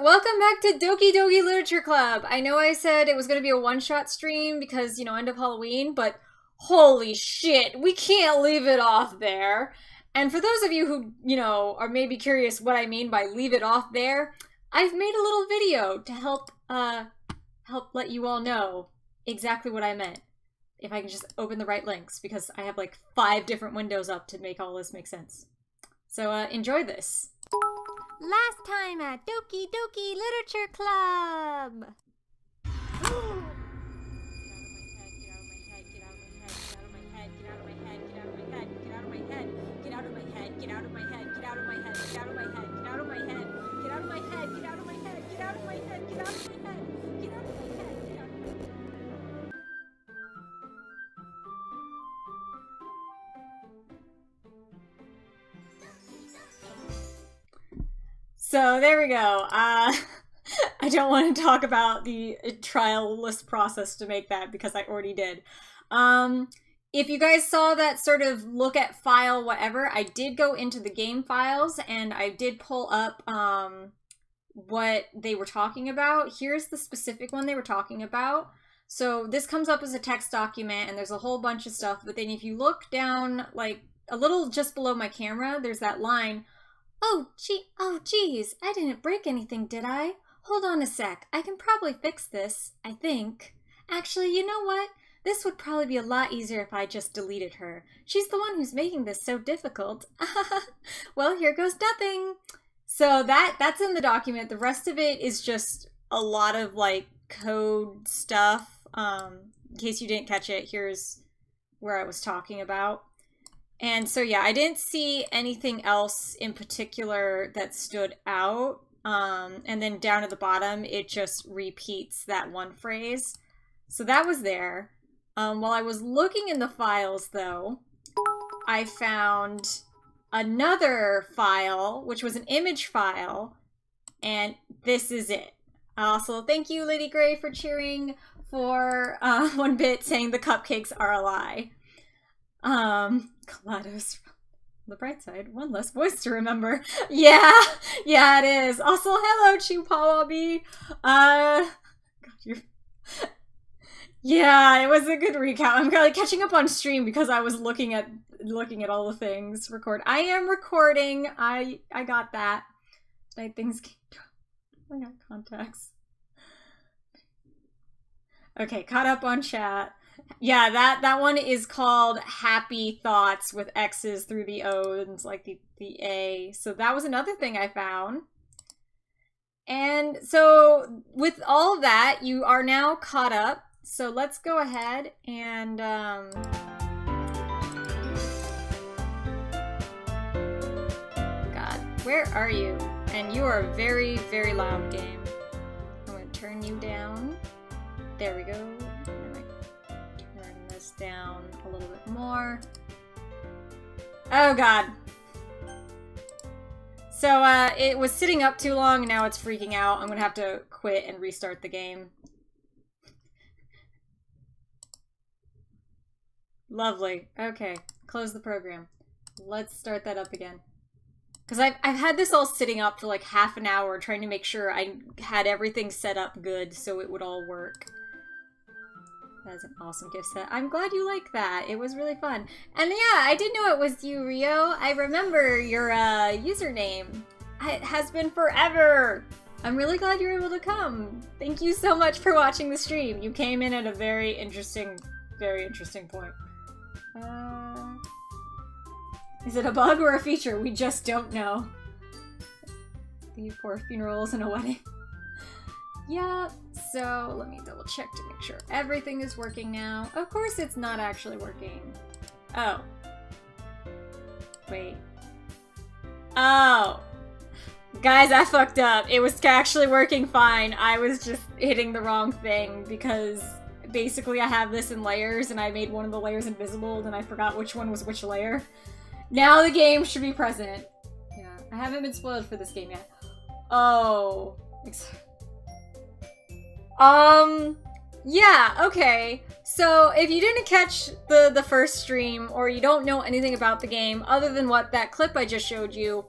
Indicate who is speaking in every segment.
Speaker 1: Welcome back to Doki Doki Literature Club. I know I said it was going to be a one-shot stream because, end of Halloween, but holy shit, we can't leave it off there. And for those of you who, are maybe curious what I mean by leave it off there, I've made a little video to help let you all know exactly what I meant. If I can just open the right links, because I have like 5 different windows up to make all this make sense. So enjoy this.
Speaker 2: Last time at Doki Doki Literature Club!
Speaker 1: So there we go. I don't want to talk about the trial-less process to make that because I already did. If you guys saw that sort of look at file whatever, I did go into the game files and I did pull up what they were talking about. Here's the specific one they were talking about. So this comes up as a text document and there's a whole bunch of stuff, but then if you look down like a little just below my camera, there's that line, oh geez, I didn't break anything, did I? Hold on a sec, I can probably fix this, I think. Actually, you know what? This would probably be a lot easier if I just deleted her. She's the one who's making this so difficult. Well, here goes nothing. So that's in the document. The rest of it is just a lot of like code stuff. In case you didn't catch it, here's where I was talking about. And so, yeah, I didn't see anything else in particular that stood out. And then down at the bottom, it just repeats that one phrase. So that was there. While I was looking in the files, though, I found another file, which was an image file, and this is it. Also, thank you, Lady Gray, for cheering for 1-bit saying the cupcakes are a lie. GLaDOS, the bright side, one less voice to remember. Yeah, it is. Also, hello, Chupawabi. God, yeah, it was a good recount. I'm kind of catching up on stream because I was looking at all the things. I am recording. I got that. Tonight things came. I got contacts. Okay, caught up on chat. Yeah, that one is called Happy Thoughts with X's through the O's, like the A. So that was another thing I found. And so with all of that, you are now caught up. So let's go ahead and God, where are you? And you are a very, very loud game. I'm gonna turn you down. There we go. Down a little bit more. Oh god. So it was sitting up too long and now it's freaking out. I'm gonna have to quit and restart the game. Lovely. Okay, close the program. Let's start that up again. Because I've had this all sitting up for like half an hour trying to make sure I had everything set up good so it would all work. That's an awesome gift set. I'm glad you like that. It was really fun. And yeah, I did know it was you, Rio. I remember your username. It has been forever. I'm really glad you were able to come. Thank you so much for watching the stream. You came in at a very interesting point. Is it a bug or a feature? We just don't know. The poor funerals and a wedding. Yeah, so let me double check to make sure everything is working now. Of course it's not actually working. Oh. Wait. Oh. Guys, I fucked up. It was actually working fine. I was just hitting the wrong thing because basically I have this in layers and I made one of the layers invisible and I forgot which one was which layer. Now the game should be present. Yeah, I haven't been spoiled for this game yet. Oh. Yeah, okay. So if you didn't catch the first stream or you don't know anything about the game other than what that clip I just showed you,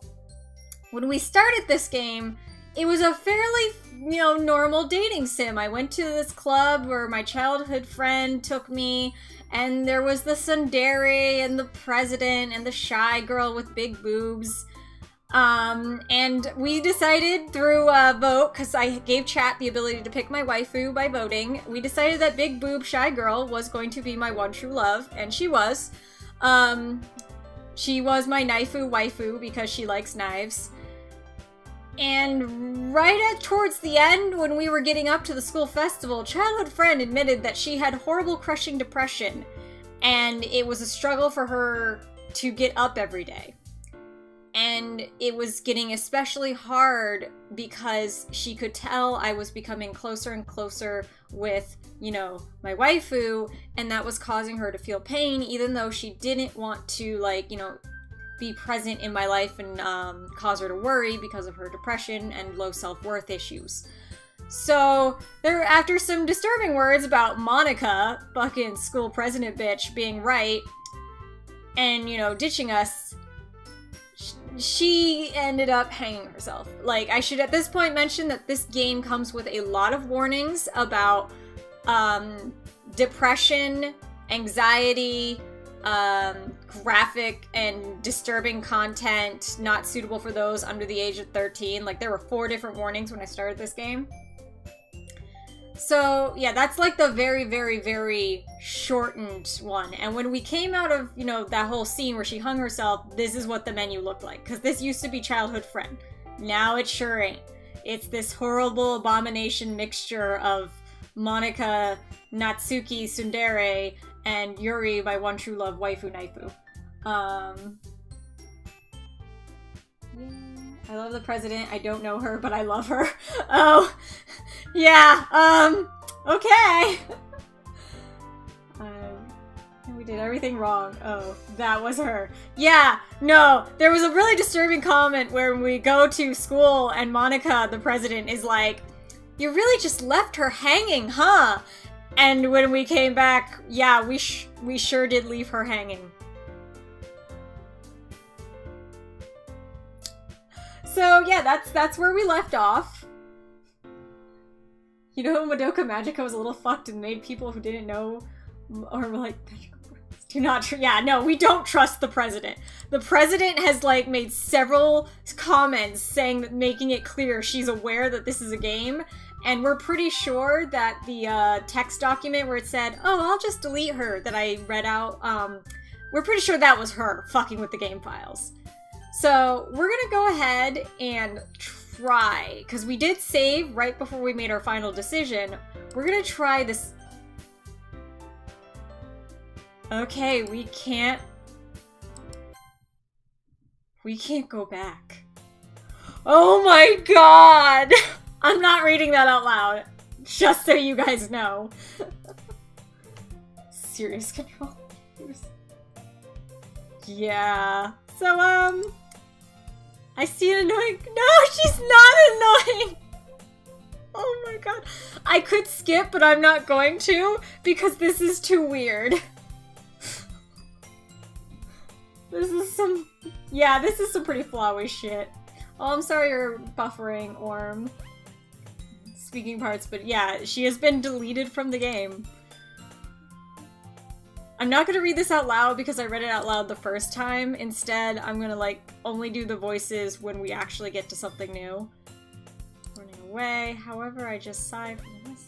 Speaker 1: when we started this game, it was a fairly, you know, normal dating sim. I went to this club where my childhood friend took me, and there was the tsundere and the president and the shy girl with big boobs. And we decided through a vote, because I gave chat the ability to pick my waifu by voting, we decided that big boob shy girl was going to be my one true love, and she was. She was my naifu waifu because she likes knives. And right towards the end, when we were getting up to the school festival, childhood friend admitted that she had horrible crushing depression, and it was a struggle for her to get up every day. And it was getting especially hard because she could tell I was becoming closer and closer with, you know, my waifu, and that was causing her to feel pain, even though she didn't want to, like, you know, be present in my life and cause her to worry because of her depression and low self-worth issues. So, after some disturbing words about Monica, fucking school president bitch, being right, and, you know, ditching us, she ended up hanging herself. Like, I should at this point mention that this game comes with a lot of warnings about depression, anxiety, graphic and disturbing content, not suitable for those under the age of 13. Like, there were 4 different warnings when I started this game. So, yeah, that's like the very, very, very shortened one. And when we came out of, you know, that whole scene where she hung herself, this is what the menu looked like. Because this used to be childhood friend. Now it sure ain't. It's this horrible abomination mixture of Monica, Natsuki, Tsundere, and Yuri, my one true love, waifu naifu. Yeah, I love the president. I don't know her, but I love her. Oh, yeah, okay. We did everything wrong. Oh, that was her. Yeah, no, there was a really disturbing comment where we go to school and Monica, the president, is like, "You really just left her hanging, huh?" And when we came back, yeah, we sure did leave her hanging. So yeah, that's where we left off. You know, Madoka Magica was a little fucked and made people who didn't know, or were like, do not yeah, no, we don't trust the president. The president has, like, made several comments saying that, making it clear she's aware that this is a game. And we're pretty sure that the text document where it said, "Oh, I'll just delete her," that I read out, we're pretty sure that was her fucking with the game files. So we're gonna go ahead and try, because we did save right before we made our final decision. We're gonna try this. Okay, we can't go back. Oh my god! I'm not reading that out loud, just so you guys know. Serious control. Yeah. So, I see an annoying— No, she's not annoying! Oh my god. I could skip, but I'm not going to, because this is too weird. This is some— yeah, this is some pretty flowy shit. Oh, I'm sorry you're buffering, Orm. Speaking parts, but yeah, she has been deleted from the game. I'm not gonna read this out loud because I read it out loud the first time. Instead, I'm gonna, like, only do the voices when we actually get to something new. Running away. However, I just sigh from this.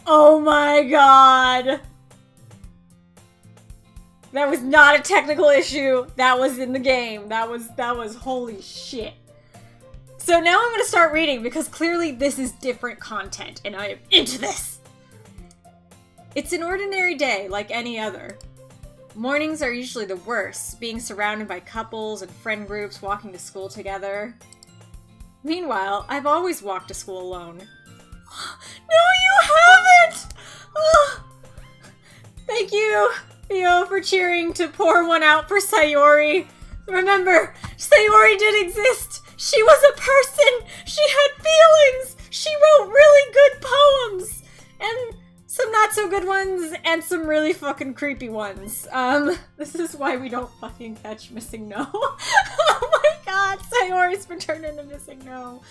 Speaker 1: Oh my god! That was not a technical issue. That was in the game. That was holy shit. So now I'm gonna start reading because clearly this is different content and I am into this. It's an ordinary day like any other. Mornings are usually the worst, being surrounded by couples and friend groups walking to school together. Meanwhile, I've always walked to school alone. No, you haven't! Oh. Thank you, Theo, for cheering to pour one out for Sayori. Remember, Sayori did exist. She was a person. She had feelings. She wrote really good poems. And some not so good ones and some really fucking creepy ones. This is why we don't fucking catch Missing No. Oh my god, Sayori's been turned into Missing No.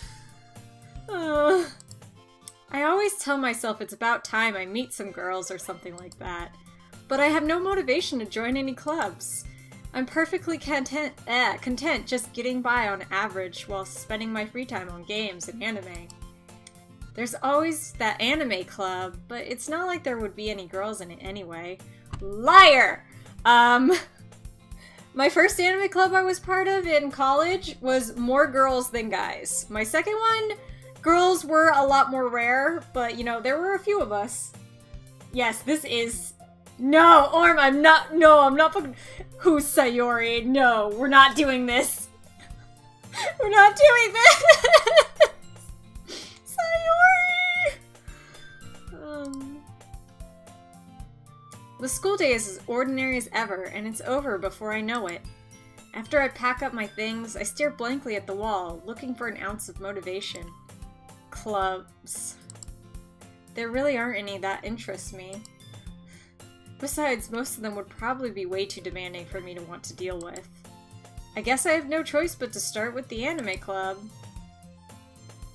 Speaker 1: I always tell myself it's about time I meet some girls or something like that. But I have no motivation to join any clubs. I'm perfectly content just getting by on average while spending my free time on games and anime. There's always that anime club, but it's not like there would be any girls in it anyway. Liar! My first anime club I was part of in college was more girls than guys. My second one, girls were a lot more rare, but you know, there were a few of us. Yes, this is... No, Orm, I'm not fucking... Who's Sayori? No, we're not doing this. We're not doing this! Sayori! The school day is as ordinary as ever, and it's over before I know it. After I pack up my things, I stare blankly at the wall, looking for an ounce of motivation. Clubs. There really aren't any that interest me. Besides, most of them would probably be way too demanding for me to want to deal with. I guess I have no choice but to start with the anime club.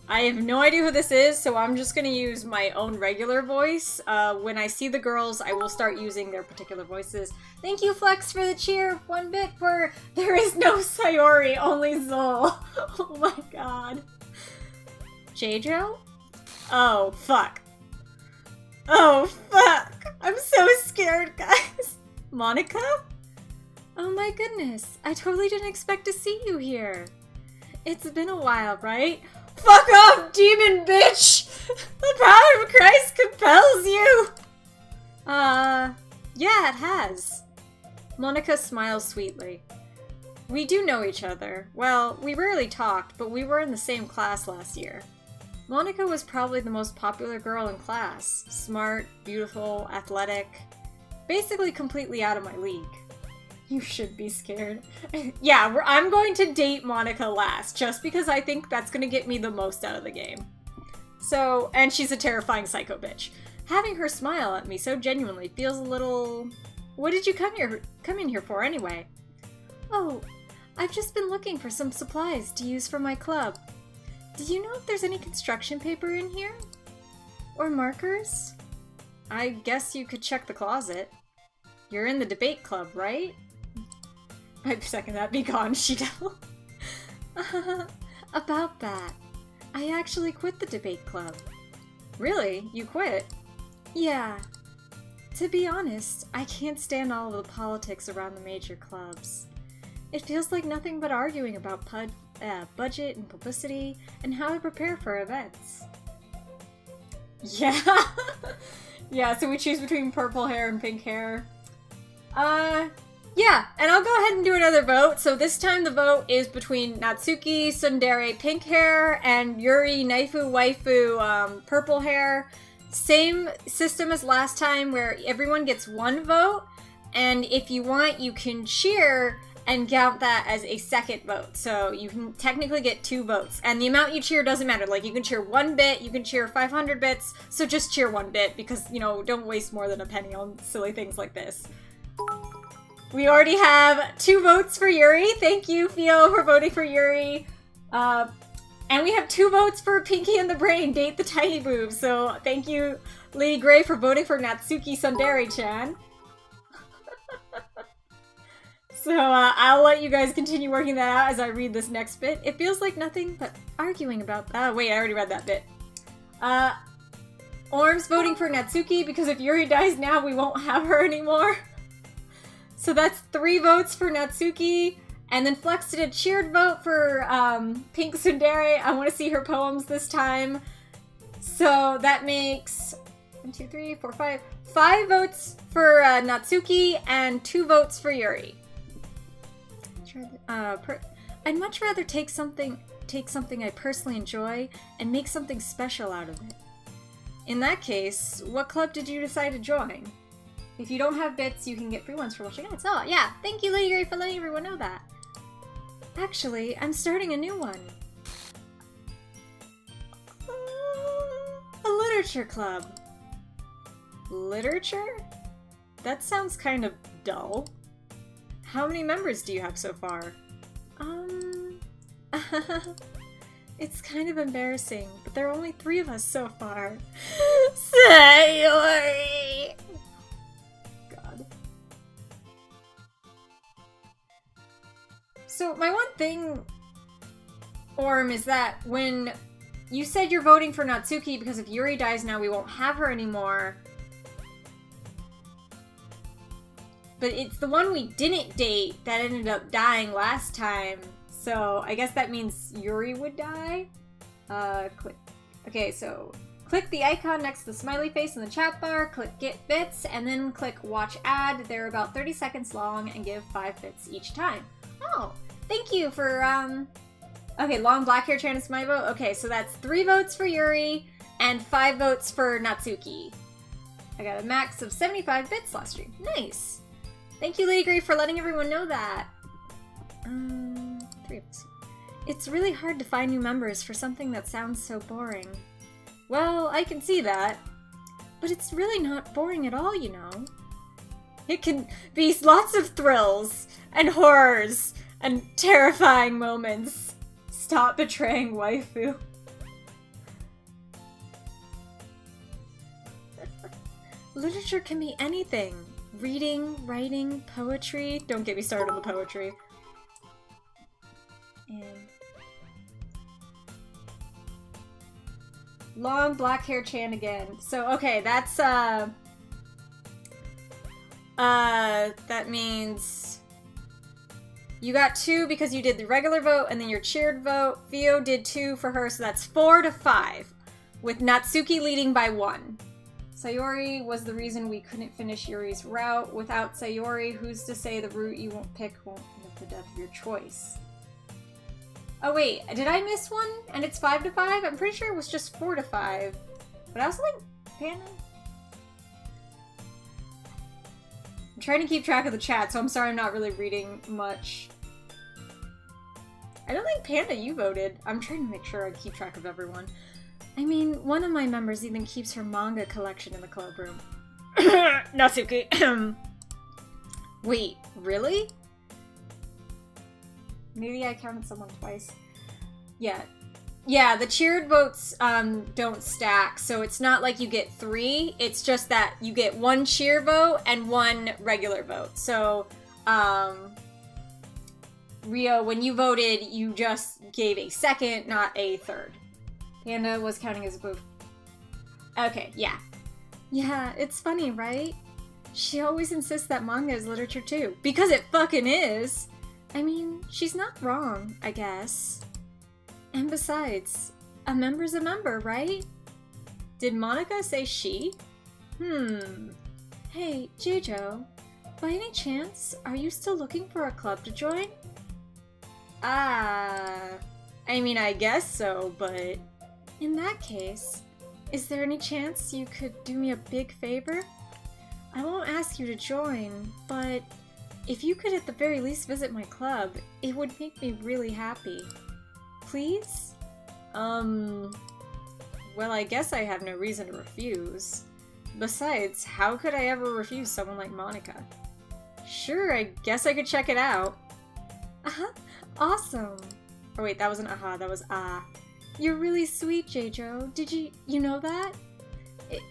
Speaker 1: I have no idea who this is, so I'm just gonna use my own regular voice. When I see the girls, I will start using their particular voices. Thank you, Flex, for the cheer! 1 bit for there is no Sayori, only Zol. Oh my god. Jeijo? Oh, fuck. Oh, fuck! I'm so scared, guys! Monica? Oh my goodness, I totally didn't expect to see you here. It's been a while, right? Fuck off, demon bitch! The power of Christ compels you! Yeah, it has. Monica smiles sweetly. We do know each other. Well, we rarely talked, but we were in the same class last year. Monica was probably the most popular girl in class. Smart, beautiful, athletic. Basically completely out of my league. You should be scared. Yeah, I'm going to date Monica last, just because I think that's going to get me the most out of the game. So, and she's a terrifying psycho bitch. Having her smile at me so genuinely feels a little... What did you come in here for anyway? Oh, I've just been looking for some supplies to use for my club. Do you know if there's any construction paper in here? Or markers? I guess you could check the closet. You're in the debate club, right? I second that. Be gone, Shido. About that. I actually quit the debate club. Really? You quit? Yeah. To be honest, I can't stand all of the politics around the major clubs. It feels like nothing but arguing about budget and publicity and how to prepare for events. Yeah. Yeah, so we choose between purple hair and pink hair. Yeah, and I'll go ahead and do another vote. So this time the vote is between Natsuki Tsundere pink hair and Yuri Naifu Waifu purple hair. Same system as last time where everyone gets 1 vote, and if you want, you can cheer and count that as a second vote. So you can technically get 2 votes. And the amount you cheer doesn't matter. Like, you can cheer 1 bit, you can cheer 500 bits, so just cheer 1 bit because, you know, don't waste more than a penny on silly things like this. We already have 2 votes for Yuri. Thank you, Theo, for voting for Yuri. And we have 2 votes for Pinky and the Brain, Date the Tiny Boobs. So thank you, Lady Gray, for voting for Natsuki Tsundere-chan. So I'll let you guys continue working that out as I read this next bit. It feels like nothing but arguing about... wait, I already read that bit. Orm's voting for Natsuki because if Yuri dies now, we won't have her anymore. So that's 3 votes for Natsuki. And then Flex did a cheered vote for Pink Tsundere. I want to see her poems this time. So that makes 1, 2, 3, 4, 5. 5 votes for Natsuki and 2 votes for Yuri. I'd much rather take something I personally enjoy and make something special out of it. In that case, what club did you decide to join? If you don't have bits, you can get free ones for watching ads. Oh, yeah. Thank you, Lady Gray, for letting everyone know that. Actually, I'm starting a new one. A literature club. Literature? That sounds kind of dull. How many members do you have so far? It's kind of embarrassing, but there are only 3 of us so far. Sayori! God. So my one thing, Orm, is that when you said you're voting for Natsuki because if Yuri dies now, we won't have her anymore. But it's the one we didn't date that ended up dying last time. So I guess that means Yuri would die. Click. Okay, so click the icon next to the smiley face in the chat bar, click get bits, and then click watch ad. They're about 30 seconds long and give 5 bits each time. Oh, thank you for, okay, long black hair Chan is my vote. Okay, so that's 3 votes for Yuri and 5 votes for Natsuki. I got a max of 75 bits last stream. Nice. Thank you, Lady Grey, for letting everyone know that. 3 of us. It's really hard to find new members for something that sounds so boring. Well, I can see that. But it's really not boring at all, you know. It can be lots of thrills, and horrors, and terrifying moments. Stop betraying waifu. Literature can be anything. Reading, writing, poetry. Don't get me started on the poetry. And long black hair Chan again. So okay, that's that means you got 2 because you did the regular vote and then your cheered vote. Theo did 2 for her, so that's 4 to 5, with Natsuki leading by 1. Sayori was the reason we couldn't finish Yuri's route. Without Sayori, who's to say the route you won't pick won't end up the death of your choice? Oh wait, did I miss one? And it's 5 to 5? I'm pretty sure it was just 4 to 5. But I was like, Panda? I'm trying to keep track of the chat, so I'm sorry I'm not really reading much. I don't think Panda, you voted. I'm trying to make sure I keep track of everyone. I mean, one of my members even keeps her manga collection in the club room. Natsuki. Wait, really? Maybe I counted someone twice. Yeah. Yeah, the cheered votes don't stack, so it's not like you get 3. It's just that you get 1 cheer vote and 1 regular vote. So, Rio, when you voted, you just gave a second, not a third. Panda was counting as a boof. Okay, yeah. Yeah, it's funny, right? She always insists that manga is literature too. Because it fucking is! I mean, she's not wrong, I guess. And besides, a member's a member, right? Did Monica say she? Hey, Jijo, by any chance, are you still looking for a club to join? I mean, I guess so, but... In that case, is there any chance you could do me a big favor? I won't ask you to join, but if you could at the very least visit my club, it would make me really happy. Please? Well, I guess I have no reason to refuse. Besides, how could I ever refuse someone like Monica? Sure, I guess I could check it out. Awesome. Oh wait, that wasn't that was ah. You're really sweet, Jjo. Did you know that?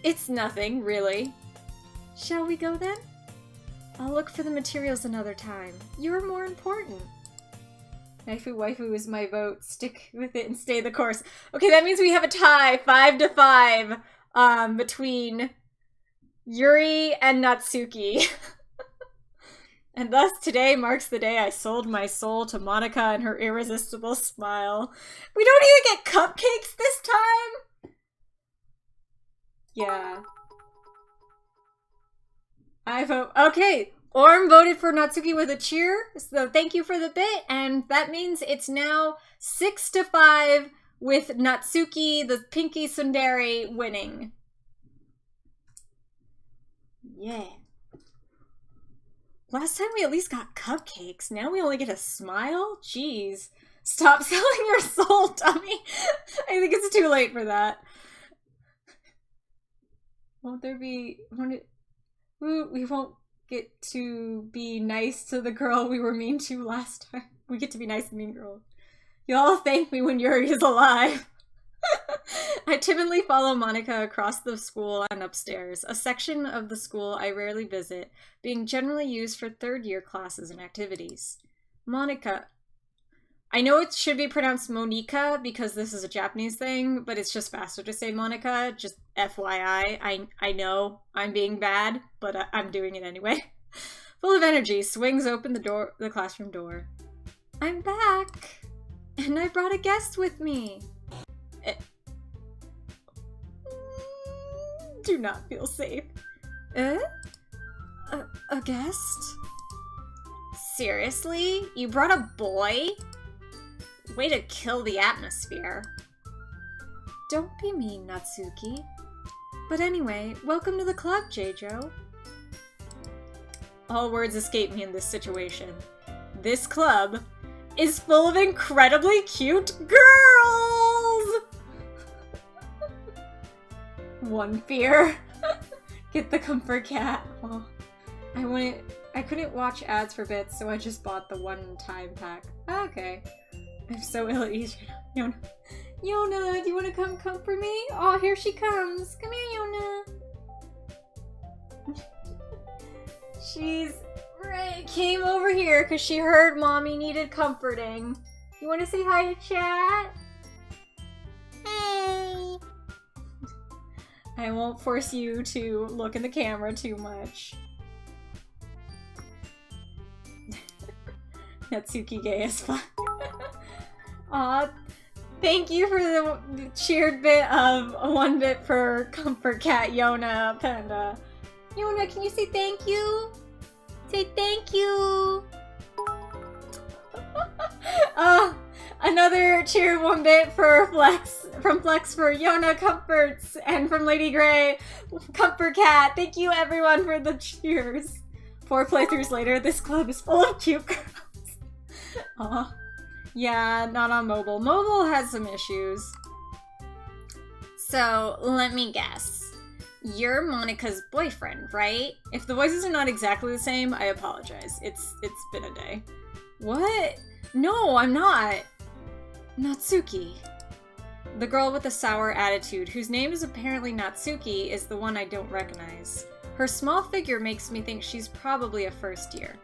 Speaker 1: It's nothing, really. Shall we go then? I'll look for the materials another time. You're more important. Waifu is my vote. Stick with it and stay the course. Okay, that means we have a tie, 5 to 5, between Yuri and Natsuki. And thus today marks the day I sold my soul to Monica and her irresistible smile. We don't even get cupcakes this time? Yeah. I vote. Okay, Orm voted for Natsuki with a cheer, so thank you for the bit, and that means it's now 6 to 5 with Natsuki, the Pinky Sundari, winning. Yeah. Last time we at least got cupcakes. Now we only get a smile? Jeez. Stop selling your soul, dummy. I think it's too late for that. Won't there be... we won't get to be nice to the girl we were mean to last time. We get to be nice to mean girl. You'll all thank me when Yuri is alive. I timidly follow Monica across the school and upstairs, a section of the school I rarely visit, being generally used for third-year classes and activities. Monica. I know it should be pronounced Monica because this is a Japanese thing, but it's just faster to say Monica, just FYI. I know I'm being bad, but I'm doing it anyway. Full of energy, swings open the classroom door. I'm back, and I brought a guest with me. Do not feel safe. A guest? Seriously? You brought a boy? Way to kill the atmosphere. Don't be mean, Natsuki. But anyway, welcome to the club, J-Jo. All words escape me in this situation. This club is full of incredibly cute girls! One fear. Get the comfort cat. Oh, I couldn't watch ads for bits, so I just bought the one-time pack. Okay. I'm so ill at ease. Yona, do you want to come comfort me? Oh, here she comes. Come here, Yona. She's came over here because she heard mommy needed comforting. You want to say hi to chat?
Speaker 2: Hey.
Speaker 1: I won't force you to look in the camera too much. Natsuki gay as fuck. Aw, thank you for the cheered bit of 1 bit for comfort cat, Yona Panda. Yona, can you say thank you? Say thank you! Another cheer 1 bit for Flex, from Flex for Yona Comforts, and from Lady Grey, Comfort Cat. Thank you everyone for the cheers. 4 playthroughs later, this club is full of cute girls. Aw. Yeah, not on mobile. Mobile has some issues. So, let me guess. You're Monica's boyfriend, right? If the voices are not exactly the same, I apologize. It's been a day. What? No, I'm not. Natsuki. The girl with the sour attitude, whose name is apparently Natsuki, is the one I don't recognize. Her small figure makes me think she's probably a first year.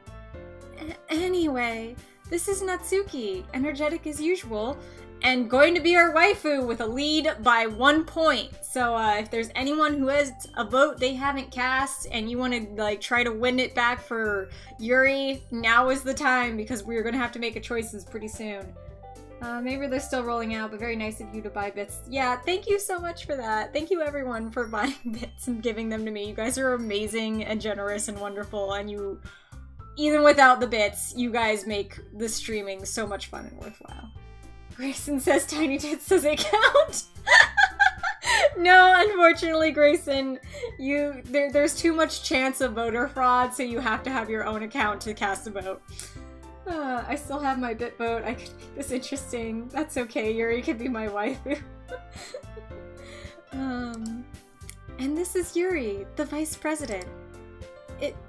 Speaker 1: Anyway, this is Natsuki, energetic as usual, and going to be our waifu with a lead by 1 point. So if there's anyone who has a vote they haven't cast and you want to like try to win it back for Yuri, now is the time because we're going to have to make a choices pretty soon. Maybe they're still rolling out, but very nice of you to buy bits. Yeah, thank you so much for that. Thank you everyone for buying bits and giving them to me. You guys are amazing and generous and wonderful, and you, even without the bits, you guys make the streaming so much fun and worthwhile. Grayson says tiny tits, does it count? No, unfortunately, Grayson, there's too much chance of voter fraud, so you have to have your own account to cast a vote. I still have my bit vote. I could make this interesting. That's okay, Yuri could be my waifu. And this is Yuri, the vice president.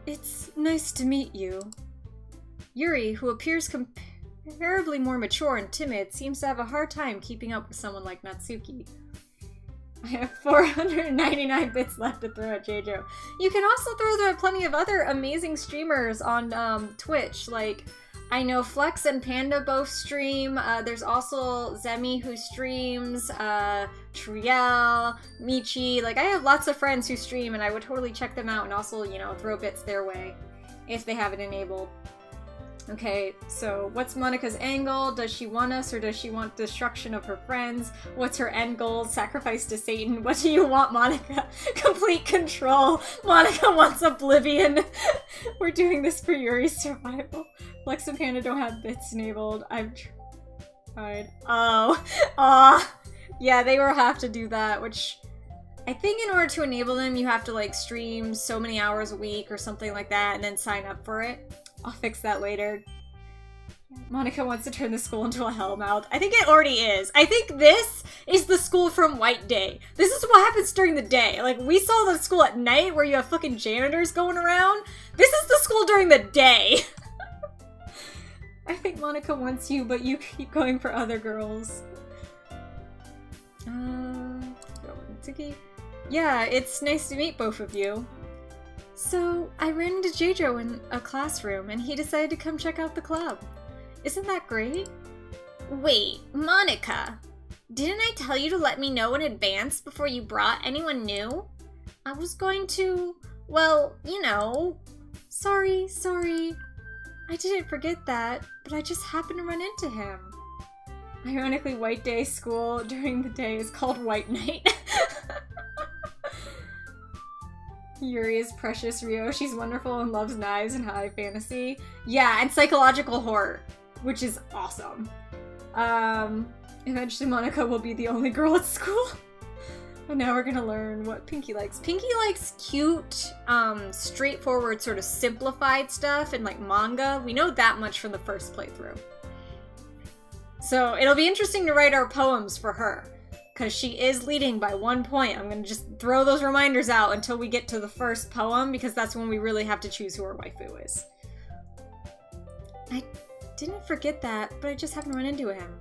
Speaker 1: It's nice to meet you. Yuri, who appears comparably more mature and timid, seems to have a hard time keeping up with someone like Natsuki. I have 499 bits left to throw at JoJo. You can also throw there plenty of other amazing streamers on Twitch, like I know Flex and Panda both stream. There's also Zemi who streams, Triel, Michi. Like, I have lots of friends who stream, and I would totally check them out and also, you know, throw bits their way if they have it enabled. Okay, so what's Monica's angle? Does she want us, or does she want destruction of her friends? What's her end goal? Sacrifice to Satan? What do you want, Monica? Complete control. Monica wants oblivion. We're doing this for Yuri's survival. Flex and Panda don't have bits enabled. I've tried. Oh. Aw. Yeah, they will have to do that, which I think in order to enable them, you have to like stream so many hours a week or something like that and then sign up for it. I'll fix that later. Monica wants to turn the school into a hellmouth. I think it already is. I think this is the school from White Day. This is what happens during the day. Like, we saw the school at night where you have fucking janitors going around. This is the school during the day. I think Monica wants you, but you keep going for other girls. Yeah, it's nice to meet both of you. So, I ran into Jeijo in a classroom, and he decided to come check out the club. Isn't that great?
Speaker 2: Wait, Monica. Didn't I tell you to let me know in advance before you brought anyone new? I was going to, well, you know.
Speaker 1: Sorry. I didn't forget that, but I just happened to run into him. Ironically, White Day school during the day is called White Night. Yuri is precious Rio. She's wonderful and loves knives and high fantasy. Yeah, and psychological horror, which is awesome. Eventually Monica will be the only girl at school. But now we're gonna learn what Pinky likes. Pinky likes cute, straightforward, sort of simplified stuff and like manga. We know that much from the first playthrough. So it'll be interesting to write our poems for her, because she is leading by 1 point. I'm gonna just throw those reminders out until we get to the first poem, because that's when we really have to choose who our waifu is. I didn't forget that, but I just happened to run into him.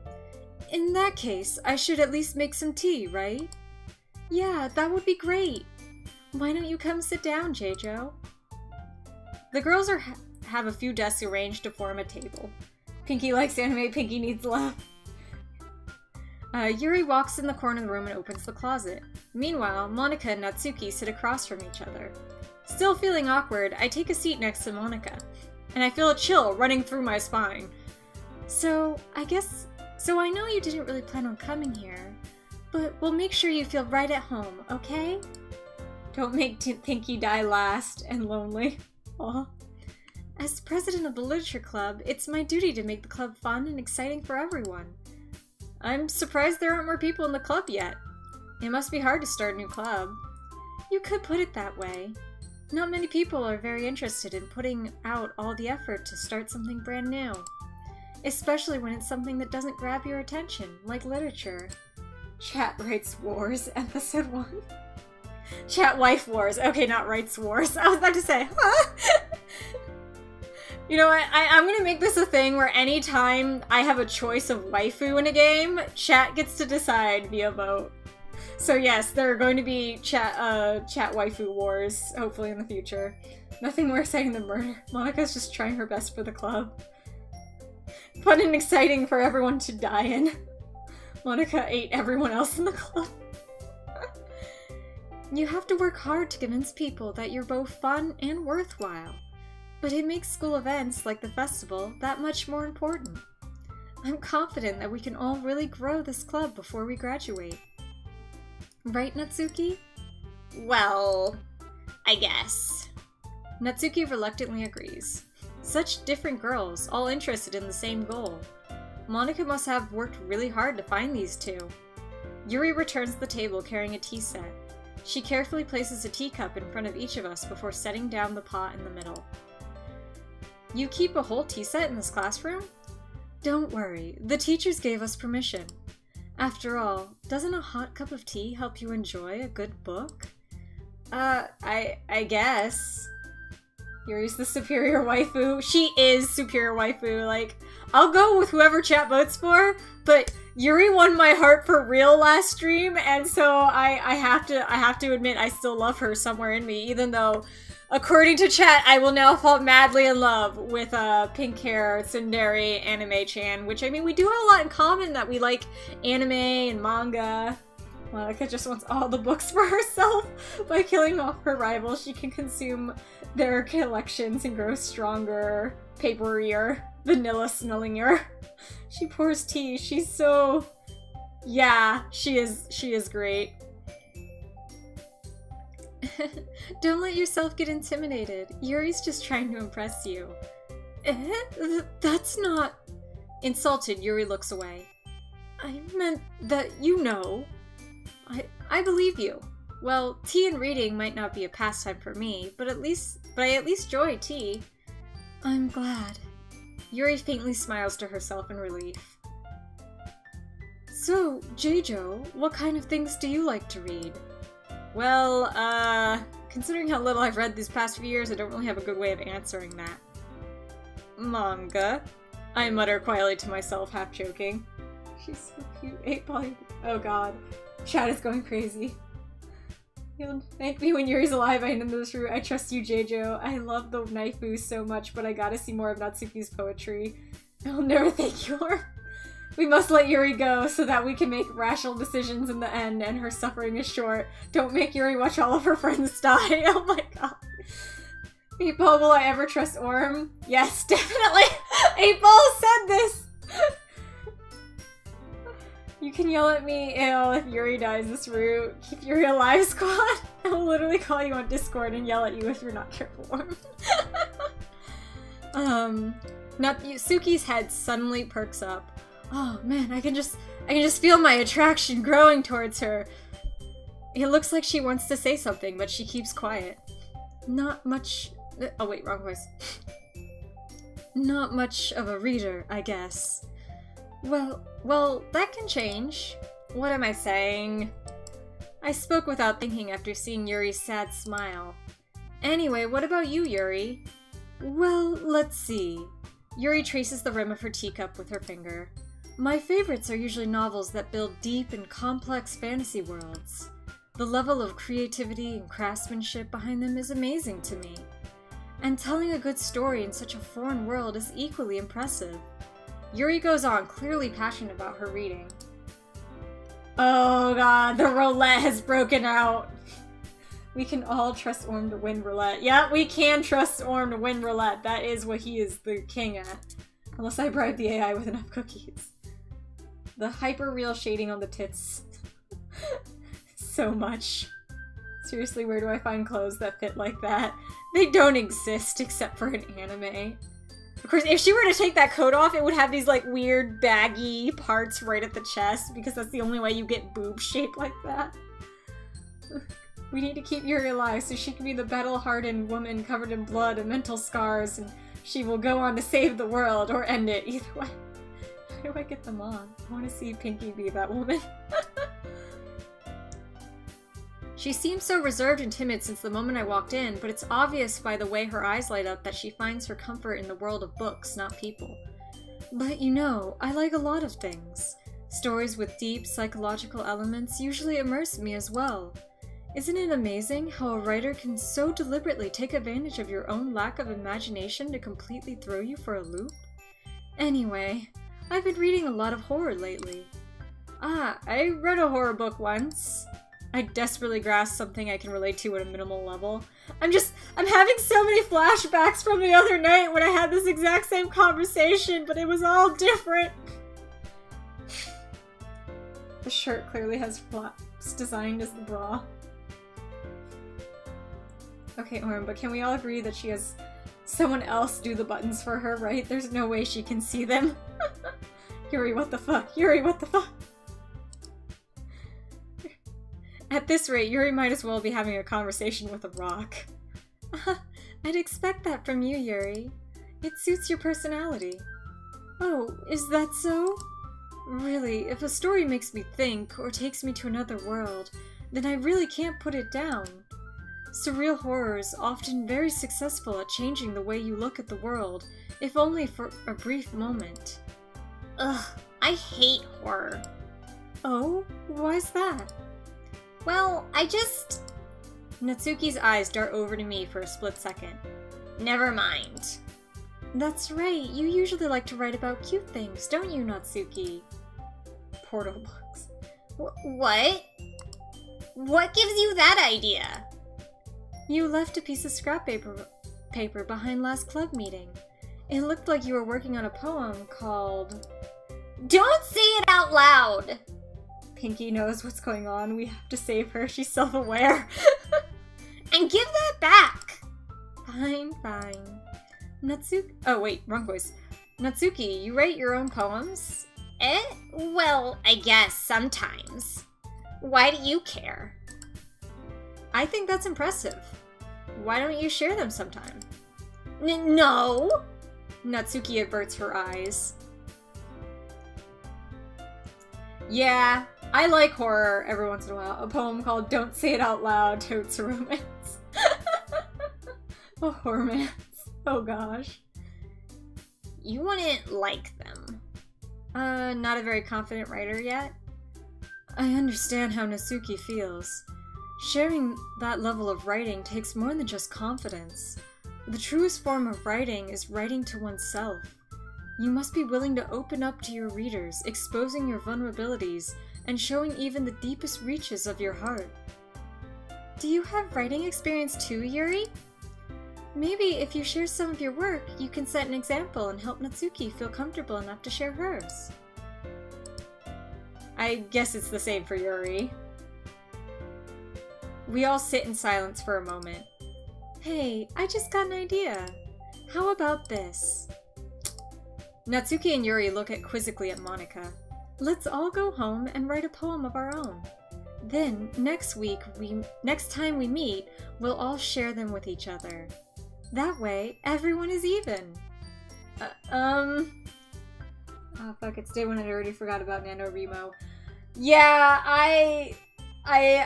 Speaker 1: In that case, I should at least make some tea, right? Yeah, that would be great. Why don't you come sit down, Jeijo? The girls have a few desks arranged to form a table. Pinky likes anime, Pinky needs love. Yuri walks in the corner of the room and opens the closet. Meanwhile, Monica and Natsuki sit across from each other. Still feeling awkward, I take a seat next to Monica, and I feel a chill running through my spine. So I know you didn't really plan on coming here, but we'll make sure you feel right at home, okay? Don't make Pinky die last and lonely. Aw. As the president of the literature club, it's my duty to make the club fun and exciting for everyone. I'm surprised there aren't more people in the club yet. It must be hard to start a new club. You could put it that way. Not many people are very interested in putting out all the effort to start something brand new. Especially when it's something that doesn't grab your attention, like literature. Chat Writes Wars, Episode 1. Chat Wife Wars. Okay, not Rights Wars. I was about to say, huh? You know what? I'm gonna make this a thing where anytime I have a choice of waifu in a game, chat gets to decide via vote. So yes, there are going to be chat waifu wars, hopefully in the future. Nothing more exciting than murder. Monica's just trying her best for the club. Fun and exciting for everyone to die in. Monica ate everyone else in the club. You have to work hard to convince people that you're both fun and worthwhile. But it makes school events like the festival that much more important. I'm confident that we can all really grow this club before we graduate. Right, Natsuki?
Speaker 2: Well, I guess.
Speaker 1: Natsuki reluctantly agrees. Such different girls, all interested in the same goal. Monica must have worked really hard to find these two. Yuri returns to the table carrying a tea set. She carefully places a teacup in front of each of us before setting down the pot in the middle. You keep a whole tea set in this classroom? Don't worry, the teachers gave us permission. After all, doesn't a hot cup of tea help you enjoy a good book? I guess. Yuri's the superior waifu. She is superior waifu. Like, I'll go with whoever chat votes for, but Yuri won my heart for real last stream, and so I have to admit I still love her somewhere in me, even though, according to chat, I will now fall madly in love with pink hair tsundere anime-chan, which, I mean, we do have a lot in common, that we like anime and manga. Monica just wants all the books for herself. By killing off her rivals, she can consume their collections and grow stronger, paperier, vanilla-smellinger. She pours tea. She's so... Yeah, she is great. Don't let yourself get intimidated. Yuri's just trying to impress you. That's not... Insulted, Yuri looks away. I meant that you know. I believe you. Well, tea and reading might not be a pastime for me, but I at least enjoy tea. I'm glad. Yuri faintly smiles to herself in relief. So, J-Jo, what kind of things do you like to read? Well, considering how little I've read these past few years, I don't really have a good way of answering that. Manga, I mutter quietly to myself, half joking. She's so cute. 8-ball. Oh god. Chat is going crazy. You'll thank me when Yuri's alive. I know this route. I trust you, J-Jo. I love the knife boost so much, but I gotta see more of Natsuki's poetry. I'll never thank you more. We must let Yuri go so that we can make rational decisions in the end, and her suffering is short. Don't make Yuri watch all of her friends die. Oh my god. 8-ball, will I ever trust Orm? Yes, definitely. 8-ball said this. You can yell at me if Yuri dies this route. Keep Yuri alive, squad. I will literally call you on Discord and yell at you if you're not careful, Orm. Natsuki's head suddenly perks up. Oh man, I can just feel my attraction growing towards her. It looks like she wants to say something, but she keeps quiet. Not much. Oh wait, wrong voice. Not much of a reader, I guess. Well, that can change. What am I saying? I spoke without thinking after seeing Yuri's sad smile. Anyway, what about you, Yuri? Well, let's see. Yuri traces the rim of her teacup with her finger. My favorites are usually novels that build deep and complex fantasy worlds. The level of creativity and craftsmanship behind them is amazing to me. And telling a good story in such a foreign world is equally impressive. Yuri goes on, clearly passionate about her reading. Oh god, the roulette has broken out. We can all trust Orm to win roulette. Yeah, we can trust Orm to win roulette. That is what he is the king at. Unless I bribe the AI with enough cookies. The hyper-real shading on the tits. So much. Seriously, where do I find clothes that fit like that? They don't exist except for an anime. Of course, if she were to take that coat off, it would have these, like, weird, baggy parts right at the chest, because that's the only way you get boob shape like that. We need to keep Yuri alive so she can be the battle-hardened woman covered in blood and mental scars, and she will go on to save the world, or end it, either way. How do I get them on? I want to see Pinky be that woman. She seems so reserved and timid since the moment I walked in, but it's obvious by the way her eyes light up that she finds her comfort in the world of books, not people. But you know, I like a lot of things. Stories with deep psychological elements usually immerse me as well. Isn't it amazing how a writer can so deliberately take advantage of your own lack of imagination to completely throw you for a loop? Anyway, I've been reading a lot of horror lately. I read a horror book once. I desperately grasp something I can relate to at a minimal level. I'm having so many flashbacks from the other night when I had this exact same conversation, but it was all different. The shirt clearly has flaps designed as the bra. Okay, Orm, but can we all agree that she has someone else do the buttons for her, right? There's no way she can see them. Yuri, what the fuck? Yuri, what the fuck? At this rate, Yuri might as well be having a conversation with a rock. I'd expect that from you, Yuri. It suits your personality. Oh, is that so? Really, if a story makes me think, or takes me to another world, then I really can't put it down. Surreal horror is often very successful at changing the way you look at the world, if only for a brief moment.
Speaker 2: Ugh, I hate horror.
Speaker 1: Oh? Why's that?
Speaker 2: Well,
Speaker 1: Natsuki's eyes dart over to me for a split second.
Speaker 2: Never mind.
Speaker 1: That's right, you usually like to write about cute things, don't you, Natsuki? Portal books.
Speaker 2: What? What gives you that idea?
Speaker 1: You left a piece of scrap paper behind last club meeting. It looked like you were working on a poem called...
Speaker 2: Don't say it out loud!
Speaker 1: Pinky knows what's going on. We have to save her. She's self-aware.
Speaker 2: And give that back!
Speaker 1: Fine. Natsuki... Oh, wait. Wrong voice. Natsuki, you write your own poems?
Speaker 2: Well, I guess sometimes. Why do you care?
Speaker 1: I think that's impressive. Why don't you share them sometime?
Speaker 2: No!
Speaker 1: Natsuki averts her eyes. Yeah, I like horror every once in a while. A poem called Don't Say It Out Loud totes a romance. A horror-mance. Oh gosh.
Speaker 2: You wouldn't like them.
Speaker 1: Not a very confident writer yet. I understand how Natsuki feels. Sharing that level of writing takes more than just confidence. The truest form of writing is writing to oneself. You must be willing to open up to your readers, exposing your vulnerabilities, and showing even the deepest reaches of your heart. Do you have writing experience too, Yuri? Maybe if you share some of your work, you can set an example and help Natsuki feel comfortable enough to share hers. I guess it's the same for Yuri. We all sit in silence for a moment. Hey, I just got an idea. How about this? Natsuki and Yuri look quizzically at Monika. Let's all go home and write a poem of our own. Then, next time we meet, we'll all share them with each other. That way, everyone is even. Oh fuck, it's day one and I already forgot about NaNoWriMo. Yeah, I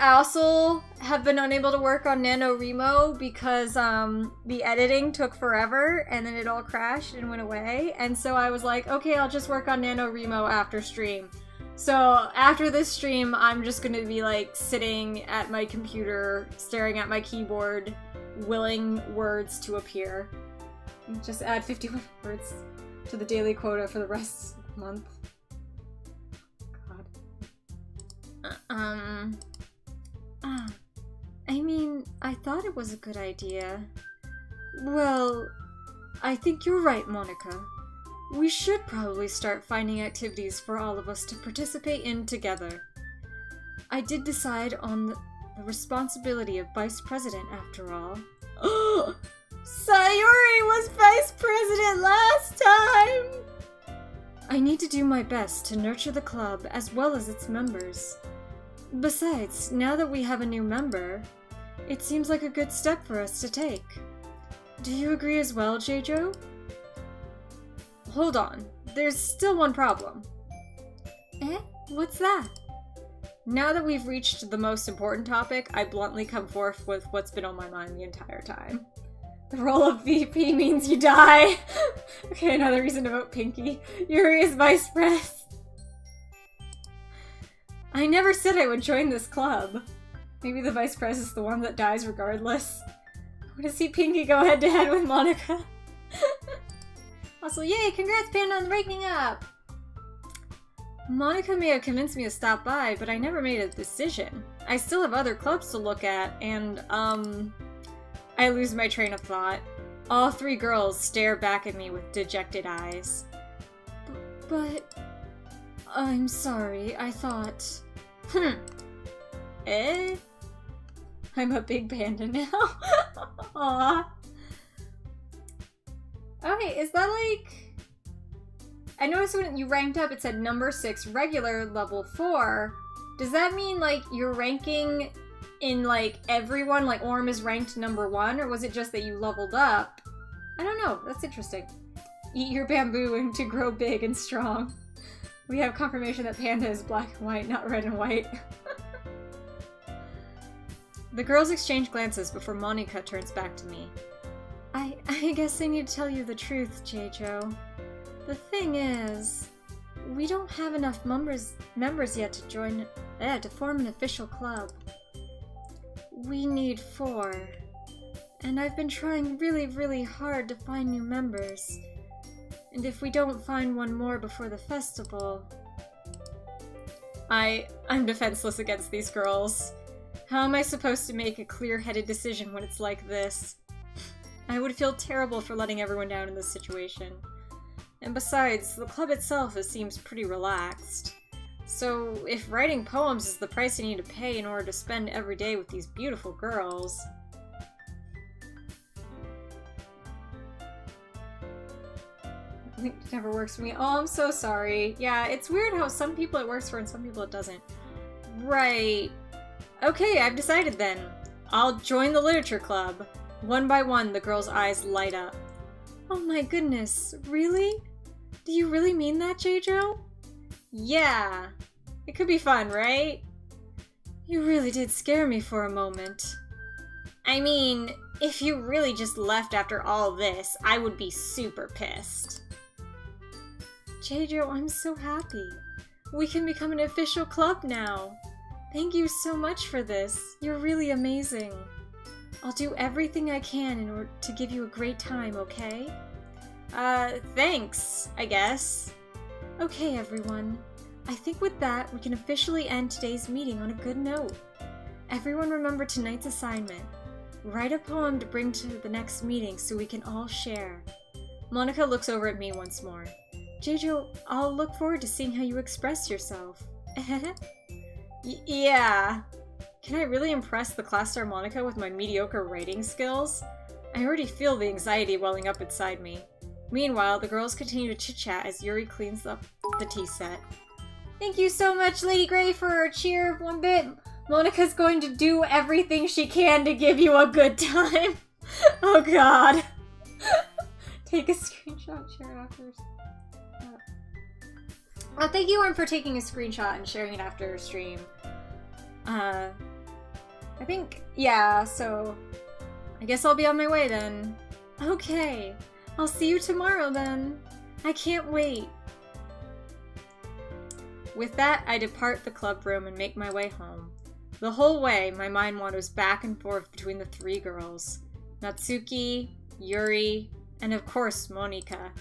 Speaker 1: also have been unable to work on NaNoWriMo because the editing took forever and then it all crashed and went away. And so I was like, okay, I'll just work on NaNoWriMo after stream. So after this stream, I'm just gonna be like sitting at my computer, staring at my keyboard, willing words to appear. Just add 51 words to the daily quota for the rest of the month. God. I mean, I thought it was a good idea. Well, I think you're right, Monika. We should probably start finding activities for all of us to participate in together. I did decide on the responsibility of vice president after all. Sayori was vice president last time! I need to do my best to nurture the club as well as its members. Besides, now that we have a new member, it seems like a good step for us to take. Do you agree as well, J-Jo? Hold on, there's still one problem. Eh? What's that? Now that we've reached the most important topic, I bluntly come forth with what's been on my mind the entire time. The role of VP means you die! Okay, another reason to vote Pinky. Yuri is vice pres. I never said I would join this club. Maybe the vice pres is the one that dies regardless. I want to see Pinky go head to head with Monika. Also, yay, congrats Panda on ranking up! Monika may have convinced me to stop by, but I never made a decision. I still have other clubs to look at, and, I lose my train of thought. All three girls stare back at me with dejected eyes. But... I'm sorry, I thought... Eh? I'm a big panda now. Aww. Okay, is that like... I noticed when you ranked up it said number 6, regular, level 4. Does that mean like you're ranking in like everyone, like Orm is ranked number 1, or was it just that you leveled up? I don't know, that's interesting. Eat your bamboo and to grow big and strong. We have confirmation that Panda is black and white, not red and white. The girls exchange glances before Monika turns back to me. I guess I need to tell you the truth, J-Jo. The thing is, we don't have enough members yet to form an official club. We need 4. And I've been trying really, really hard to find new members. And if we don't find one more before the festival... I'm defenseless against these girls. How am I supposed to make a clear-headed decision when it's like this? I would feel terrible for letting everyone down in this situation. And besides, the club itself seems pretty relaxed. So if writing poems is the price you need to pay in order to spend every day with these beautiful girls... It never works for me. Oh, I'm so sorry. Yeah, it's weird how some people it works for and some people it doesn't. Right. Okay, I've decided then. I'll join the literature club. One by one, the girls' eyes light up. Oh my goodness, really? Do you really mean that, Jeijo? Yeah. It could be fun, right? You really did scare me for a moment. I mean, if you really just left after all this, I would be super pissed. Jeijo, I'm so happy. We can become an official club now. Thank you so much for this. You're really amazing. I'll do everything I can in order to give you a great time, okay? Thanks, I guess. Okay, everyone. I think with that, we can officially end today's meeting on a good note. Everyone remember tonight's assignment. Write a poem to bring to the next meeting so we can all share. Monica looks over at me once more. Jeijo, I'll look forward to seeing how you express yourself. Yeah. Can I really impress the class star Monica with my mediocre writing skills? I already feel the anxiety welling up inside me. Meanwhile, the girls continue to chit-chat as Yuri cleans up the tea set. Thank you so much, Lady Grey, for a cheer of 1 bit. Monica's going to do everything she can to give you a good time. Oh god. Take a screenshot, share it after. Oh, thank you, Orm, for taking a screenshot and sharing it after stream. I think, yeah, so I guess I'll be on my way then. Okay, I'll see you tomorrow then. I can't wait. With that, I depart the club room and make my way home. The whole way, my mind wanders back and forth between the 3 girls. Natsuki, Yuri, and of course, Monika.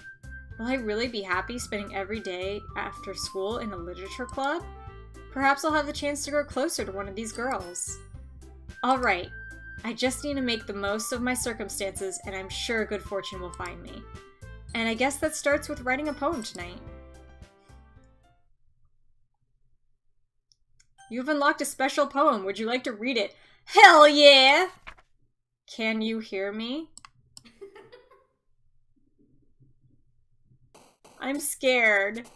Speaker 1: Will I really be happy spending every day after school in a literature club? Perhaps I'll have the chance to grow closer to one of these girls. Alright, I just need to make the most of my circumstances, and I'm sure good fortune will find me. And I guess that starts with writing a poem tonight. You've unlocked a special poem. Would you like to read it? Hell yeah! Can you hear me? I'm scared.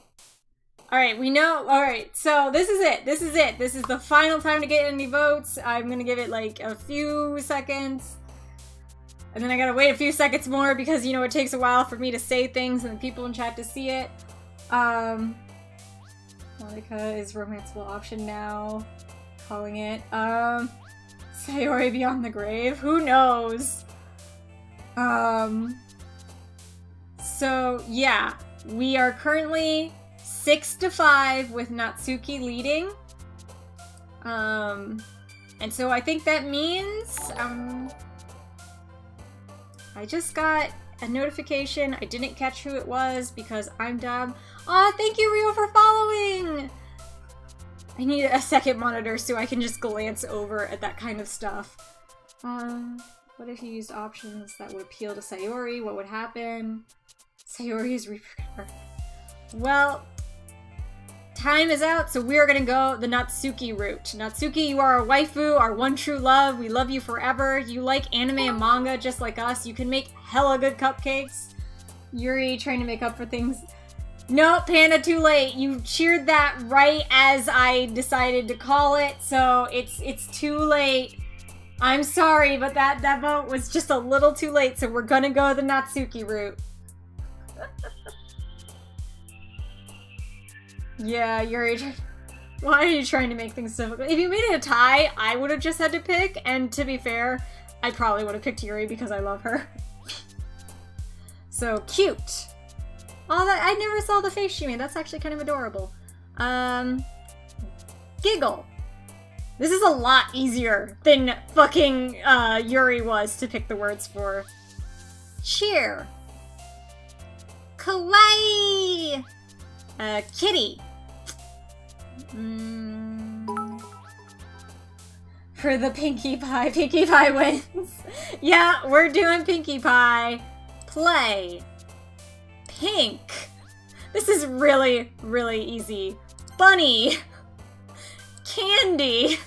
Speaker 1: Alright, we know. Alright, so this is it. This is it. This is the final time to get any votes. I'm gonna give it like a few seconds. And then I gotta wait a few seconds more because, you know, it takes a while for me to say things and the people in chat to see it. Monica is romanceable option now. Calling it. Sayori Beyond the Grave. Who knows? So, yeah. We are currently 6-5 with Natsuki leading. And so I think that means, I just got a notification. I didn't catch who it was because I'm dumb. Aw, thank you, Rio, for following! I need a second monitor so I can just glance over at that kind of stuff. What if you used options that would appeal to Sayori? What would happen? Sayori is Reaper. Well, time is out, so we are gonna go the Natsuki route. Natsuki, you are our waifu, our one true love. We love you forever. You like anime and manga just like us. You can make hella good cupcakes. Yuri trying to make up for things. No, Panda, too late. You cheered that right as I decided to call it, so it's too late. I'm sorry, but that vote was just a little too late, so we're gonna go the Natsuki route. Yeah, Yuri, why are you trying to make things difficult? If you made it a tie, I would have just had to pick, and to be fair, I probably would have picked Yuri because I love her. So, cute. Oh, I never saw the face she made. That's actually kind of adorable. Giggle. This is a lot easier than fucking Yuri was to pick the words for. Cheer. Kawaii. Kitty. For the Pinkie Pie. Pinkie Pie wins. Yeah, we're doing Pinkie Pie. Play. Pink. This is really, really easy. Bunny. Candy.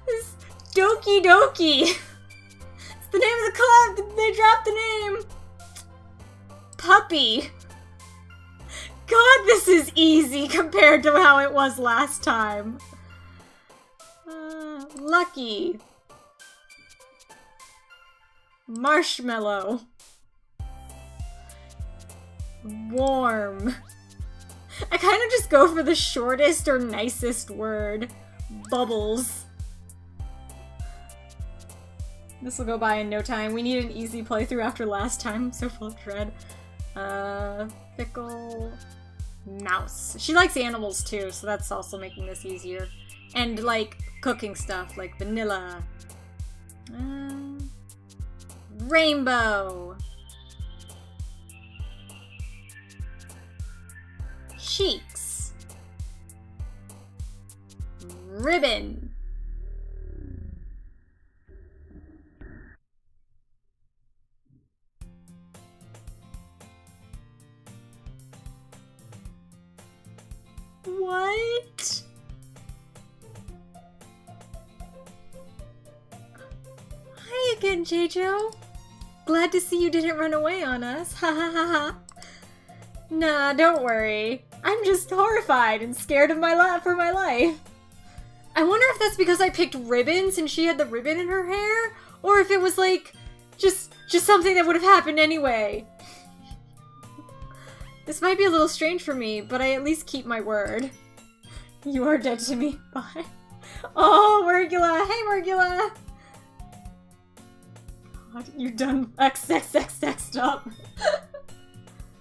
Speaker 1: This Doki Doki. It's the name of the club. They dropped the name. Puppy. God, this is easy compared to how it was last time. Lucky. Marshmallow. Warm. I kind of just go for the shortest or nicest word. Bubbles. This will go by in no time. We need an easy playthrough after last time. I'm so full of dread. Fickle. Mouse. She likes animals too, so that's also making this easier. And like cooking stuff, like vanilla. Rainbow. Cheeks. Ribbon. What? Hi again, J-Jo. Glad to see you didn't run away on us. Ha ha ha ha. Nah, don't worry. I'm just horrified and scared of for my life. I wonder if that's because I picked ribbons and she had the ribbon in her hair, or if it was like just something that would have happened anyway. This might be a little strange for me, but I at least keep my word. You are dead to me. Bye. Oh, Mergula! Hey, Mergula! God, you done XXXX'd up.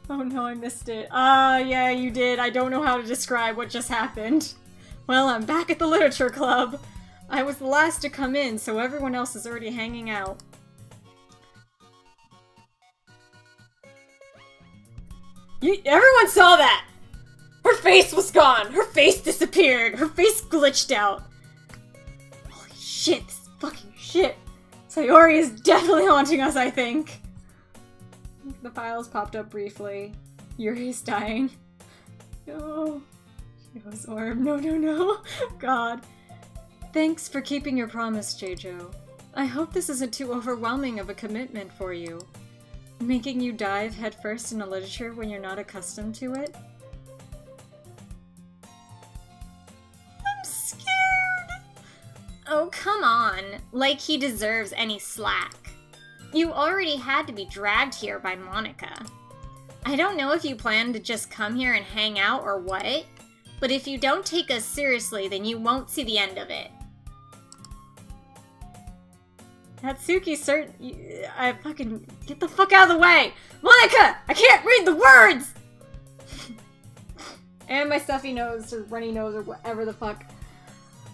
Speaker 1: Oh no, I missed it. Yeah, you did. I don't know how to describe what just happened. Well, I'm back at the literature club. I was the last to come in, so everyone else is already hanging out. Everyone saw that! Her face was gone! Her face disappeared! Her face glitched out! Holy shit, this is fucking shit! Sayori is definitely haunting us, I think! The files popped up briefly. Yuri's dying. No. Yo's orb. No, no, no. God. Thanks for keeping your promise, J-Jo. I hope this isn't too overwhelming of a commitment for you. Making you dive headfirst into literature when you're not accustomed to it? I'm scared!
Speaker 2: Oh, come on. Like he deserves any slack. You already had to be dragged here by Monica. I don't know if you plan to just come here and hang out or what, but if you don't take us seriously, then you won't see the end of it.
Speaker 1: Natsuki I fucking... Get the fuck out of the way! Monica! I can't read the words! And my stuffy nose, or runny nose, or whatever the fuck.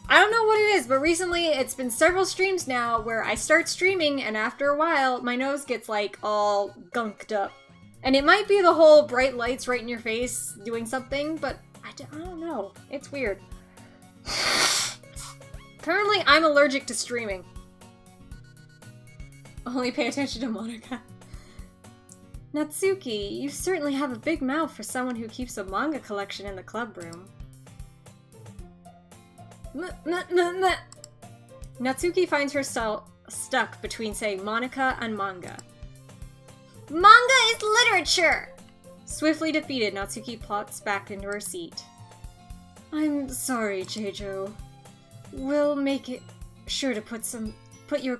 Speaker 1: I don't know what it is, but recently it's been several streams now where I start streaming and after a while my nose gets like all gunked up. And it might be the whole bright lights right in your face doing something, but I don't know. It's weird. Currently I'm allergic to streaming. Only pay attention to Monica. Natsuki, you certainly have a big mouth for someone who keeps a manga collection in the club room. Natsuki finds herself stuck between saying Monica and manga.
Speaker 2: Manga is literature!
Speaker 1: Swiftly defeated, Natsuki plots back into her seat. I'm sorry, J-Jo. We'll make it sure to put your...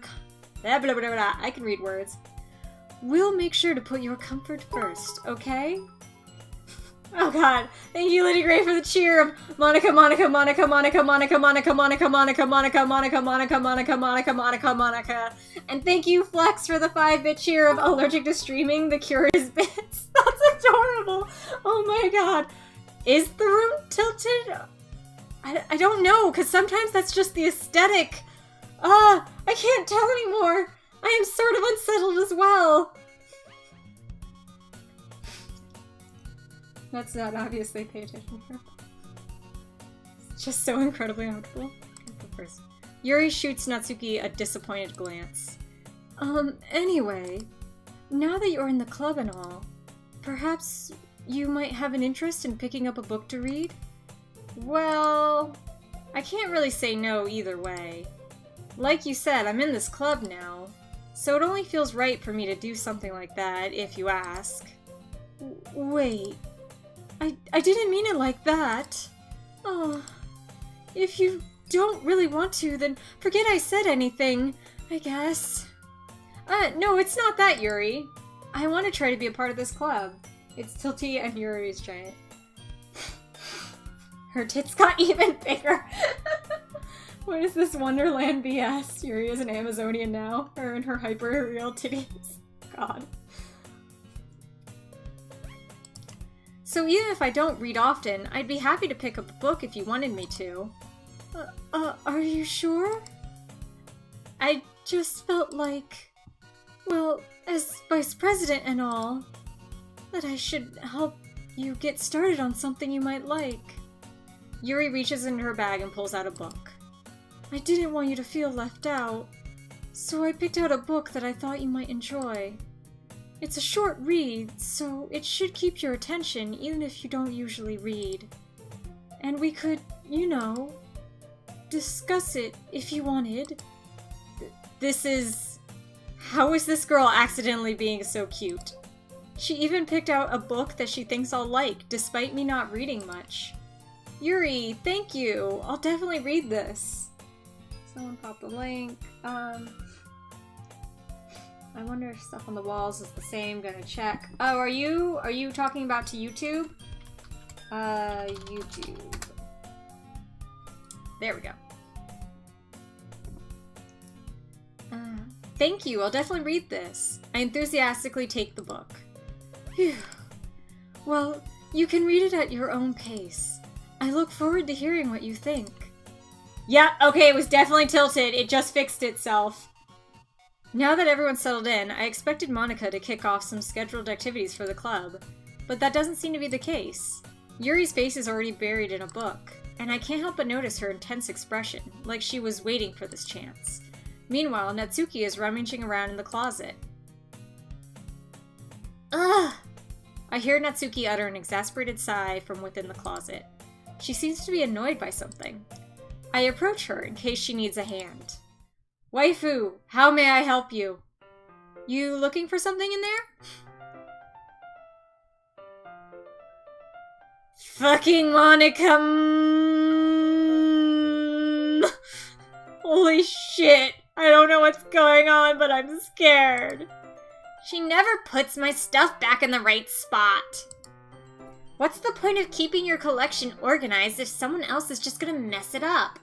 Speaker 1: Blah, blah, blah, blah. I can read words. We'll make sure to put your comfort first, okay? Oh god. Thank you, Lady Gray, for the cheer of Monica, Monica, Monica, Monica, Monica, Monica, Monica, Monica, Monica, Monica, Monica, Monica, Monica, Monica, Monica. And thank you, Flex, for the 5-bit cheer of Allergic to Streaming, the cure is bits. That's adorable. Oh my god. Is the room tilted? I don't know, because sometimes that's just the aesthetic. I can't tell anymore. I am sort of unsettled as well. That's not obviously pay attention for. It's just so incredibly notable. First. Yuri shoots Natsuki a disappointed glance. Anyway, now that you're in the club and all, perhaps you might have an interest in picking up a book to read? Well, I can't really say no either way. Like you said, I'm in this club now, so it only feels right for me to do something like that, if you ask. Wait. I didn't mean it like that. Oh, if you don't really want to, then forget I said anything, I guess. No, it's not that, Yuri. I want to try to be a part of this club. It's Tilty and Yuri's giant. Her tits got even bigger. What is this Wonderland BS? Yuri is an Amazonian now. Her and her hyper-real titties. God. So even if I don't read often, I'd be happy to pick up a book if you wanted me to. Are you sure? I just felt like, well, as vice president and all, that I should help you get started on something you might like. Yuri reaches into her bag and pulls out a book. I didn't want you to feel left out, so I picked out a book that I thought you might enjoy. It's a short read, so it should keep your attention even if you don't usually read. And we could, you know, discuss it if you wanted. How is this girl accidentally being so cute? She even picked out a book that she thinks I'll like, despite me not reading much. Yuri, thank you! I'll definitely read this. Someone popped the link. I wonder if stuff on the walls is the same. Gonna check. Oh, are you talking about to YouTube? YouTube. There we go. Thank you, I'll definitely read this. I enthusiastically take the book. Phew. Well, you can read it at your own pace. I look forward to hearing what you think. Yeah, okay, it was definitely tilted. It just fixed itself. Now that everyone's settled in, I expected Monica to kick off some scheduled activities for the club, but that doesn't seem to be the case. Yuri's face is already buried in a book, and I can't help but notice her intense expression, like she was waiting for this chance. Meanwhile, Natsuki is rummaging around in the closet. Ugh! I hear Natsuki utter an exasperated sigh from within the closet. She seems to be annoyed by something. I approach her in case she needs a hand. Waifu, how may I help you? You looking for something in there? Fucking Monica! Holy shit! I don't know what's going on, but I'm scared.
Speaker 2: She never puts my stuff back in the right spot. What's the point of keeping your collection organized if someone else is just gonna mess it up?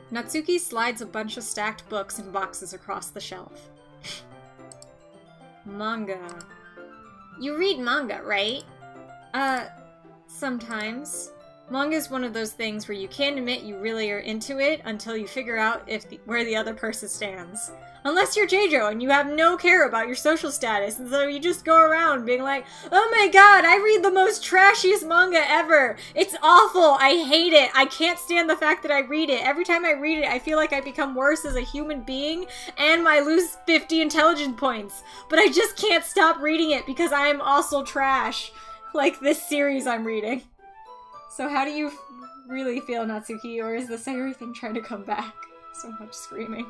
Speaker 1: Natsuki slides a bunch of stacked books and boxes across the shelf. Manga.
Speaker 2: You read manga, right?
Speaker 1: Sometimes. Manga is one of those things where you can't admit you really are into it until you figure out where the other person stands. Unless you're J-Jo and you have no care about your social status, and so you just go around being like, oh my god, I read the most trashiest manga ever! It's awful! I hate it! I can't stand the fact that I read it. Every time I read it, I feel like I become worse as a human being, and I lose 50 intelligence points. But I just can't stop reading it because I am also trash. Like this series I'm reading. So how do you really feel, Natsuki, or is this everything trying to come back? So much screaming.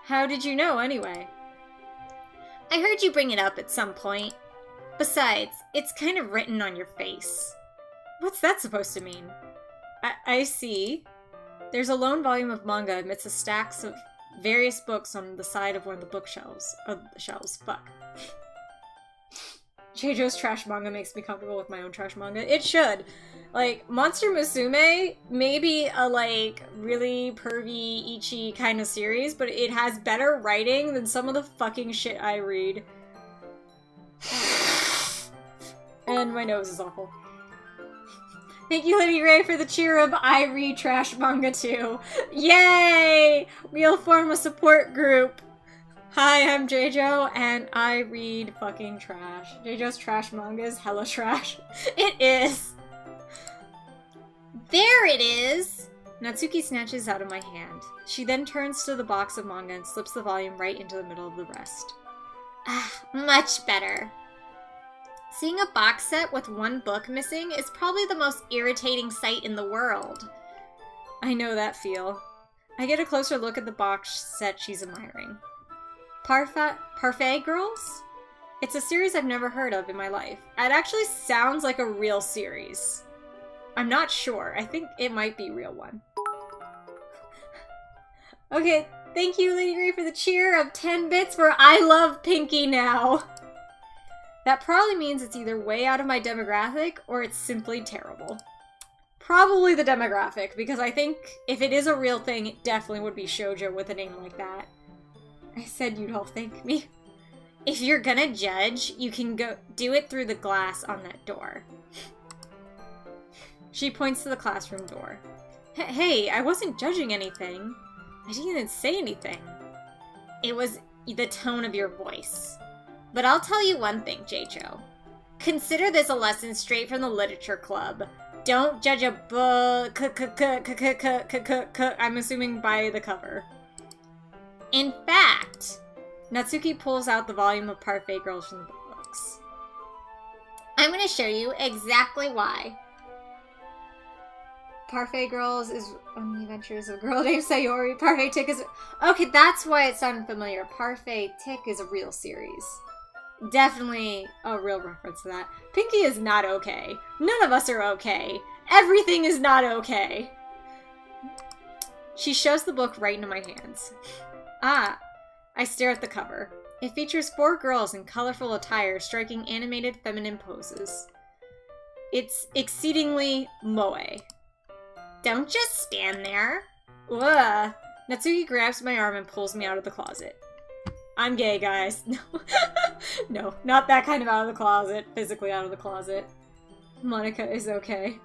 Speaker 1: How did you know, anyway?
Speaker 2: I heard you bring it up at some point. Besides, it's kind of written on your face.
Speaker 1: What's that supposed to mean? I see. There's a lone volume of manga amidst the stacks of various books on the side of one of the bookshelves. Fuck. J-Jo's trash manga makes me comfortable with my own trash manga. It should. Like, Monster Musume may be a, like, really pervy, ecchi kind of series, but it has better writing than some of the fucking shit I read. And my nose is awful. Thank you, Liddy Ray, for the cheer of I read trash manga too. Yay! We'll form a support group. Hi, I'm J-Jo, and I read fucking trash. J-Jo's trash manga is hella trash. It is!
Speaker 2: There it is!
Speaker 1: Natsuki snatches out of my hand. She then turns to the box of manga and slips the volume right into the middle of the rest.
Speaker 2: Ah, much better. Seeing a box set with one book missing is probably the most irritating sight in the world.
Speaker 1: I know that feel. I get a closer look at the box set she's admiring. Parfait Girls? It's a series I've never heard of in my life. It actually sounds like a real series. I'm not sure. I think it might be a real one. Okay, Thank you, Lady Gray, for the cheer of 10 bits for I love Pinky now. That probably means it's either way out of my demographic or it's simply terrible. Probably the demographic, because I think if it is a real thing, it definitely would be shoujo with a name like that. I said you'd all thank me.
Speaker 2: If you're gonna judge, you can go do it through the glass on that door.
Speaker 1: She points to the classroom door. Hey, I wasn't judging anything. I didn't even say anything.
Speaker 2: It was the tone of your voice. But I'll tell you one thing, Jeicho. Consider this a lesson straight from the literature club. Don't judge a book.
Speaker 1: I'm assuming by the cover.
Speaker 2: In fact,
Speaker 1: Natsuki pulls out the volume of Parfait Girls from the books.
Speaker 2: I'm going to show you exactly why.
Speaker 1: Parfait Girls is on the adventures of a girl named Sayori. Parfait Tick is... Okay, that's why it sounded familiar. Parfait Tick is a real series. Definitely a real reference to that. Pinky is not okay. None of us are okay. Everything is not okay. She shoves the book right into my hands. Ah, I stare at the cover. It features 4 girls in colorful attire striking animated feminine poses. It's exceedingly moe.
Speaker 2: Don't just stand there.
Speaker 1: Ugh. Natsuki grabs my arm and pulls me out of the closet. I'm gay, guys. No. No, not that kind of out of the closet. Physically out of the closet. Monica is okay.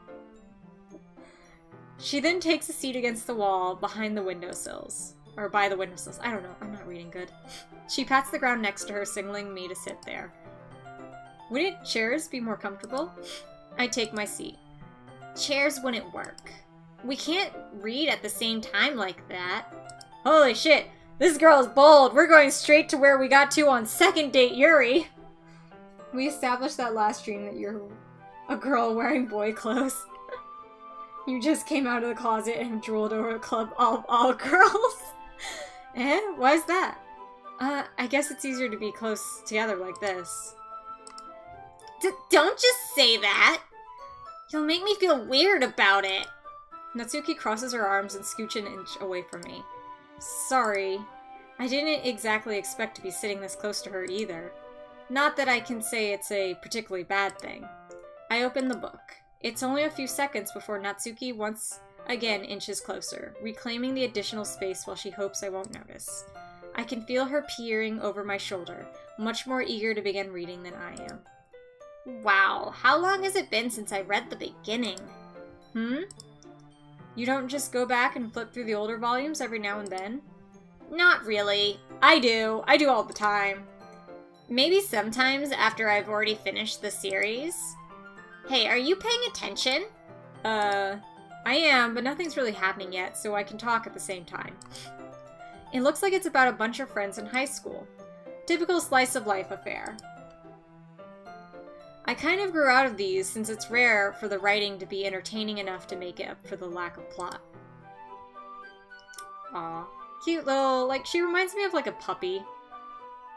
Speaker 1: She then takes a seat against the wall behind the windowsills. Or by the windowsills. I don't know. I'm not reading good. She pats the ground next to her, signaling me to sit there. Wouldn't chairs be more comfortable? I take my seat.
Speaker 2: Chairs wouldn't work. We can't read at the same time like that.
Speaker 1: Holy shit! This girl is bold! We're going straight to where we got to on second date Yuri! We established that last stream that you're a girl wearing boy clothes. You just came out of the closet and drooled over a club of all girls. Eh? Why is that? I guess it's easier to be close together like this.
Speaker 2: Don't just say that! You'll make me feel weird about it.
Speaker 1: Natsuki crosses her arms and scooches an inch away from me. Sorry. I didn't exactly expect to be sitting this close to her either. Not that I can say it's a particularly bad thing. I open the book. It's only a few seconds before Natsuki once again inches closer, reclaiming the additional space while she hopes I won't notice. I can feel her peering over my shoulder, much more eager to begin reading than I am.
Speaker 2: Wow, how long has it been since I read the beginning?
Speaker 1: You don't just go back and flip through the older volumes every now and then?
Speaker 2: Not really.
Speaker 1: I do. I do all the time.
Speaker 2: Maybe sometimes after I've already finished the series. Hey, are you paying attention?
Speaker 1: I am, but nothing's really happening yet, so I can talk at the same time. It looks like it's about a bunch of friends in high school. Typical slice of life affair. I kind of grew out of these since it's rare for the writing to be entertaining enough to make up for the lack of plot. Aw. Cute little, like, she reminds me of like a puppy.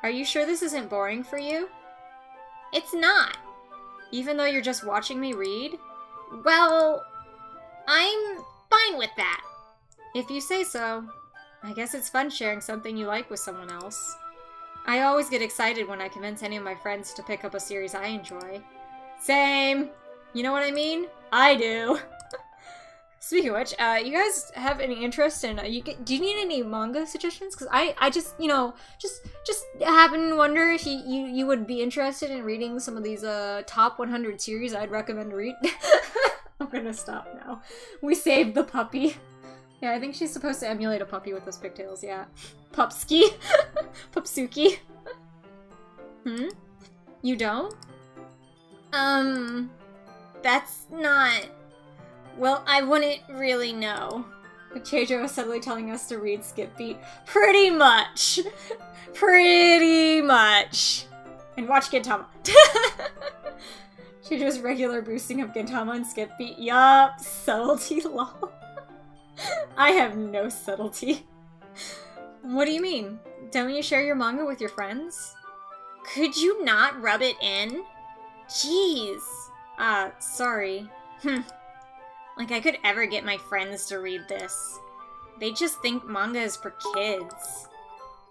Speaker 1: Are you sure this isn't boring for you?
Speaker 2: It's not.
Speaker 1: Even though you're just watching me read?
Speaker 2: Well, I'm fine with that.
Speaker 1: If you say so. I guess it's fun sharing something you like with someone else. I always get excited when I convince any of my friends to pick up a series I enjoy. Same! You know what I mean? I do! Speaking of which, you guys have any interest in, do you need any manga suggestions? Because I just, you know, just happen to wonder if you would be interested in reading some of these, top 100 series I'd recommend to read. I'm gonna stop now. We saved the puppy. Yeah, I think she's supposed to emulate a puppy with those pigtails, yeah. Pupski. Pupsuki. You don't?
Speaker 2: That's not... Well, I wouldn't really know.
Speaker 1: Cheijo is suddenly telling us to read Skip Beat. Pretty much! Pretty much! And watch Gintama. Cheijo's regular boosting of Gintama and Skip Beat. Yup, subtlety, lol. I have no subtlety. What do you mean? Don't you share your manga with your friends?
Speaker 2: Could you not rub it in? Jeez.
Speaker 1: Sorry.
Speaker 2: Like I could ever get my friends to read this. They just think manga is for kids.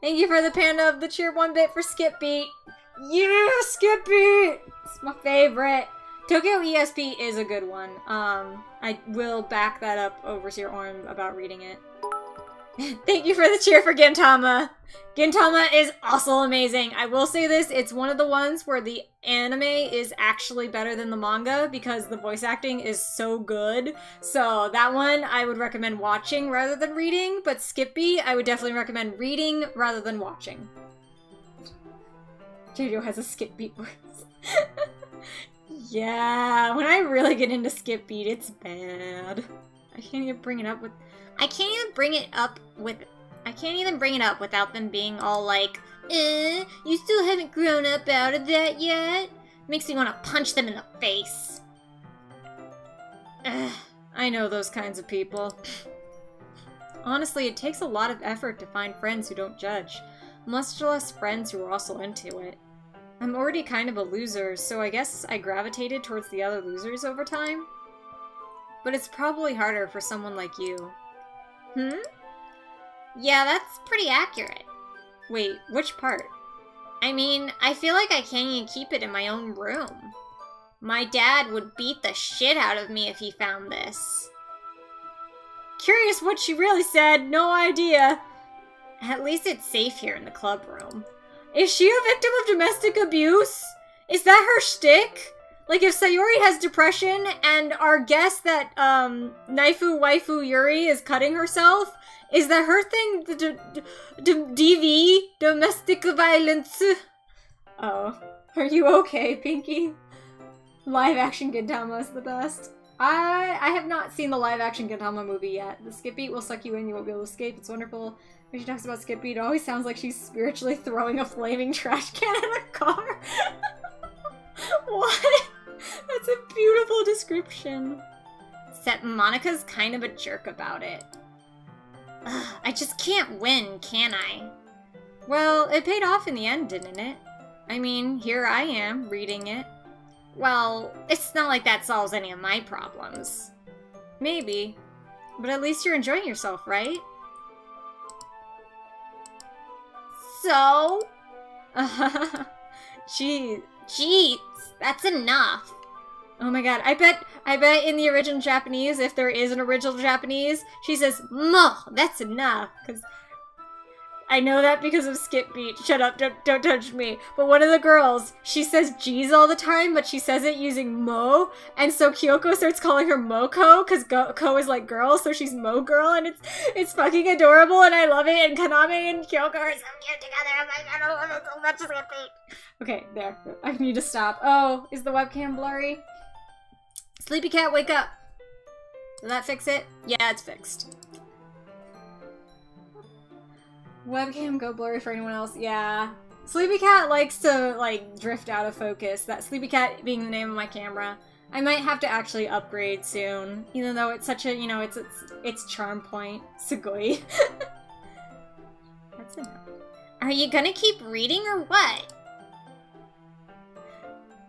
Speaker 1: Thank you for the panda of the cheer 1 bit for Skip Beat. Yeah, Skip Beat! It's my favorite. Tokyo ESP is a good one. I will back that up over to your Orm about reading it. Thank you for the cheer for Gintama. Gintama is also amazing. I will say this, it's one of the ones where the anime is actually better than the manga because the voice acting is so good. So that one I would recommend watching rather than reading, but Skippy I would definitely recommend reading rather than watching. JoJo has a Skip Beat voice. Yeah, when I really get into Skip Beat, it's bad. I can't even bring it up without them being all like, you still haven't grown up out of that yet? Makes me want to punch them in the face. I know those kinds of people. Honestly, it takes a lot of effort to find friends who don't judge, much less friends who are also into it. I'm already kind of a loser, so I guess I gravitated towards the other losers over time. But it's probably harder for someone like you.
Speaker 2: Yeah, that's pretty accurate.
Speaker 1: Wait, which part?
Speaker 2: I mean, I feel like I can't even keep it in my own room. My dad would beat the shit out of me if he found this.
Speaker 1: Curious what she really said, no idea.
Speaker 2: At least it's safe here in the club room.
Speaker 1: Is she a victim of domestic abuse? Is that her shtick? Like, if Sayori has depression and our guess that, Naifu Waifu Yuri is cutting herself, is that her thing? DV? Domestic violence? Oh. Are you okay, Pinky? Live-action Gintama is the best. I have not seen the live-action Gintama movie yet. The Skip Beat will suck you in, you won't be able to escape. It's wonderful. When she talks about Skip Beat, it always sounds like she's spiritually throwing a flaming trash can at a car. What? That's a beautiful description.
Speaker 2: Except Monika's kind of a jerk about it. Ugh, I just can't win, can I?
Speaker 1: Well, it paid off in the end, didn't it? I mean, here I am, reading it.
Speaker 2: Well, it's not like that solves any of my problems.
Speaker 1: Maybe. But at least you're enjoying yourself, right?
Speaker 2: So?
Speaker 1: Jeez,
Speaker 2: that's enough.
Speaker 1: Oh my god, I bet in the original Japanese, if there is an original Japanese, she says, "Mo, that's enough." Because I know that because of Skip Beat. Shut up, don't touch me. But one of the girls, she says G's all the time, but she says it using mo, and so Kyoko starts calling her Moko, because Ko is like girl, so she's Mo girl, and it's fucking adorable, and I love it, and Kaname and Kyoko are so cute together. Oh my god, I love it so much, Skip Beat. Okay, there. I need to stop. Oh, is the webcam blurry? Sleepy cat, wake up! Did that fix it? Yeah, it's fixed. Webcam go blurry for anyone else? Yeah. Sleepy cat likes to, like, drift out of focus. That Sleepy cat being the name of my camera. I might have to actually upgrade soon, even though it's such a, you know, it's charm point. Sugoi. That's enough.
Speaker 2: Are you gonna keep reading or what?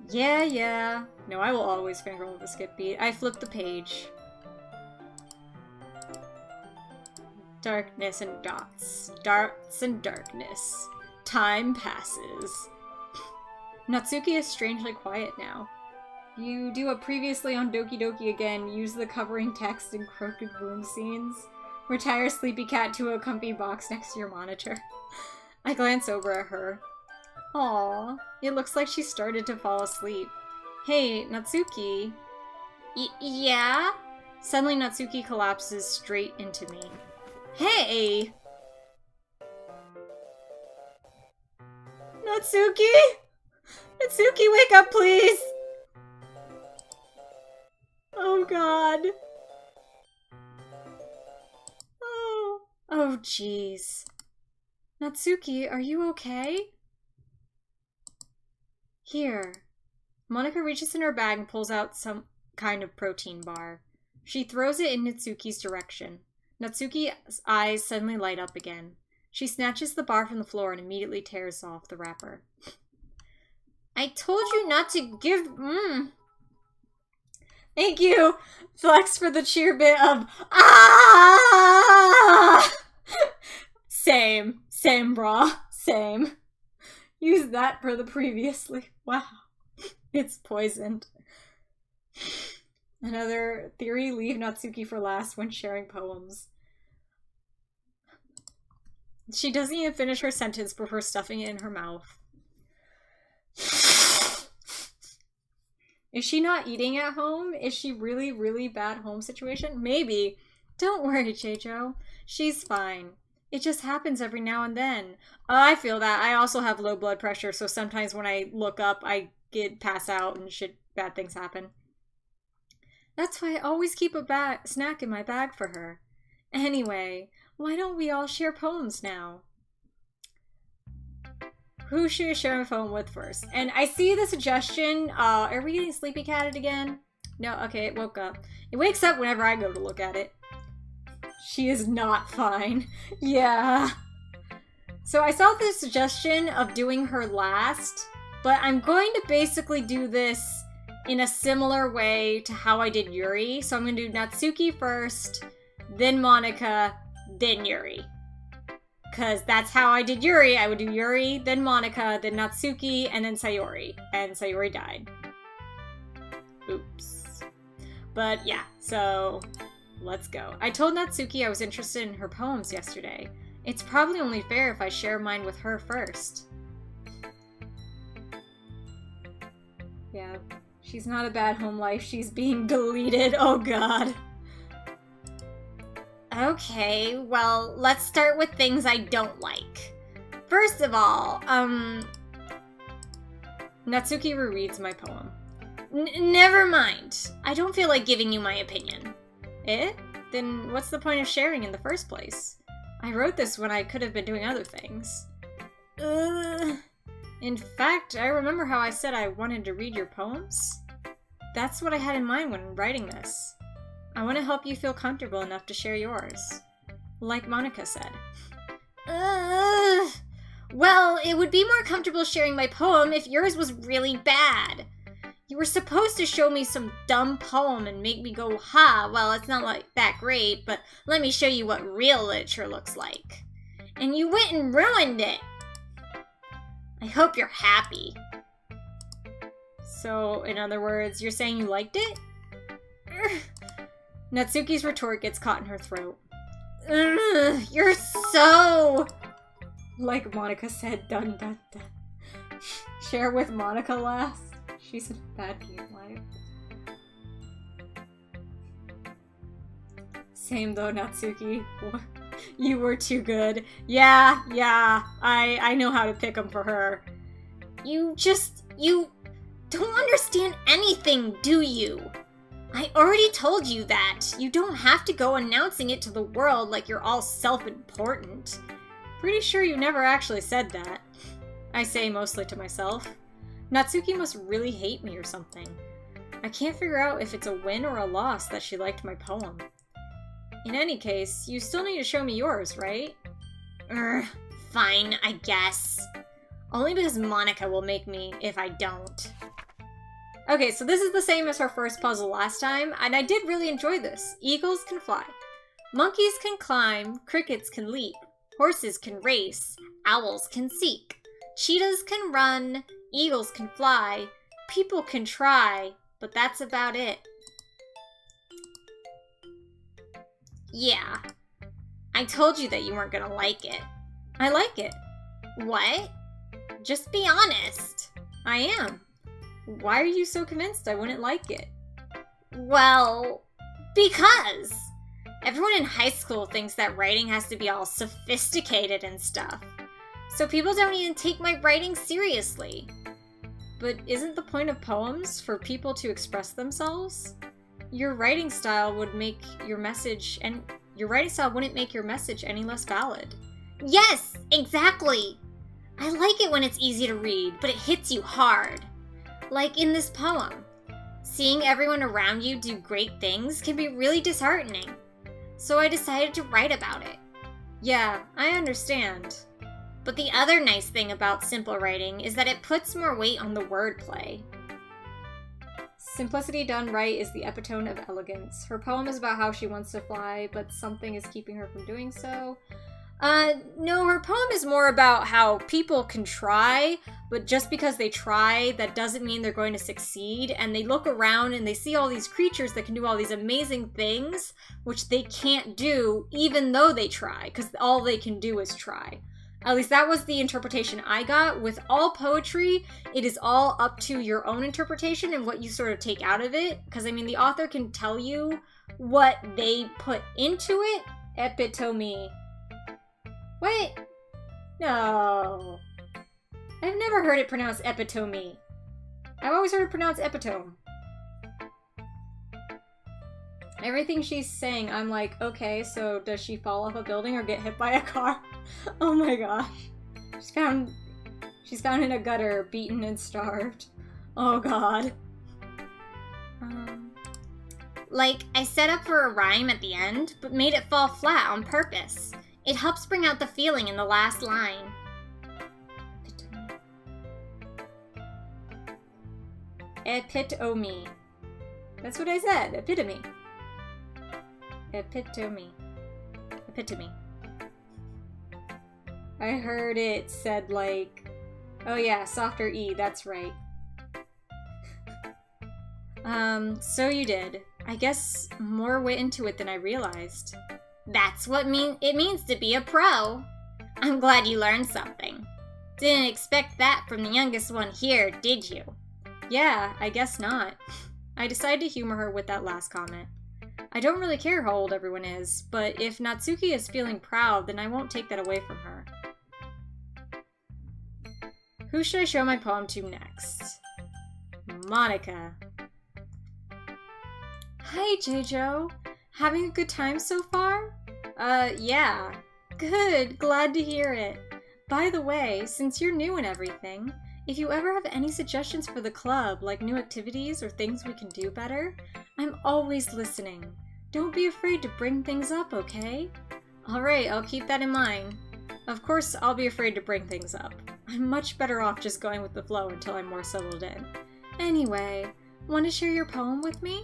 Speaker 1: Yeah. No, I will always fangirl with the Skip Beat. I flipped the page. Darkness and dots. Darts and darkness. Time passes. Natsuki is strangely quiet now. You do a previously on Doki Doki again, use the covering text in crooked room scenes. Retire Sleepy Cat to a comfy box next to your monitor. I glance over at her. Aww, it looks like she started to fall asleep. Hey, Natsuki.
Speaker 2: Yeah?
Speaker 1: Suddenly Natsuki collapses straight into me. Hey! Natsuki? Natsuki, wake up, please! Oh god. Oh jeez. Natsuki, are you okay? Here. Monica reaches in her bag and pulls out some kind of protein bar. She throws it in Natsuki's direction. Natsuki's eyes suddenly light up again. She snatches the bar from the floor and immediately tears off the wrapper.
Speaker 2: I told you not to give...
Speaker 1: Thank you! Flex for the cheer bit of ah! Same, brah. Same. Use that for the previously. Wow. It's poisoned. Another theory, leave Natsuki for last when sharing poems. She doesn't even finish her sentence before stuffing it in her mouth. Is she not eating at home? Is she really, really bad home situation? Maybe. Don't worry, Chicho. She's fine. It just happens every now and then. I feel that. I also have low blood pressure, so sometimes when I look up, I pass out and bad things happen. That's why I always keep a snack in my bag for her. Anyway, why don't we all share poems now? Who should I share my poem with first? And I see the suggestion. Are we getting sleepy catted again? No, okay, it woke up. It wakes up whenever I go to look at it. She is not fine. Yeah. So I saw the suggestion of doing her last, but I'm going to basically do this in a similar way to how I did Yuri. So I'm going to do Natsuki first, then Monica, then Yuri. Because that's how I did Yuri. I would do Yuri, then Monica, then Natsuki, and then Sayori. And Sayori died. Oops. But yeah, so let's go. I told Natsuki I was interested in her poems yesterday. It's probably only fair if I share mine with her first. Yeah, she's not a bad home life. She's being deleted. Oh god.
Speaker 2: Okay, well, let's start with things I don't like. First of all,
Speaker 1: Natsuki rereads my poem.
Speaker 2: Never mind. I don't feel like giving you my opinion.
Speaker 1: Eh? Then what's the point of sharing in the first place? I wrote this when I could have been doing other things. In fact, I remember how I said I wanted to read your poems. That's what I had in mind when writing this. I want to help you feel comfortable enough to share yours. Like Monica said.
Speaker 2: Well, it would be more comfortable sharing my poem if yours was really bad. You were supposed to show me some dumb poem and make me go, ha, well, it's not like that great, but let me show you what real literature looks like. And you went and ruined it. I hope you're happy.
Speaker 1: So, in other words, you're saying you liked it? Natsuki's retort gets caught in her throat.
Speaker 2: You're so...
Speaker 1: Like Monica said, dun dun dun. Share with Monica last. She's a bad game life. Same though, Natsuki. You were too good. Yeah, I know how to pick them for her.
Speaker 2: You don't understand anything, do you? I already told you that. You don't have to go announcing it to the world like you're all self-important.
Speaker 1: Pretty sure you never actually said that. I say mostly to myself. Natsuki must really hate me or something. I can't figure out if it's a win or a loss that she liked my poem. In any case, you still need to show me yours, right?
Speaker 2: Fine, I guess. Only because Monica will make me if I don't.
Speaker 1: Okay, so this is the same as her first puzzle last time, and I did really enjoy this. Eagles can fly. Monkeys can climb. Crickets can leap.
Speaker 2: Horses can race. Owls can seek. Cheetahs can run. Eagles can fly. People can try. But that's about it. Yeah. I told you that you weren't gonna like it.
Speaker 1: I like it.
Speaker 2: What? Just be honest.
Speaker 1: I am. Why are you so convinced I wouldn't like it?
Speaker 2: Well, because everyone in high school thinks that writing has to be all sophisticated and stuff. So people don't even take my writing seriously.
Speaker 1: But isn't the point of poems for people to express themselves? Your writing style would make your message, and your writing style wouldn't make your message any less valid.
Speaker 2: Yes, exactly. I like it when it's easy to read, but it hits you hard. Like in this poem. Seeing everyone around you do great things can be really disheartening. So I decided to write about it.
Speaker 1: Yeah, I understand.
Speaker 2: But the other nice thing about simple writing is that it puts more weight on the wordplay.
Speaker 1: Simplicity done right is the epitome of elegance. Her poem is about how she wants to fly, but something is keeping her from doing so. No, her poem is more about how people can try, but just because they try, that doesn't mean they're going to succeed, and they look around and they see all these creatures that can do all these amazing things, which they can't do even though they try, because all they can do is try. At least that was the interpretation I got. With all poetry, it is all up to your own interpretation and what you sort of take out of it, because, I mean, the author can tell you what they put into it. Epitome. Wait. No. I've never heard it pronounced epitome. I've always heard it pronounced epitome. Everything she's saying, I'm like, okay, so does she fall off a building or get hit by a car? Oh my gosh. She's found in a gutter, beaten and starved. Oh god.
Speaker 2: Like, I set up for a rhyme at the end, but made it fall flat on purpose. It helps bring out the feeling in the last line.
Speaker 1: Epitome. That's what I said. Epitome. Epitome. Epitome. I heard it said like, oh yeah, softer E, that's right. So you did. I guess more went into it than I realized.
Speaker 2: That's what it means to be a pro. I'm glad you learned something. Didn't expect that from the youngest one here, did you?
Speaker 1: Yeah, I guess not. I decided to humor her with that last comment. I don't really care how old everyone is, but if Natsuki is feeling proud, then I won't take that away from her. Who should I show my poem to next? Monica. Hi, J-Jo. Having a good time so far? Yeah. Good, glad to hear it. By the way, since you're new and everything, if you ever have any suggestions for the club, like new activities or things we can do better, I'm always listening. Don't be afraid to bring things up, okay? Alright, I'll keep that in mind. Of course, I'll be afraid to bring things up. I'm much better off just going with the flow until I'm more settled in. Anyway, want to share your poem with me?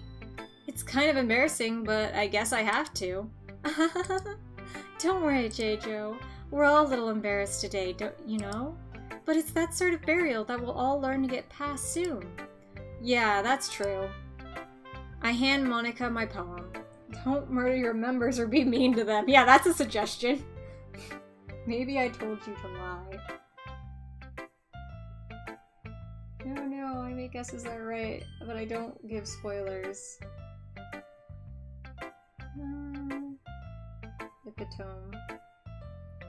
Speaker 1: It's kind of embarrassing, but I guess I have to. Don't worry, J-Jo. We're all a little embarrassed today, don't you know? But it's that sort of burial that we'll all learn to get past soon. Yeah, that's true. I hand Monica my poem. Don't murder your members or be mean to them. Yeah, that's a suggestion. Maybe I told you to lie. No, I make guesses that are right, but I don't give spoilers. Epitome.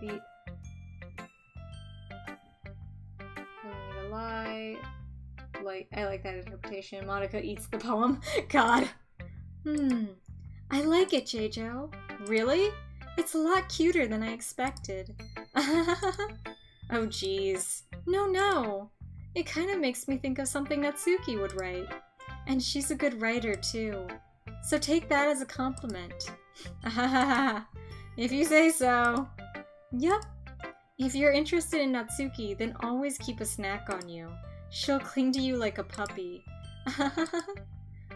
Speaker 1: Beat. Telling me to lie. I like that interpretation. Monica eats the poem. God. I like it, J-Jo. Really? It's a lot cuter than I expected. Oh, jeez. No. It kind of makes me think of something Natsuki would write. And she's a good writer, too. So take that as a compliment. If you say so. Yup. If you're interested in Natsuki, then always keep a snack on you. She'll cling to you like a puppy.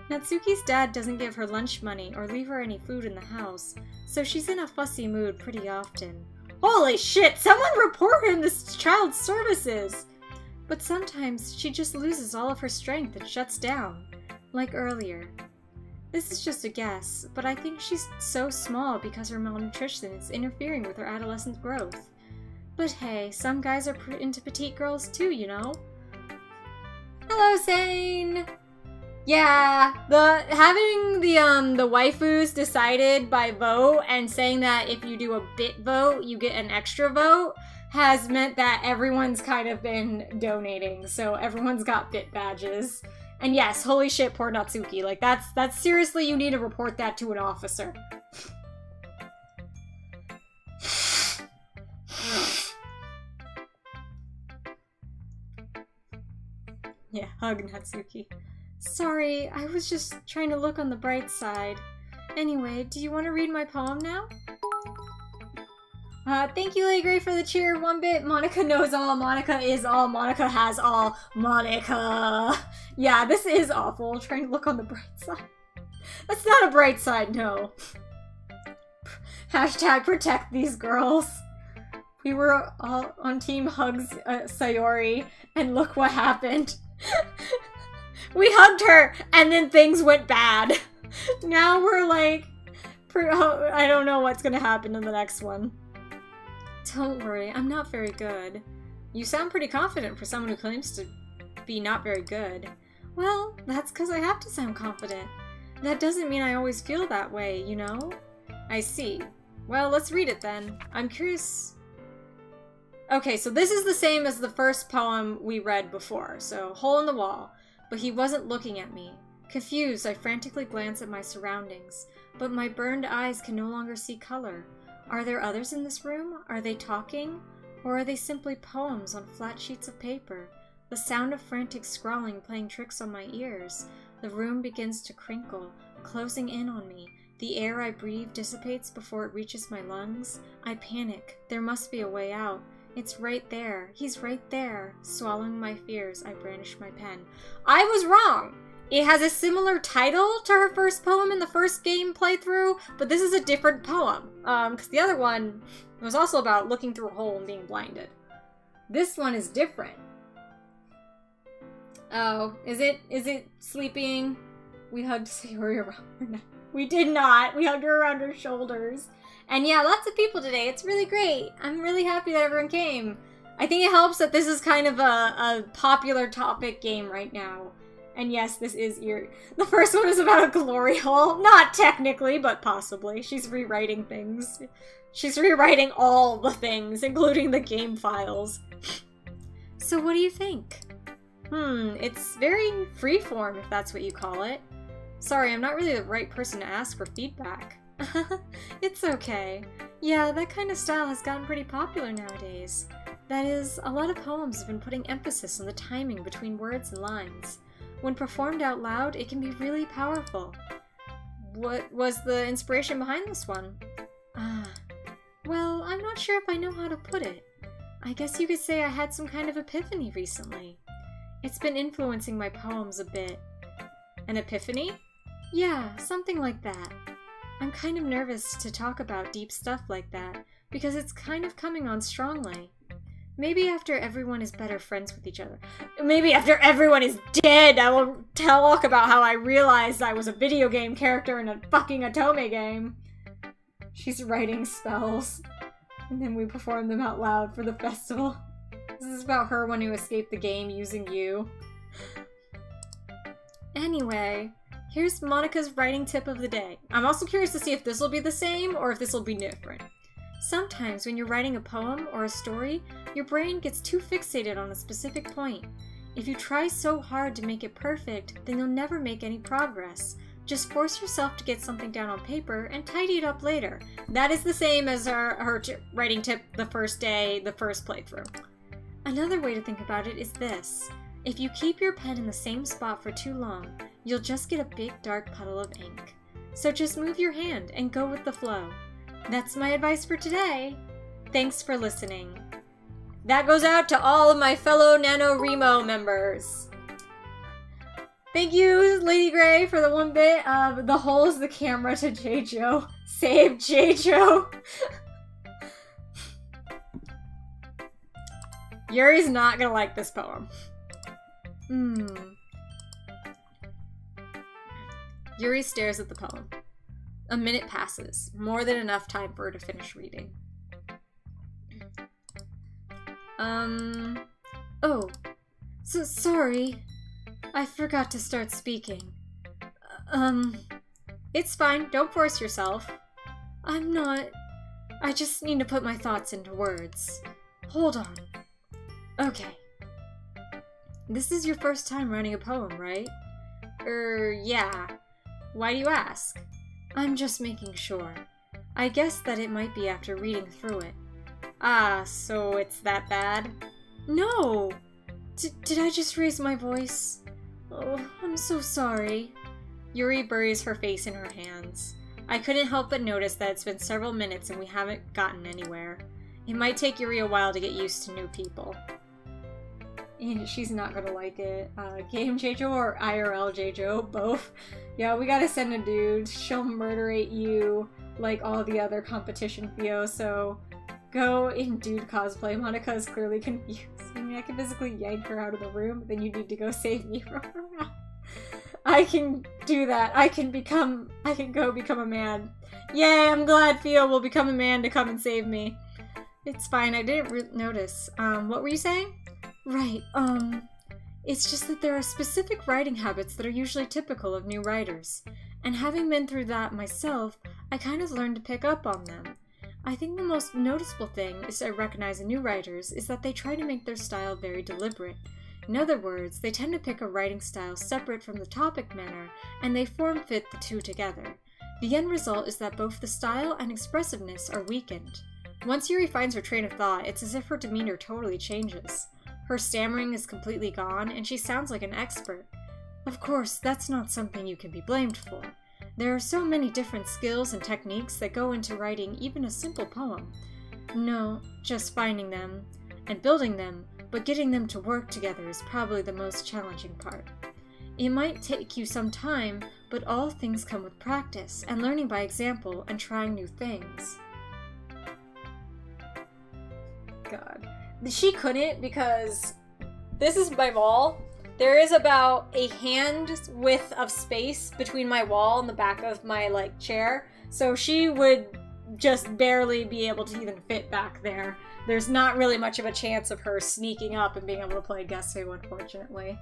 Speaker 1: Natsuki's dad doesn't give her lunch money or leave her any food in the house, so she's in a fussy mood pretty often. Holy shit! Someone report him to child services! But sometimes she just loses all of her strength and shuts down, like earlier. This is just a guess, but I think she's so small because her malnutrition is interfering with her adolescent growth. But hey, some guys are into petite girls too, you know? Hello, Sane! Yeah, having the waifus decided by vote and saying that if you do a bit vote, you get an extra vote has meant that everyone's kind of been donating, so everyone's got bit badges. And yes, holy shit, poor Natsuki. Like, that's seriously, you need to report that to an officer. Yeah, hug Natsuki. Sorry, I was just trying to look on the bright side. Anyway, do you want to read my poem now? Thank you, Lady Gray, for the cheer. 1-bit. Monica knows all. Monica is all. Monica has all. Monica. Yeah, this is awful. Trying to look on the bright side. That's not a bright side, no. Hashtag protect these girls. We were all on Team Hugs Sayori, and look what happened. We hugged her, and then things went bad. Now we're like, I don't know what's gonna happen in the next one. Don't worry, I'm not very good. You sound pretty confident for someone who claims to be not very good. Well, that's because I have to sound confident. That doesn't mean I always feel that way, you know? I see. Well, let's read it then. I'm curious... Okay, so this is the same as the first poem we read before, so hole in the wall. But he wasn't looking at me. Confused, I frantically glance at my surroundings, but my burned eyes can no longer see color. Are there others in this room? Are they talking? Or are they simply poems on flat sheets of paper? The sound of frantic scrawling playing tricks on my ears. The room begins to crinkle, closing in on me. The air I breathe dissipates before it reaches my lungs. I panic. There must be a way out. It's right there. He's right there. Swallowing my fears, I brandish my pen. I was wrong! It has a similar title to her first poem in the first game playthrough, but this is a different poem. Because the other one was also about looking through a hole and being blinded. This one is different. Oh, is it sleeping? We hugged Sayori around her neck. We did not. We hugged her around her shoulders. And yeah, lots of people today. It's really great. I'm really happy that everyone came. I think it helps that this is kind of a popular topic game right now. And yes, this is eerie. The first one is about a glory hole. Not technically, but possibly. She's rewriting things. She's rewriting all the things, including the game files. So what do you think? It's very freeform, if that's what you call it. Sorry, I'm not really the right person to ask for feedback. It's okay. Yeah, that kind of style has gotten pretty popular nowadays. That is, a lot of poems have been putting emphasis on the timing between words and lines. When performed out loud, it can be really powerful. What was the inspiration behind this one? Well, I'm not sure if I know how to put it. I guess you could say I had some kind of epiphany recently. It's been influencing my poems a bit. An epiphany? Yeah, something like that. I'm kind of nervous to talk about deep stuff like that, because it's kind of coming on strongly. Maybe after everyone is better friends with each other. Maybe after everyone is dead, I will talk about how I realized I was a video game character in a fucking Otome game. She's writing spells, and then we perform them out loud for the festival. This is about her wanting to escape the game using you. Anyway, here's Monica's writing tip of the day. I'm also curious to see if this will be the same or if this will be different. Sometimes when you're writing a poem or a story, your brain gets too fixated on a specific point. If you try so hard to make it perfect, then you'll never make any progress. Just force yourself to get something down on paper and tidy it up later. That is the same as her writing tip the first day, the first playthrough. Another way to think about it is this. If you keep your pen in the same spot for too long, you'll just get a big dark puddle of ink. So just move your hand and go with the flow. That's my advice for today. Thanks for listening. That goes out to all of my fellow NaNoWriMo members. Thank you, Lady Gray, for the 1-bit of the hole is the camera to J-Jo. Save J-Jo. Yuri's not gonna like this poem. Yuri stares at the poem. A minute passes, more than enough time for her to finish reading. Oh. So sorry. I forgot to start speaking. It's fine, don't force yourself. I'm not... I just need to put my thoughts into words. Hold on. Okay. This is your first time writing a poem, right? Yeah. Why do you ask? I'm just making sure. I guess that it might be after reading through it. Ah, so it's that bad? No! Did I just raise my voice? Oh, I'm so sorry. Yuri buries her face in her hands. I couldn't help but notice that it's been several minutes and we haven't gotten anywhere. It might take Yuri a while to get used to new people. And she's not gonna like it. Game JoJo or IRL JoJo? Both. Yeah, we gotta send a dude. She'll murderate you like all the other competition Theo, so go in dude cosplay. Monica is clearly confused. I mean, I can physically yank her out of the room, but then you need to go save me from her mouth. I can do that. I can go become a man. Yay, I'm glad Theo will become a man to come and save me. It's fine, I didn't notice. What were you saying? Right, it's just that there are specific writing habits that are usually typical of new writers. And having been through that myself, I kind of learned to pick up on them. I think the most noticeable thing is I recognize in new writers is that they try to make their style very deliberate. In other words, they tend to pick a writing style separate from the topic matter, and they form-fit the two together. The end result is that both the style and expressiveness are weakened. Once Yuri finds her train of thought, it's as if her demeanor totally changes. Her stammering is completely gone, and she sounds like an expert. Of course, that's not something you can be blamed for. There are so many different skills and techniques that go into writing even a simple poem. No, just finding them and building them, but getting them to work together is probably the most challenging part. It might take you some time, but all things come with practice, and learning by example, and trying new things. God. She couldn't, because this is my wall. There is about a hand's width of space between my wall and the back of my, chair, so she would just barely be able to even fit back there. There's not really much of a chance of her sneaking up and being able to play Guess Who, unfortunately.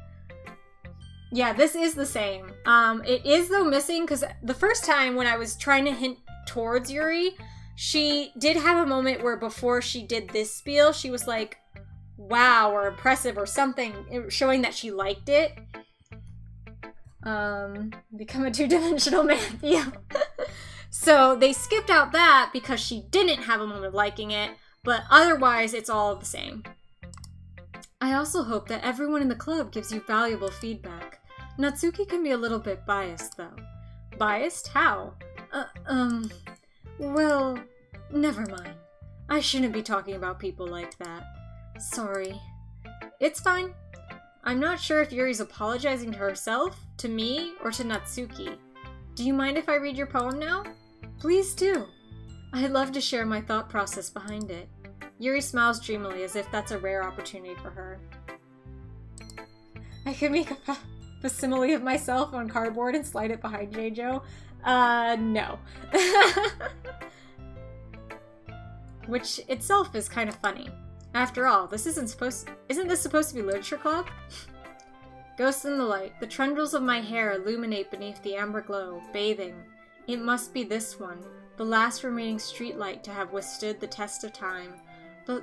Speaker 1: Yeah, this is the same. It is, though, missing, because the first time when I was trying to hint towards Yuri, she did have a moment where before she did this spiel, she was like, wow, or impressive, or something, showing that she liked it. Become a two-dimensional man, yeah. So they skipped out that because she didn't have a moment of liking it, but otherwise it's all the same. I also hope that everyone in the club gives you valuable feedback. Natsuki can be a little bit biased, though. Biased? How? Well, never mind. I shouldn't be talking about people like that. Sorry. It's fine. I'm not sure if Yuri's apologizing to herself, to me, or to Natsuki. Do you mind if I read your poem now? Please do. I'd love to share my thought process behind it. Yuri smiles dreamily as if that's a rare opportunity for her. I could make a facsimile of myself on cardboard and slide it behind Jeijo. No. Which itself is kind of funny. After all, isn't this supposed to be literature club? Ghosts in the light. The trundles of my hair illuminate beneath the amber glow, bathing. It must be this one, the last remaining streetlight to have withstood the test of time, the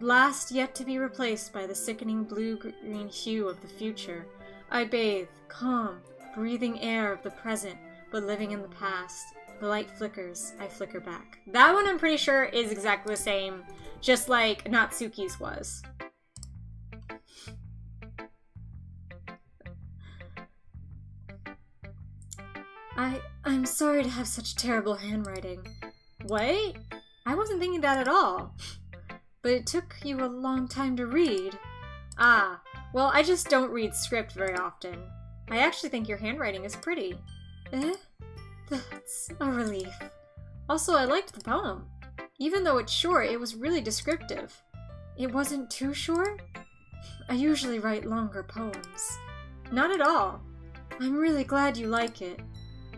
Speaker 1: last yet to be replaced by the sickening blue-green hue of the future. I bathe, calm, breathing air of the present, but living in the past. The light flickers, I flicker back. That one I'm pretty sure is exactly the same, just like Natsuki's was. I'm sorry to have such terrible handwriting. What? I wasn't thinking that at all. But it took you a long time to read. Ah, well, I just don't read script very often. I actually think your handwriting is pretty. Eh? That's a relief. Also, I liked the poem. Even though it's short, it was really descriptive. It wasn't too short? I usually write longer poems. Not at all. I'm really glad you like it.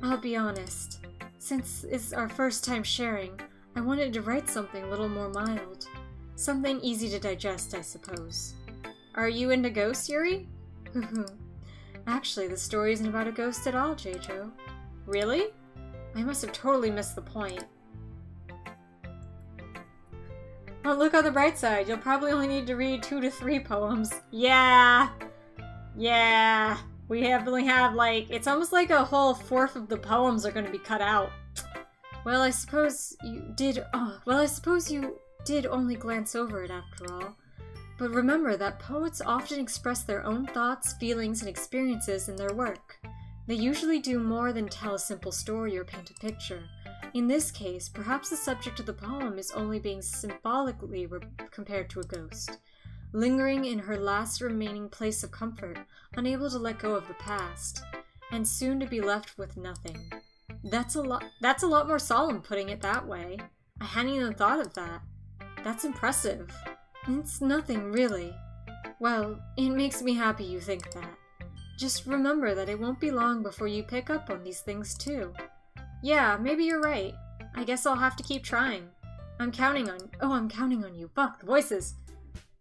Speaker 1: I'll be honest. Since it's our first time sharing, I wanted to write something a little more mild. Something easy to digest, I suppose. Are you into ghosts, Yuri? Actually, the story isn't about a ghost at all, Jeijo. Really? I must have totally missed the point. Oh, look on the bright side. You'll probably only need to read 2 to 3 poems. Yeah. Yeah. We only have, it's almost like a whole fourth of the poems are going to be cut out. Well, I suppose you did only glance over it after all. But remember that poets often express their own thoughts, feelings, and experiences in their work. They usually do more than tell a simple story or paint a picture. In this case, perhaps the subject of the poem is only being symbolically compared to a ghost, lingering in her last remaining place of comfort, unable to let go of the past, and soon to be left with nothing. That's a lot more solemn, putting it that way. I hadn't even thought of that. That's impressive. It's nothing, really. Well, it makes me happy you think that. Just remember that it won't be long before you pick up on these things, too. Yeah, maybe you're right. I guess I'll have to keep trying. I'm counting on you. Fuck, the voices.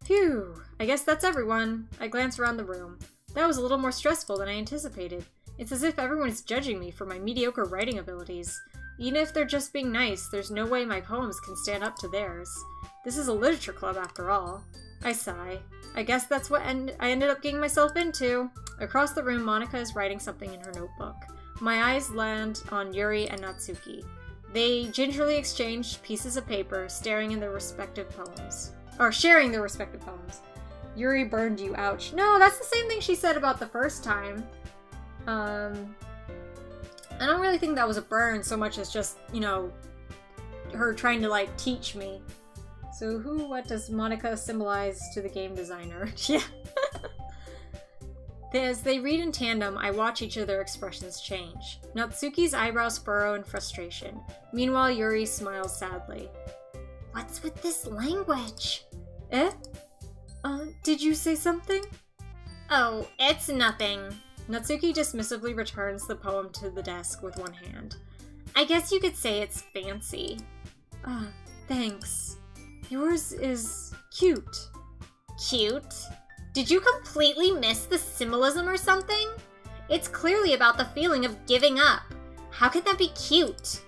Speaker 1: Phew, I guess that's everyone. I glance around the room. That was a little more stressful than I anticipated. It's as if everyone is judging me for my mediocre writing abilities. Even if they're just being nice, there's no way my poems can stand up to theirs. This is a literature club after all. I sigh. I guess that's what I ended up getting myself into. Across the room, Monika is writing something in her notebook. My eyes land on Yuri and Natsuki. They gingerly exchange pieces of paper, staring in their respective poems. Or sharing their respective poems. Yuri burned you, ouch. No, that's the same thing she said about the first time. I don't really think that was a burn so much as just, you know, her trying to, like, teach me. So what does Monika symbolize to the game designer? Yeah. As they read in tandem, I watch each of their expressions change. Natsuki's eyebrows furrow in frustration. Meanwhile, Yuri smiles sadly.
Speaker 2: What's with this language?
Speaker 1: Eh? Did you say something?
Speaker 2: Oh, it's nothing.
Speaker 1: Natsuki dismissively returns the poem to the desk with one hand.
Speaker 2: I guess you could say it's fancy.
Speaker 1: Thanks. Yours is cute.
Speaker 2: Cute? Did you completely miss the symbolism or something? It's clearly about the feeling of giving up. How can that be cute?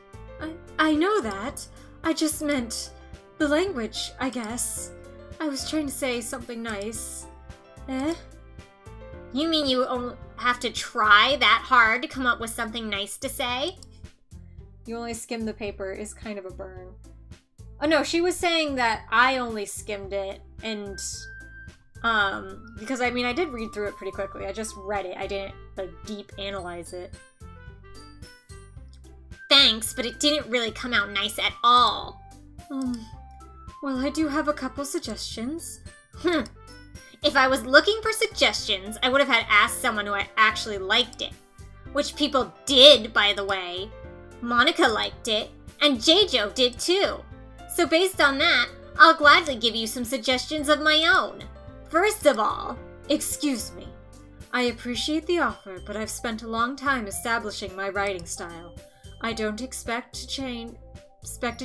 Speaker 1: I know that. I just meant the language, I guess. I was trying to say something nice. Eh?
Speaker 2: You mean you only have to try that hard to come up with something nice to say?
Speaker 1: You only skimmed the paper is kind of a burn. Oh no, she was saying that I only skimmed it, and because I mean I did read through it pretty quickly. I just read it. I didn't like deep analyze it.
Speaker 2: Thanks, but it didn't really come out nice at all.
Speaker 1: Well, I do have a couple suggestions.
Speaker 2: If I was looking for suggestions, I would have had asked someone who actually liked it. Which people did, by the way. Monika liked it, and Jeijo did too. So based on that, I'll gladly give you some suggestions of my own. First of all,
Speaker 1: excuse me. I appreciate the offer, but I've spent a long time establishing my writing style. I don't expect it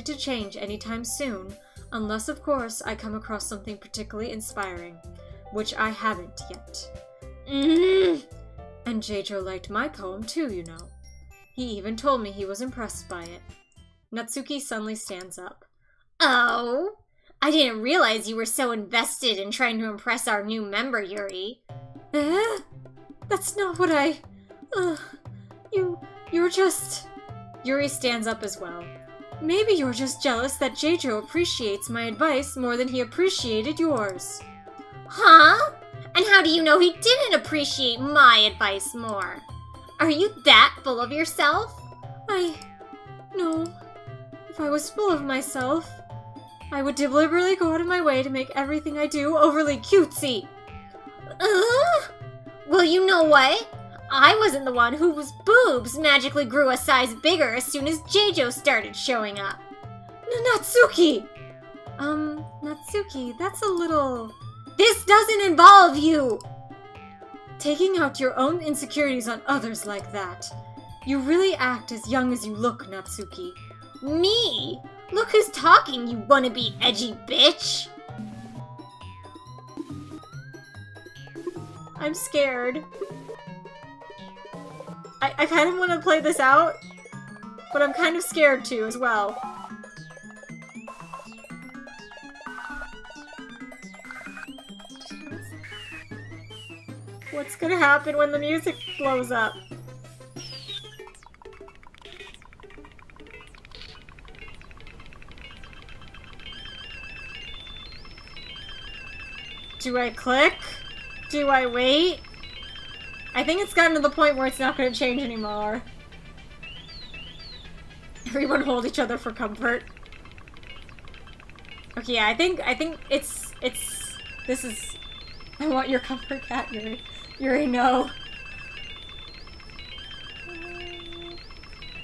Speaker 1: to change anytime soon, unless of course I come across something particularly inspiring, which I haven't yet. And Jeijo liked my poem too, you know. He even told me he was impressed by it. Natsuki suddenly stands up.
Speaker 2: Oh, I didn't realize you were so invested in trying to impress our new member, Yuri.
Speaker 1: Eh? That's not what I... You're just... Yuri stands up as well. Maybe you're just jealous that Jeijo appreciates my advice more than he appreciated yours.
Speaker 2: Huh? And how do you know he didn't appreciate my advice more? Are you that full of yourself?
Speaker 1: No. If I was full of myself, I would deliberately go out of my way to make everything I do overly cutesy.
Speaker 2: Well, you know what? I wasn't the one whose boobs magically grew a size bigger as soon as Jeijo started showing up.
Speaker 1: Natsuki! Natsuki, that's a little...
Speaker 2: This doesn't involve you!
Speaker 1: Taking out your own insecurities on others like that. You really act as young as you look, Natsuki.
Speaker 2: Me? Look who's talking, you wannabe edgy bitch!
Speaker 1: I'm scared. I kind of want to play this out, but I'm kind of scared too as well. What's gonna happen when the music blows up? Do I click? Do I wait? I think it's gotten to the point where it's not going to change anymore. Everyone hold each other for comfort. Okay, yeah, I think it's, this is, I want your comfort, cat, Yuri. Yuri, no.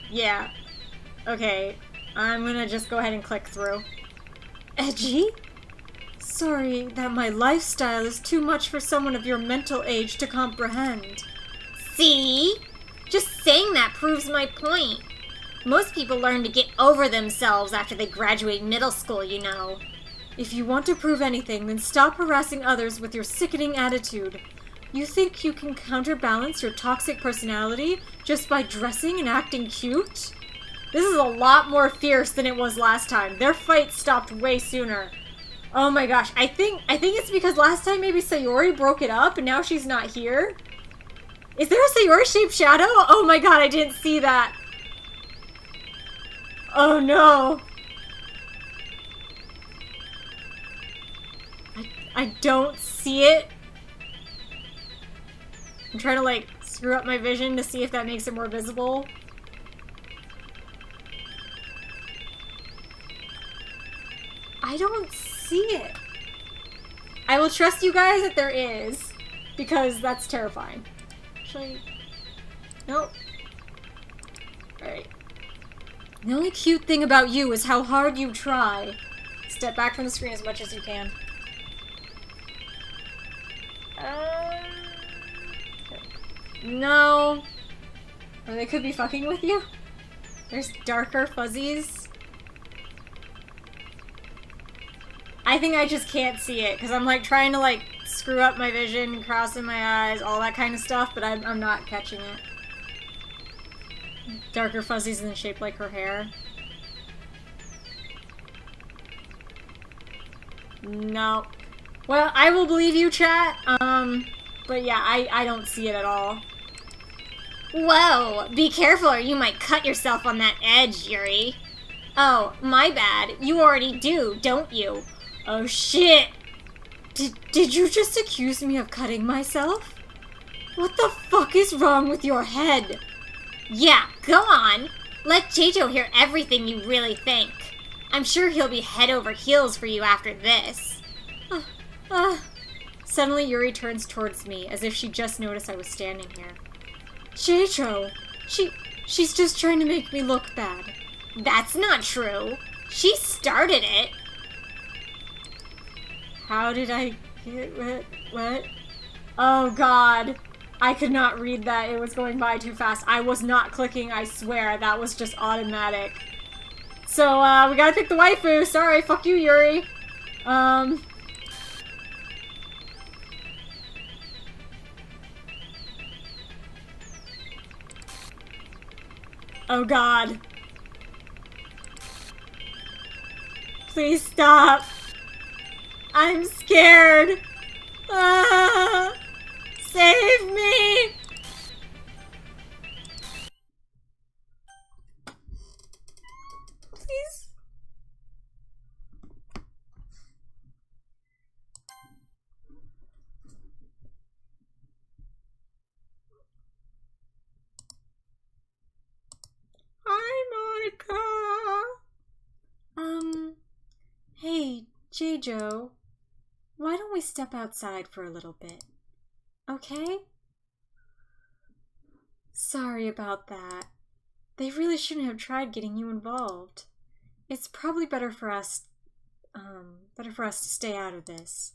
Speaker 1: Yeah. Okay, I'm gonna just go ahead and click through. Edgy? Sorry that my lifestyle is too much for someone of your mental age to comprehend.
Speaker 2: See? Just saying that proves my point. Most people learn to get over themselves after they graduate middle school, you know.
Speaker 1: If you want to prove anything, then stop harassing others with your sickening attitude. You think you can counterbalance your toxic personality just by dressing and acting cute? This is a lot more fierce than it was last time. Their fight stopped way sooner. Oh my gosh, I think it's because last time maybe Sayori broke it up and now she's not here. Is there a Sayori-shaped shadow? Oh my god, I didn't see that. Oh no. I don't see it. I'm trying to like screw up my vision to see if that makes it more visible. I don't see it. I will trust you guys that there is, because that's terrifying. Actually, nope. Alright. The only cute thing about you is how hard you try. Step back from the screen as much as you can. No. Or they could be fucking with you. There's darker fuzzies. I think I just can't see it, because I'm like trying to like screw up my vision, crossing my eyes, all that kind of stuff, but I'm not catching it. Darker fuzzies in the shape like her hair. No. Well, I will believe you, chat. But yeah, I don't see it at all.
Speaker 2: Whoa, be careful or you might cut yourself on that edge, Yuri. Oh, my bad. You already do, don't you?
Speaker 1: Oh shit! Did you just accuse me of cutting myself? What the fuck is wrong with your head?
Speaker 2: Yeah, go on. Let Jeijo hear everything you really think. I'm sure he'll be head over heels for you after this.
Speaker 1: Suddenly Yuri turns towards me, as if she just noticed I was standing here. Jeijo! She's just trying to make me look bad.
Speaker 2: That's not true. She started it.
Speaker 1: How did I get what? Oh god. I could not read that. It was going by too fast. I was not clicking, I swear. That was just automatic. So, we gotta pick the waifu. Sorry, fuck you, Yuri. Oh god. Please stop. I'm scared. Ah, save me. Please. Hi, Monica. Hey, Jeijo. Why don't we step outside for a little bit? Okay? Sorry about that. They really shouldn't have tried getting you involved. It's probably better for us to stay out of this.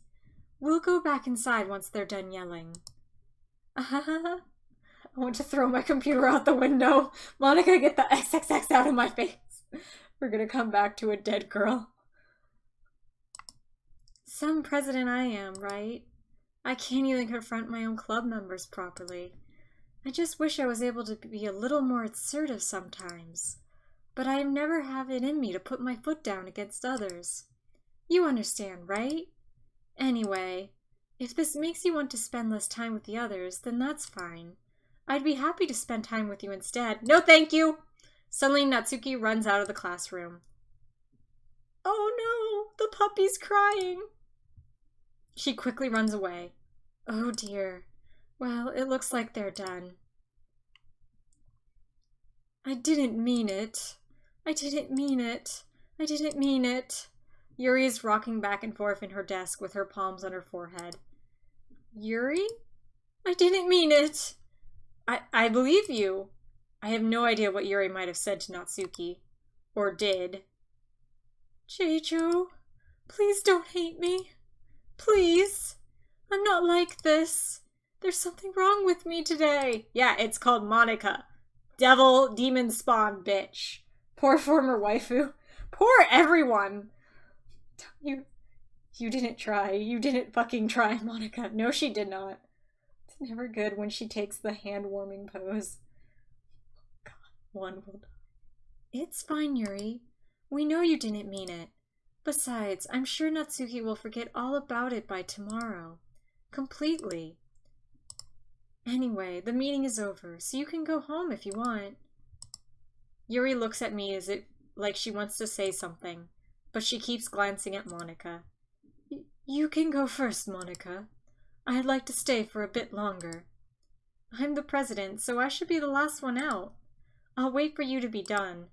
Speaker 1: We'll go back inside once they're done yelling. I want to throw my computer out the window. Monica, get the XXX out of my face. We're gonna come back to a dead girl. Some president I am, right? I can't even confront my own club members properly. I just wish I was able to be a little more assertive sometimes. But I never have it in me to put my foot down against others. You understand, right? Anyway, if this makes you want to spend less time with the others, then that's fine. I'd be happy to spend time with you instead. No, thank you! Suddenly, Natsuki runs out of the classroom. Oh no, the puppy's crying. She quickly runs away. Oh dear. Well, it looks like they're done. I didn't mean it. I didn't mean it. I didn't mean it. Yuri is rocking back and forth in her desk with her palms on her forehead. Yuri? I didn't mean it. I believe you. I have no idea what Yuri might have said to Natsuki. Or did. Jeijo, please don't hate me. Please. I'm not like this. There's something wrong with me today. Yeah, it's called Monica. Devil, demon spawn, bitch. Poor former waifu. Poor everyone. You didn't try. You didn't fucking try, Monica. No, she did not. It's never good when she takes the hand-warming pose. God, one will die. It's fine, Yuri. We know you didn't mean it. Besides, I'm sure Natsuki will forget all about it by tomorrow. Completely. Anyway, the meeting is over, so you can go home if you want. Yuri looks at me as if like she wants to say something, but she keeps glancing at Monica. You can go first, Monica. I'd like to stay for a bit longer. I'm the president, so I should be the last one out. I'll wait for you to be done.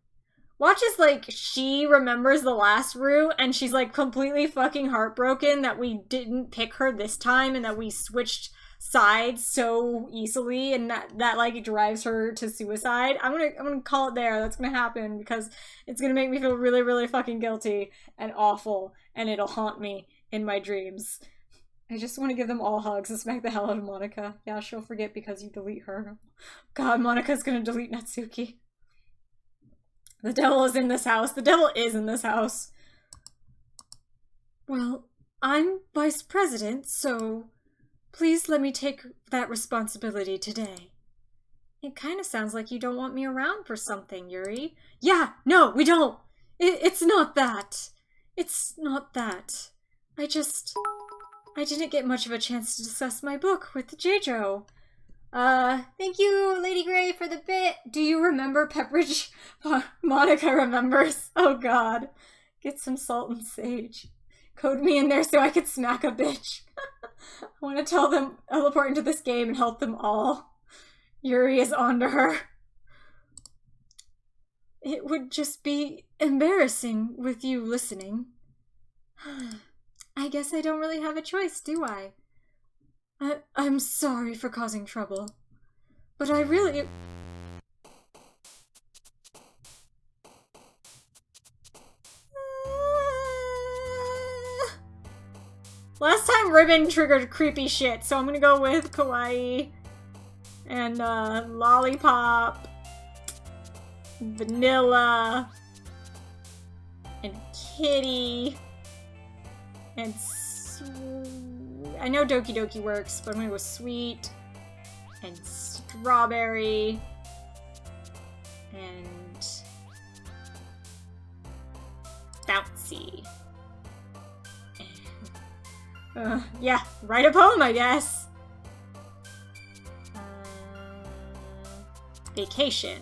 Speaker 1: Watch as, like, she remembers the last route, and she's, like, completely fucking heartbroken that we didn't pick her this time, and that we switched sides so easily, and that like, drives her to suicide. I'm gonna call it there. That's gonna happen, because it's gonna make me feel really, really fucking guilty and awful, and it'll haunt me in my dreams. I just want to give them all hugs and smack the hell out of Monica. Yeah, she'll forget because you delete her. God, Monica's gonna delete Natsuki. The devil is in this house. The devil is in this house. Well, I'm vice president, so please let me take that responsibility today. It kind of sounds like you don't want me around for something, Yuri. Yeah, no, we don't. It's not that. It's not that. I didn't get much of a chance to discuss my book with Jeijo. Thank you, Lady Grey, for the bit. Do you remember Pepperidge? Monica remembers. Oh god. Get some salt and sage. Code me in there so I could smack a bitch. I want to tell them, teleport into this game and help them all. Yuri is onto her. It would just be embarrassing with you listening. I guess I don't really have a choice, do I? I'm sorry for causing trouble, but I really... Last time Ribbon triggered creepy shit, so I'm gonna go with Kawaii and Lollipop, Vanilla, and Kitty, and I know Doki Doki works, but I'm gonna go Sweet, and Strawberry, and Bouncy. Yeah, write a poem, I guess. Vacation.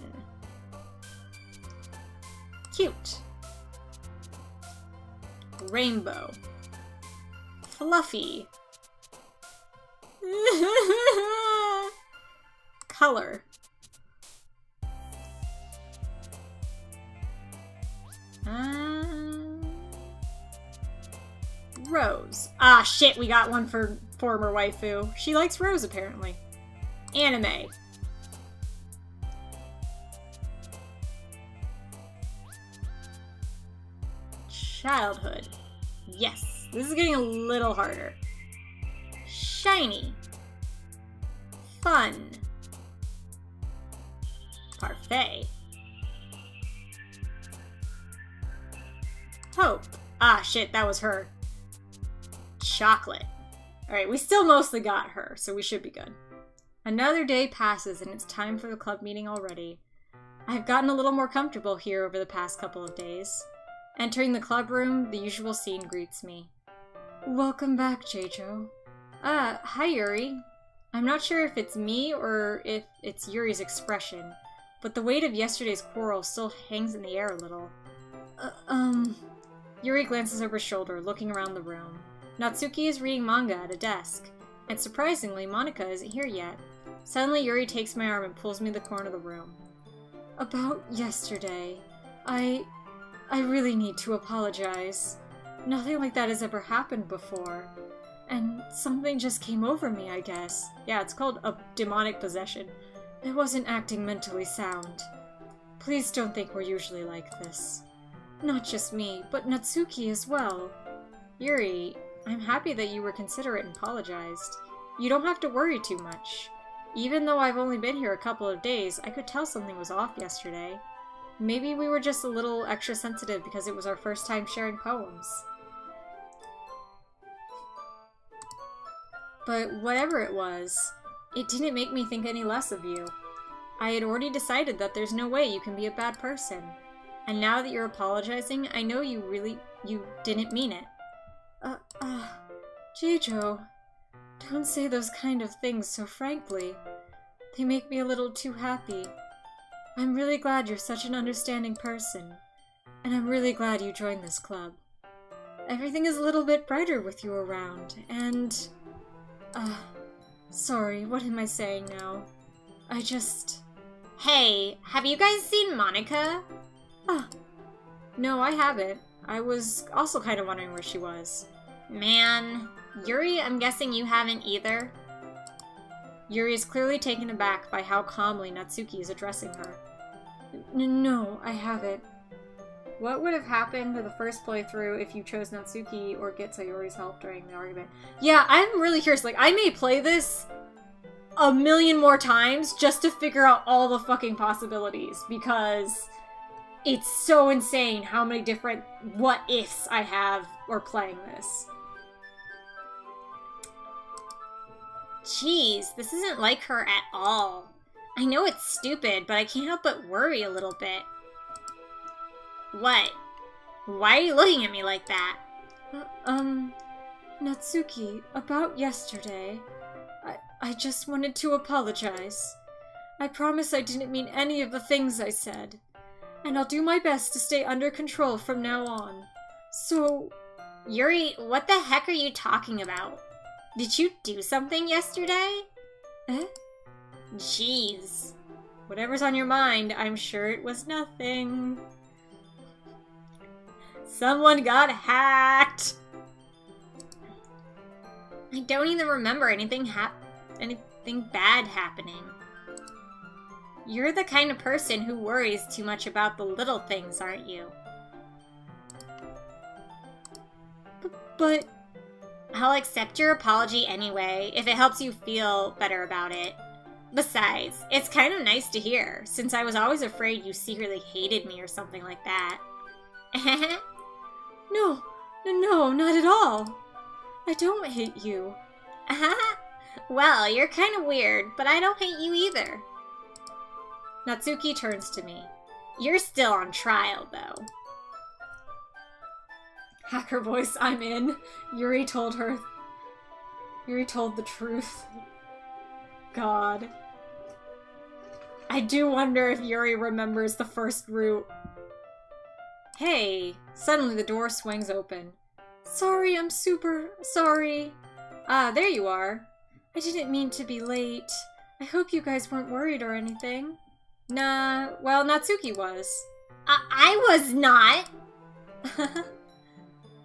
Speaker 1: Cute. Rainbow. Fluffy. Color. Rose. Ah, shit, we got one for former waifu. She likes Rose, apparently. Anime. Childhood. Yes, this is getting a little harder. Shiny. Fun. Parfait. Hope. Ah, shit, that was her. Chocolate. Alright, we still mostly got her, so we should be good. Another day passes and it's time for the club meeting already. I've gotten a little more comfortable here over the past couple of days. Entering the club room, the usual scene greets me. Welcome back, Jeijo. Hi Yuri. I'm not sure if it's me or if it's Yuri's expression, but the weight of yesterday's quarrel still hangs in the air a little. Yuri glances over his shoulder, looking around the room. Natsuki is reading manga at a desk, and surprisingly, Monica isn't here yet. Suddenly, Yuri takes my arm and pulls me to the corner of the room. About yesterday, I really need to apologize. Nothing like that has ever happened before. And something just came over me, I guess. Yeah, it's called a demonic possession. I wasn't acting mentally sound. Please don't think we're usually like this. Not just me, but Natsuki as well. Yuri, I'm happy that you were considerate and apologized. You don't have to worry too much. Even though I've only been here a couple of days, I could tell something was off yesterday. Maybe we were just a little extra sensitive because it was our first time sharing poems. But whatever it was, it didn't make me think any less of you. I had already decided that there's no way you can be a bad person. And now that you're apologizing, I know you didn't mean it. Jijo, don't say those kind of things so frankly. They make me a little too happy. I'm really glad you're such an understanding person. And I'm really glad you joined this club. Everything is a little bit brighter with you around, and... sorry, what am I saying now? I just...
Speaker 2: Hey, have you guys seen Monica?
Speaker 1: No, I haven't. I was also kind of wondering where she was.
Speaker 2: Man, Yuri, I'm guessing you haven't either?
Speaker 1: Yuri is clearly taken aback by how calmly Natsuki is addressing her. No, I haven't. What would have happened to the first playthrough if you chose Natsuki or get Sayori's help during the argument? Yeah, I'm really curious. Like, I may play this a million more times just to figure out all the fucking possibilities, because it's so insane how many different what-ifs I have or playing this.
Speaker 2: Jeez, this isn't like her at all. I know it's stupid, but I can't help but worry a little bit. What? Why are you looking at me like that?
Speaker 1: Natsuki, about yesterday, I just wanted to apologize. I promise I didn't mean any of the things I said. And I'll do my best to stay under control from now on. So...
Speaker 2: Yuri, what the heck are you talking about? Did you do something yesterday? Jeez.
Speaker 1: Whatever's on your mind, I'm sure it was nothing. Someone got hacked!
Speaker 2: I don't even remember anything bad happening. You're the kind of person who worries too much about the little things, aren't you?
Speaker 1: But...
Speaker 2: I'll accept your apology anyway, if it helps you feel better about it. Besides, it's kind of nice to hear, since I was always afraid you secretly hated me or something like that.
Speaker 1: No, not at all. I don't hate you.
Speaker 2: Well, you're kind of weird, but I don't hate you either.
Speaker 1: Natsuki turns to me.
Speaker 2: You're still on trial, though.
Speaker 1: Hacker voice, I'm in. Yuri told the truth. God. I do wonder if Yuri remembers the first route. Hey, suddenly the door swings open. Sorry, I'm super sorry. Ah, there you are. I didn't mean to be late. I hope you guys weren't worried or anything. Nah, well, Natsuki was.
Speaker 2: I was not!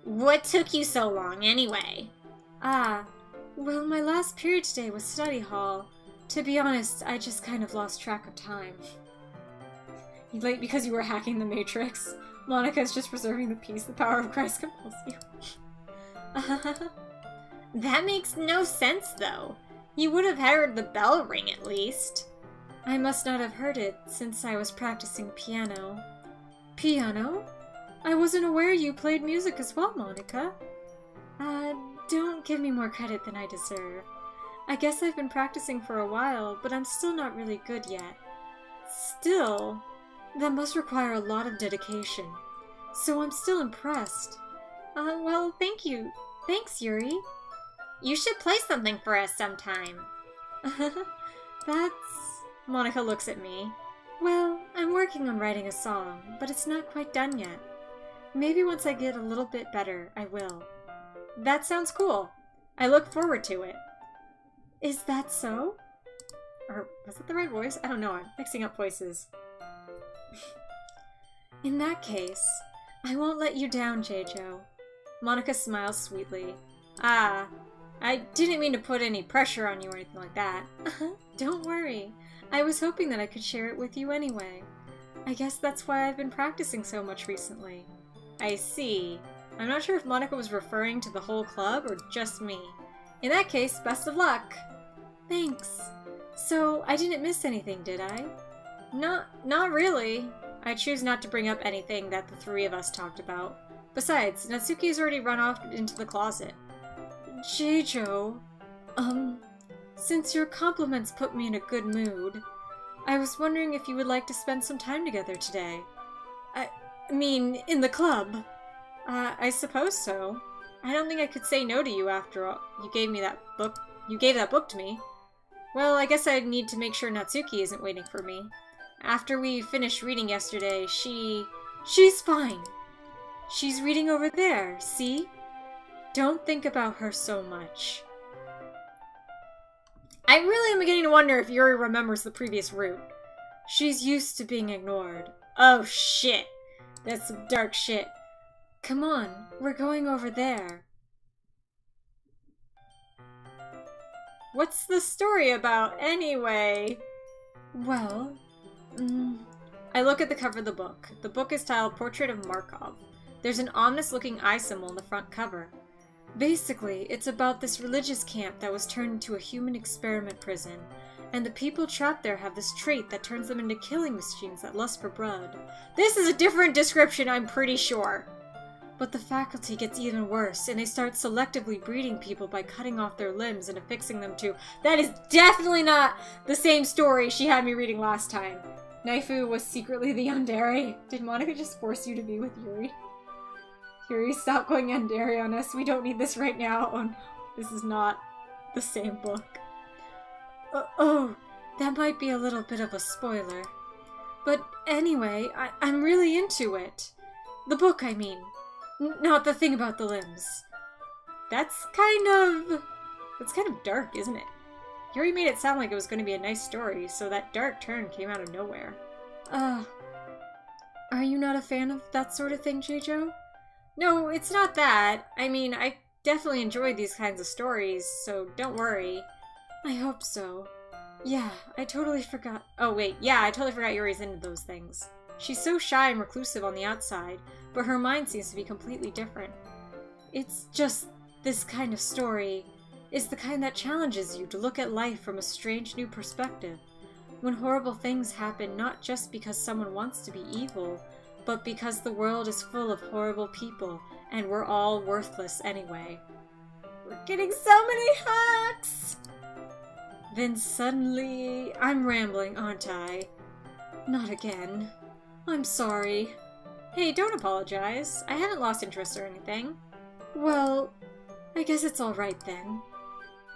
Speaker 2: What took you so long, anyway?
Speaker 1: Well, my last period today was study hall. To be honest, I just kind of lost track of time. You late because you were hacking the Matrix? Monica's just preserving the peace. The power of Christ compels you.
Speaker 2: That makes no sense, though. You would have heard the bell ring, at least.
Speaker 1: I must not have heard it, since I was practicing piano. Piano? I wasn't aware you played music as well, Monica. Don't give me more credit than I deserve. I guess I've been practicing for a while, but I'm still not really good yet. Still, that must require a lot of dedication. So I'm still impressed. Well, thank you. Thanks, Yuri.
Speaker 2: You should play something for us sometime.
Speaker 1: That's... Monica looks at me. Well, I'm working on writing a song, but it's not quite done yet. Maybe once I get a little bit better, I will. That sounds cool. I look forward to it. Is that so? Or was it the right voice? I don't know, I'm mixing up voices. In that case, I won't let you down, Jeijo. Monica smiles sweetly. Ah, I didn't mean to put any pressure on you or anything like that. Don't worry. I was hoping that I could share it with you anyway. I guess that's why I've been practicing so much recently. I see. I'm not sure if Monica was referring to the whole club or just me. In that case, best of luck! Thanks. So, I didn't miss anything, did I? Not really. I choose not to bring up anything that the three of us talked about. Besides, Natsuki has already run off into the closet. Jeijo, since your compliments put me in a good mood, I was wondering if you would like to spend some time together today. I mean, in the club. I suppose so. I don't think I could say no to you after all. You gave that book to me. Well, I guess I'd need to make sure Natsuki isn't waiting for me. After we finished reading yesterday, she's fine. She's reading over there, see? Don't think about her so much. I really am beginning to wonder if Yuri remembers the previous route. She's used to being ignored. Oh shit. That's some dark shit. Come on, we're going over there. What's the story about, anyway? Well, I look at the cover of the book. The book is titled Portrait of Markov. There's an ominous-looking eye symbol on the front cover. Basically, it's about this religious camp that was turned into a human experiment prison, and the people trapped there have this trait that turns them into killing machines that lust for blood. This is a different description, I'm pretty sure. But the faculty gets even worse, and they start selectively breeding people by cutting off their limbs and affixing them to— That is definitely not the same story she had me reading last time. Naifu was secretly the yandere. Did Monica just force you to be with Yuri? Yuri, stop going yandere on us. We don't need this right now. Oh no, this is not the same book. Oh, that might be a little bit of a spoiler. But anyway, I'm really into it. The book, I mean. Not the thing about the limbs. That's kind of dark, isn't it? Yuri made it sound like it was going to be a nice story, so that dark turn came out of nowhere. Are you not a fan of that sort of thing, Jeijo? No, it's not that. I mean, I definitely enjoy these kinds of stories, so don't worry. I hope so. Yeah, I totally forgot. Oh wait, yeah, I totally forgot Yuri's into those things. She's so shy and reclusive on the outside, but her mind seems to be completely different. It's just this kind of story is the kind that challenges you to look at life from a strange new perspective. When horrible things happen not just because someone wants to be evil, but because the world is full of horrible people and we're all worthless anyway. We're getting so many hacks! Then suddenly, I'm rambling, aren't I? Not again. I'm sorry. Hey, don't apologize. I haven't lost interest or anything. Well, I guess it's alright then.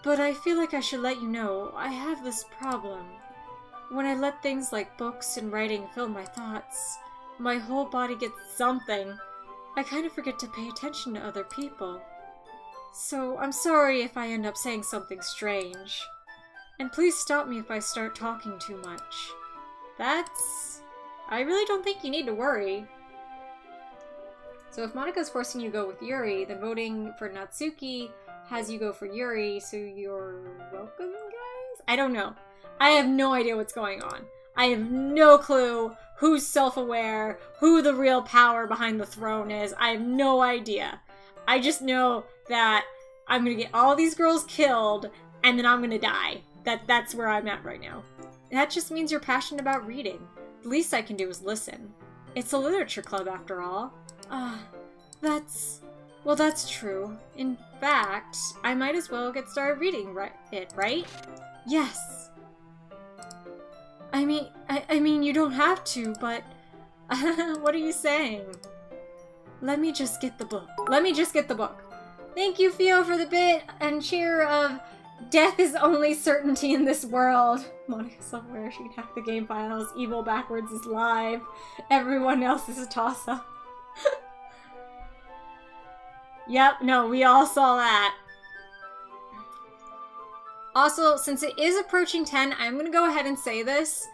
Speaker 1: But I feel like I should let you know I have this problem. When I let things like books and writing fill my thoughts, my whole body gets something. I kind of forget to pay attention to other people. So I'm sorry if I end up saying something strange. And please stop me if I start talking too much. I really don't think you need to worry. So if Monika's forcing you to go with Yuri, then voting for Natsuki has you go for Yuri, so you're welcome, guys? I don't know. I have no idea what's going on. I have no clue who's self-aware, who the real power behind the throne is. I have no idea. I just know that I'm gonna get all these girls killed, and then I'm gonna die. That's where I'm at right now. That just means you're passionate about reading. The least I can do is listen. It's a literature club, after all. That's true. In fact, I might as well get started reading right? Yes. I mean, you don't have to, but... what are you saying? Let me just get the book. Thank you, Fio, for the bit and cheer of death is only certainty in this world. Monica somewhere, she can hack the game files. Evil backwards is live. Everyone else is a toss-up. Yep, no, we all saw that. Also, since it is approaching 10, I'm gonna go ahead and say this.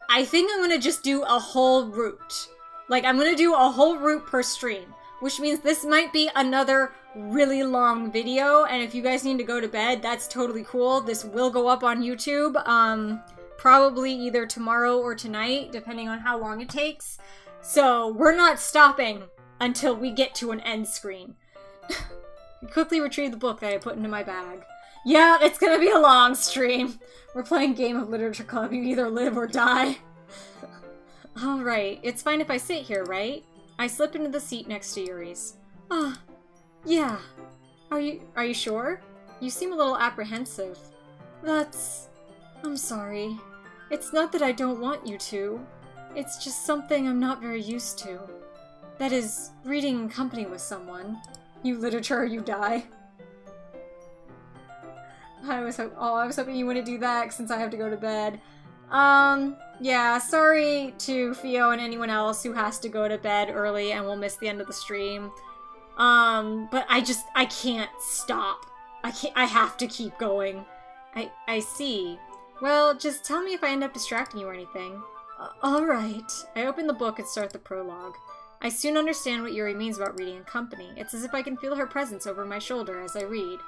Speaker 1: I think I'm gonna just do a whole route. Like, I'm gonna do a whole route per stream, which means this might be another really long video, and if you guys need to go to bed, that's totally cool. This will go up on YouTube, probably either tomorrow or tonight, depending on how long it takes. So, we're not stopping until we get to an end screen. Quickly retrieve the book that I put into my bag. Yeah, it's gonna be a long stream. We're playing Game of Literature Club. You either live or die. Alright, it's fine if I sit here, right? I slip into the seat next to Yuri's. Ah, yeah. Are you sure? You seem a little apprehensive. I'm sorry. It's not that I don't want you to. It's just something I'm not very used to. That is, reading in company with someone. You literature, you die. I was hoping you wouldn't do that since I have to go to bed. Yeah, sorry to Theo and anyone else who has to go to bed early and will miss the end of the stream. But I can't stop. I have to keep going. I see. Well, just tell me if I end up distracting you or anything. Alright. I open the book and start the prologue. I soon understand what Yuri means about reading in company. It's as if I can feel her presence over my shoulder as I read.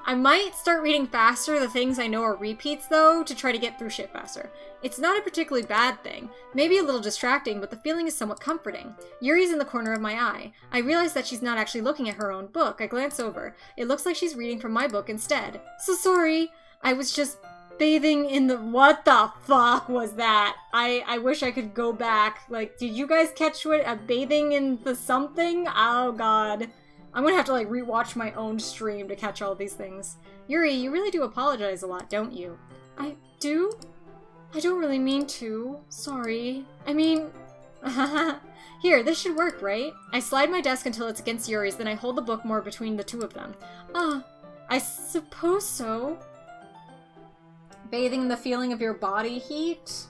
Speaker 1: I might start reading faster the things I know are repeats, though, to try to get through shit faster. It's not a particularly bad thing. Maybe a little distracting, but the feeling is somewhat comforting. Yuri's in the corner of my eye. I realize that she's not actually looking at her own book. I glance over. It looks like she's reading from my book instead. So sorry. I was just bathing in the— what the fuck was that? I wish I could go back. Like, did you guys catch what— bathing in the something? Oh god. I'm gonna have to, like, rewatch my own stream to catch all these things. Yuri, you really do apologize a lot, don't you? I do? I don't really mean to. Sorry. I mean... Here, this should work, right? I slide my desk until it's against Yuri's, then I hold the book more between the two of them. I suppose so. Bathing in the feeling of your body heat?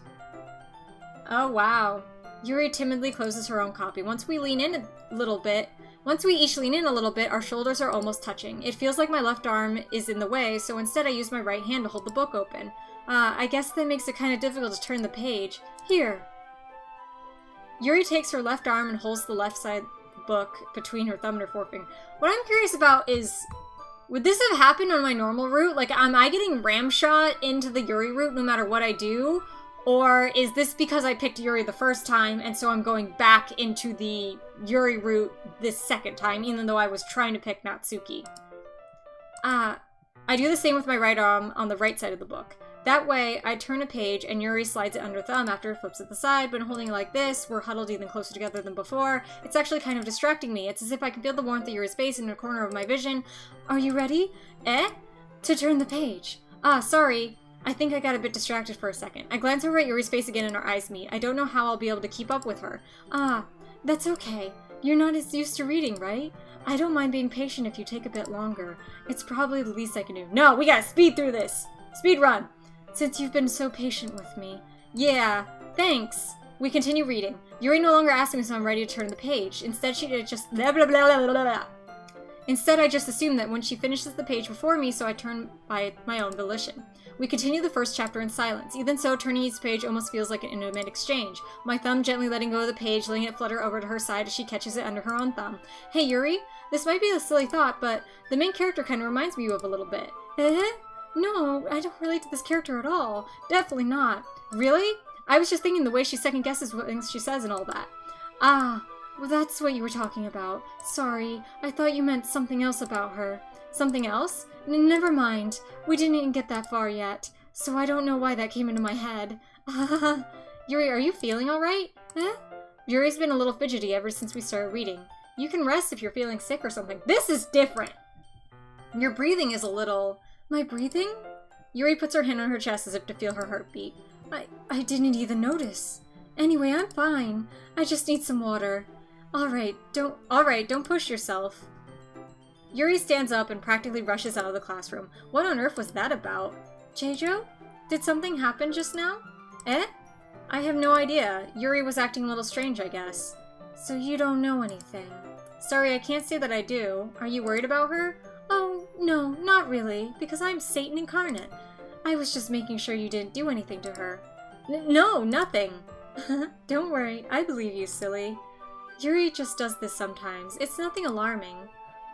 Speaker 1: Oh, wow. Yuri timidly closes her own copy. Once we each lean in a little bit, our shoulders are almost touching. It feels like my left arm is in the way, so instead I use my right hand to hold the book open. I guess that makes it kind of difficult to turn the page. Here. Yuri takes her left arm and holds the left side book between her thumb and her forefinger. What I'm curious about is, would this have happened on my normal route? Like, am I getting ramshot into the Yuri route no matter what I do? Or is this because I picked Yuri the first time, and so I'm going back into the Yuri route this second time, even though I was trying to pick Natsuki? I do the same with my right arm on the right side of the book. That way, I turn a page, and Yuri slides it under thumb after it flips at the side, but holding it like this, we're huddled even closer together than before. It's actually kind of distracting me. It's as if I can feel the warmth of Yuri's face in the corner of my vision. Are you ready? To turn the page. Sorry. I think I got a bit distracted for a second. I glance over at Yuri's face again and our eyes meet. I don't know how I'll be able to keep up with her. That's okay. You're not as used to reading, right? I don't mind being patient if you take a bit longer. It's probably the least I can do. No, we gotta speed through this! Speed run! Since you've been so patient with me. Yeah, thanks. We continue reading. Yuri no longer asks me if I'm ready to turn the page. Instead, she just blah blah blah blah blah blah. Instead, I just assume that when she finishes the page before me, so I turn by my own volition. We continue the first chapter in silence. Even so, turning each page almost feels like an intimate exchange. My thumb gently letting go of the page, letting it flutter over to her side as she catches it under her own thumb. Hey, Yuri? This might be a silly thought, but the main character kind of reminds me of a little bit. No, I don't relate to this character at all. Definitely not. Really? I was just thinking the way she second-guesses what things she says and all that. Well, that's what you were talking about. Sorry, I thought you meant something else about her. Something else? Never mind. We didn't even get that far yet, so I don't know why that came into my head. Yuri, are you feeling alright? Yuri's been a little fidgety ever since we started reading. You can rest if you're feeling sick or something. This is different! Your breathing is a little... My breathing? Yuri puts her hand on her chest as if to feel her heartbeat. I didn't even notice. Anyway, I'm fine. I just need some water. Alright, don't push yourself. Yuri stands up and practically rushes out of the classroom. What on earth was that about? Cheijo? Did something happen just now? I have no idea. Yuri was acting a little strange, I guess. So you don't know anything. Sorry, I can't say that I do. Are you worried about her? Oh, no, not really, because I'm Satan incarnate. I was just making sure you didn't do anything to her. No, nothing. Don't worry, I believe you, silly. Yuri just does this sometimes. It's nothing alarming.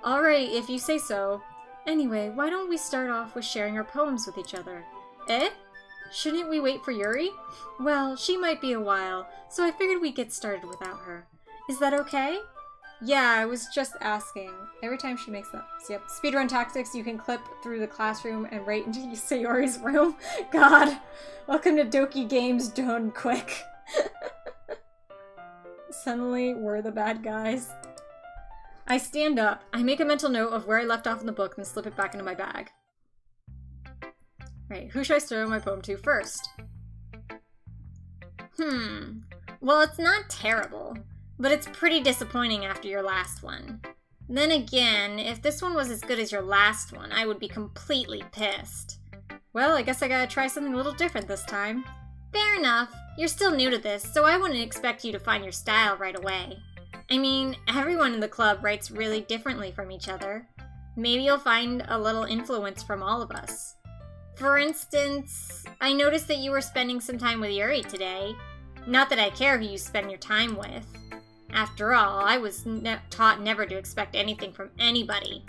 Speaker 1: Alright, if you say so. Anyway, why don't we start off with sharing our poems with each other? Eh? Shouldn't we wait for Yuri? Well, she might be a while, so I figured we'd get started without her. Is that okay? Yeah, I was just asking. Every time she makes that. Yep. Speedrun tactics, you can clip through the classroom and right into Sayori's room. God. Welcome to Doki Games done quick. Suddenly, we're the bad guys. I stand up. I make a mental note of where I left off in the book and slip it back into my bag. Right, who should I throw my poem to first?
Speaker 2: Well, it's not terrible, but it's pretty disappointing after your last one. Then again, if this one was as good as your last one, I would be completely pissed.
Speaker 1: Well, I guess I gotta try something a little different this time.
Speaker 2: Fair enough. You're still new to this, so I wouldn't expect you to find your style right away. I mean, everyone in the club writes really differently from each other. Maybe you'll find a little influence from all of us. For instance, I noticed that you were spending some time with Yuri today. Not that I care who you spend your time with. After all, I was taught never to expect anything from anybody.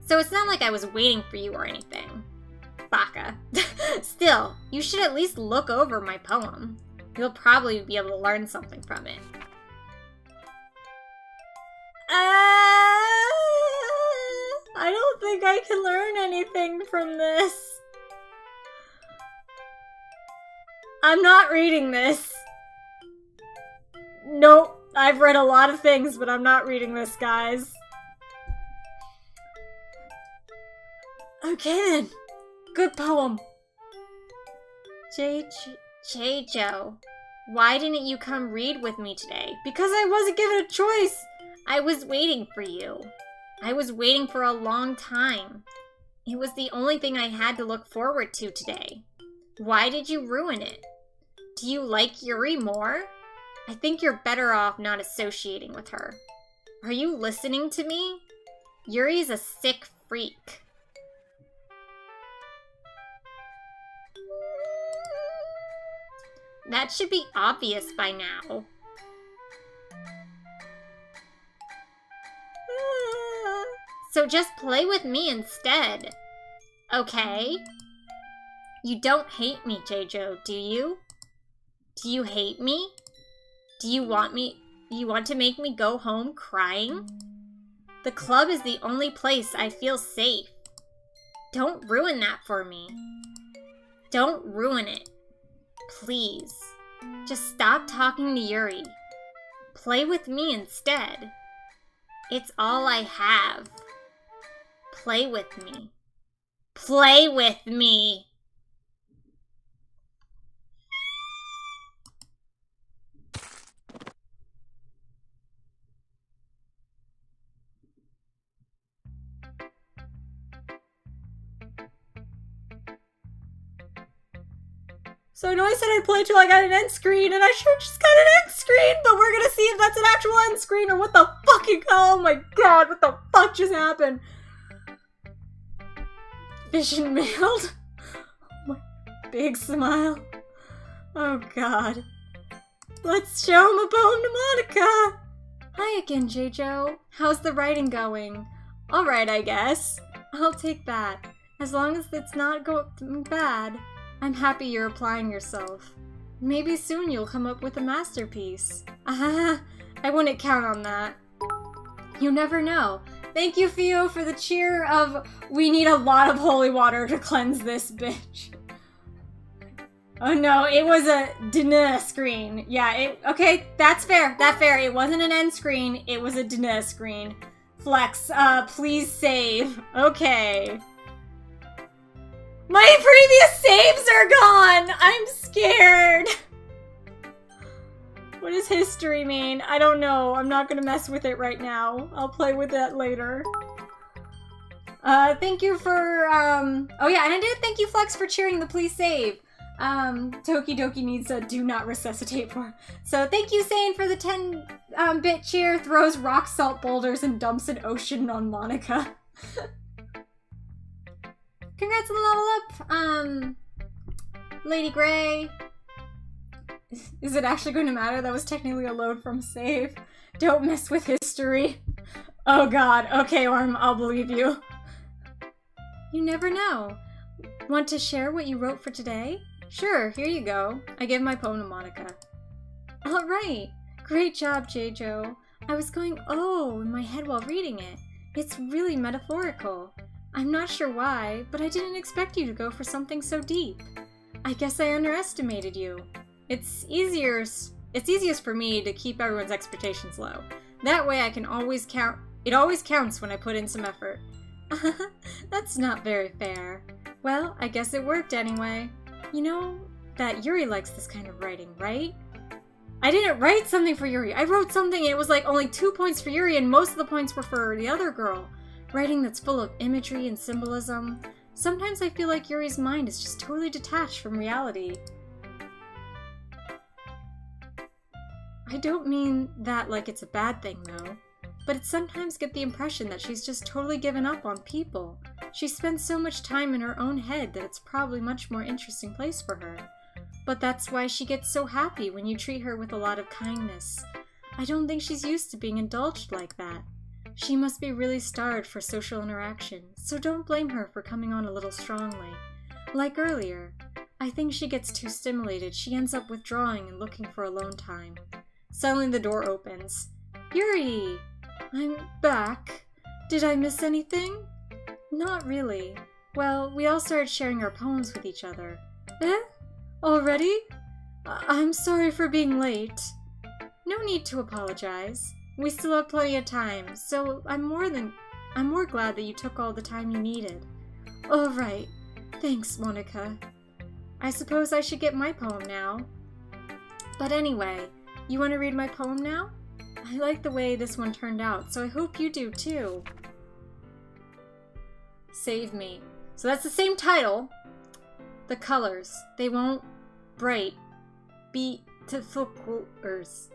Speaker 2: So it's not like I was waiting for you or anything. Baka. Still, you should at least look over my poem. You'll probably be able to learn something from it.
Speaker 1: I don't think I can learn anything from this. I'm not reading this. Nope. I've read a lot of things, but I'm not reading this, guys. Okay then. Good poem.
Speaker 2: Joe, why didn't you come read with me today?
Speaker 1: Because I wasn't given a choice.
Speaker 2: I was waiting for you. I was waiting for a long time. It was the only thing I had to look forward to today. Why did you ruin it? Do you like Yuri more? I think you're better off not associating with her. Are you listening to me? Yuri's a sick freak. That should be obvious by now. So just play with me instead. Okay? You don't hate me, J-Jo, do you? Do you hate me? Do you want to make me go home crying? The club is the only place I feel safe. Don't ruin that for me. Don't ruin it. Please. Just stop talking to Yuri. Play with me instead. It's all I have. Play with me. Play with me!
Speaker 1: So I know I said I'd play till I got an end screen, and I sure just got an end screen, but we're gonna see if that's an actual end screen or what the fucking hell. Oh my god, what the fuck just happened? Vision mailed. Oh my big smile. Oh god. Let's show him a poem to Monica. Hi again, J-Jo. How's the writing going? Alright, I guess. I'll take that. As long as it's not going bad. I'm happy you're applying yourself. Maybe soon you'll come up with a masterpiece. I wouldn't count on that. You never know. Thank you, Theo, for the cheer of we need a lot of holy water to cleanse this bitch. Oh no, it was a dna screen. Yeah, okay, that's fair. That's fair. It wasn't an end screen. It was a dna screen. Flex, please save. Okay. My previous saves are gone! I'm scared! What does history mean? I don't know. I'm not gonna mess with it right now. I'll play with that later. Thank you for, oh yeah, and I did thank you, Flex, for cheering the please save. Doki Doki needs a do not resuscitate for. So thank you, Sane, for the 10-bit cheer, throws rock salt boulders and dumps an ocean on Monica. Congrats on the level up, Lady Gray. Is it actually going to matter? That was technically a load from save. Don't mess with history. Oh god, okay, Orm, I'll believe you.
Speaker 2: You never know. Want to share what you wrote for today? Sure, here you go. I give my poem to Monica. Alright, great job, J-Jo. I was going oh in my head while reading it. It's really metaphorical. I'm not sure why, but I didn't expect you to go for something so deep. I guess I underestimated you. It's easiest for me to keep everyone's expectations low. That way I can always count. It always counts when I put in some effort. That's not very fair. Well, I guess it worked anyway. You know that Yuri likes this kind of writing, right? I didn't write something for Yuri. I wrote something and it was like only 2 points for Yuri and most of the points were for the other girl. Writing that's full of imagery and symbolism. Sometimes I feel like Yuri's mind is just totally detached from reality. I don't mean that like it's a bad thing though, but it sometimes get the impression that she's just totally given up on people. She spends so much time in her own head that it's probably a much more interesting place for her. But that's why she gets so happy when you treat her with a lot of kindness. I don't think she's used to being indulged like that. She must be really starved for social interaction, so don't blame her for coming on a little strongly. Like earlier, I think she gets too stimulated. She ends up withdrawing and looking for alone time. Suddenly the door opens. Yuri! I'm back. Did I miss anything? Not really. Well, we all started sharing our poems with each other. Eh? Already? I'm sorry for being late. No need to apologize. We still have plenty of time, so I'm more glad that you took all the time you needed. All right. Thanks, Monica. I suppose I should get my poem now. But anyway, you want to read my poem now? I like the way this one turned out, so I hope you do too. Save Me. So that's the same title. The colors. They won't bright. Beautiful colors.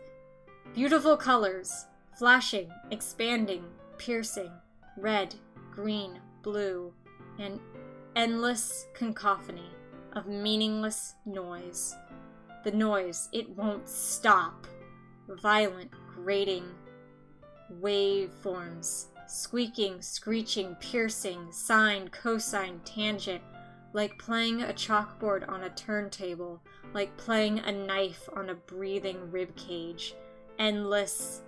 Speaker 2: Beautiful colors. Flashing, expanding, piercing. Red, green, blue. An endless cacophony of meaningless noise. The noise, it won't stop. Violent, grating waveforms. Squeaking, screeching, piercing, sine, cosine, tangent. Like playing a chalkboard on a turntable. Like playing a knife on a breathing rib cage. Endless.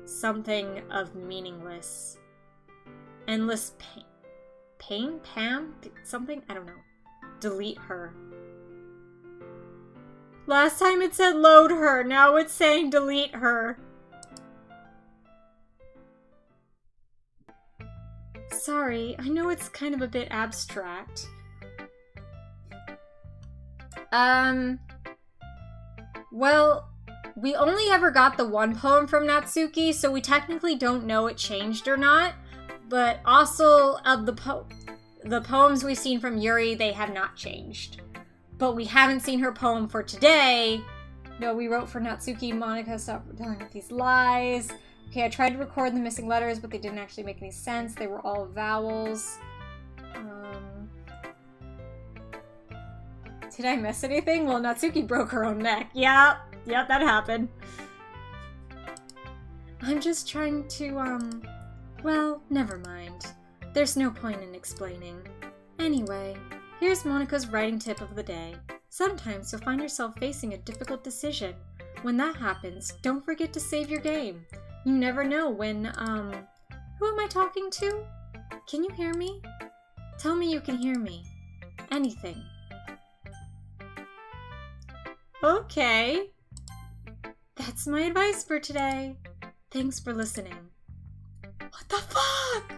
Speaker 2: Something of meaningless. Endless pain. Pain? Pam? Something? I don't know. Delete her. Last time it said load her, now it's saying delete her. Sorry, I know it's kind of a bit abstract. Well, we only ever got the one poem from Natsuki, so we technically don't know it changed or not. But also, of the poems we've seen from Yuri, they have not changed. But we haven't seen her poem for today. No, we wrote for Natsuki, Monica, stop telling with these lies. Okay, I tried to record the missing letters, but they didn't actually make any sense. They were all vowels. Did I miss anything? Well, Natsuki broke her own neck. Yep, that happened. I'm just trying to, well, never mind. There's no point in explaining. Anyway, here's Monica's writing tip of the day. Sometimes you'll find yourself facing a difficult decision. When that happens, don't forget to save your game. You never know when, who am I talking to? Can you hear me? Tell me you can hear me. Anything. Okay. That's my advice for today. Thanks for listening. What the fuck?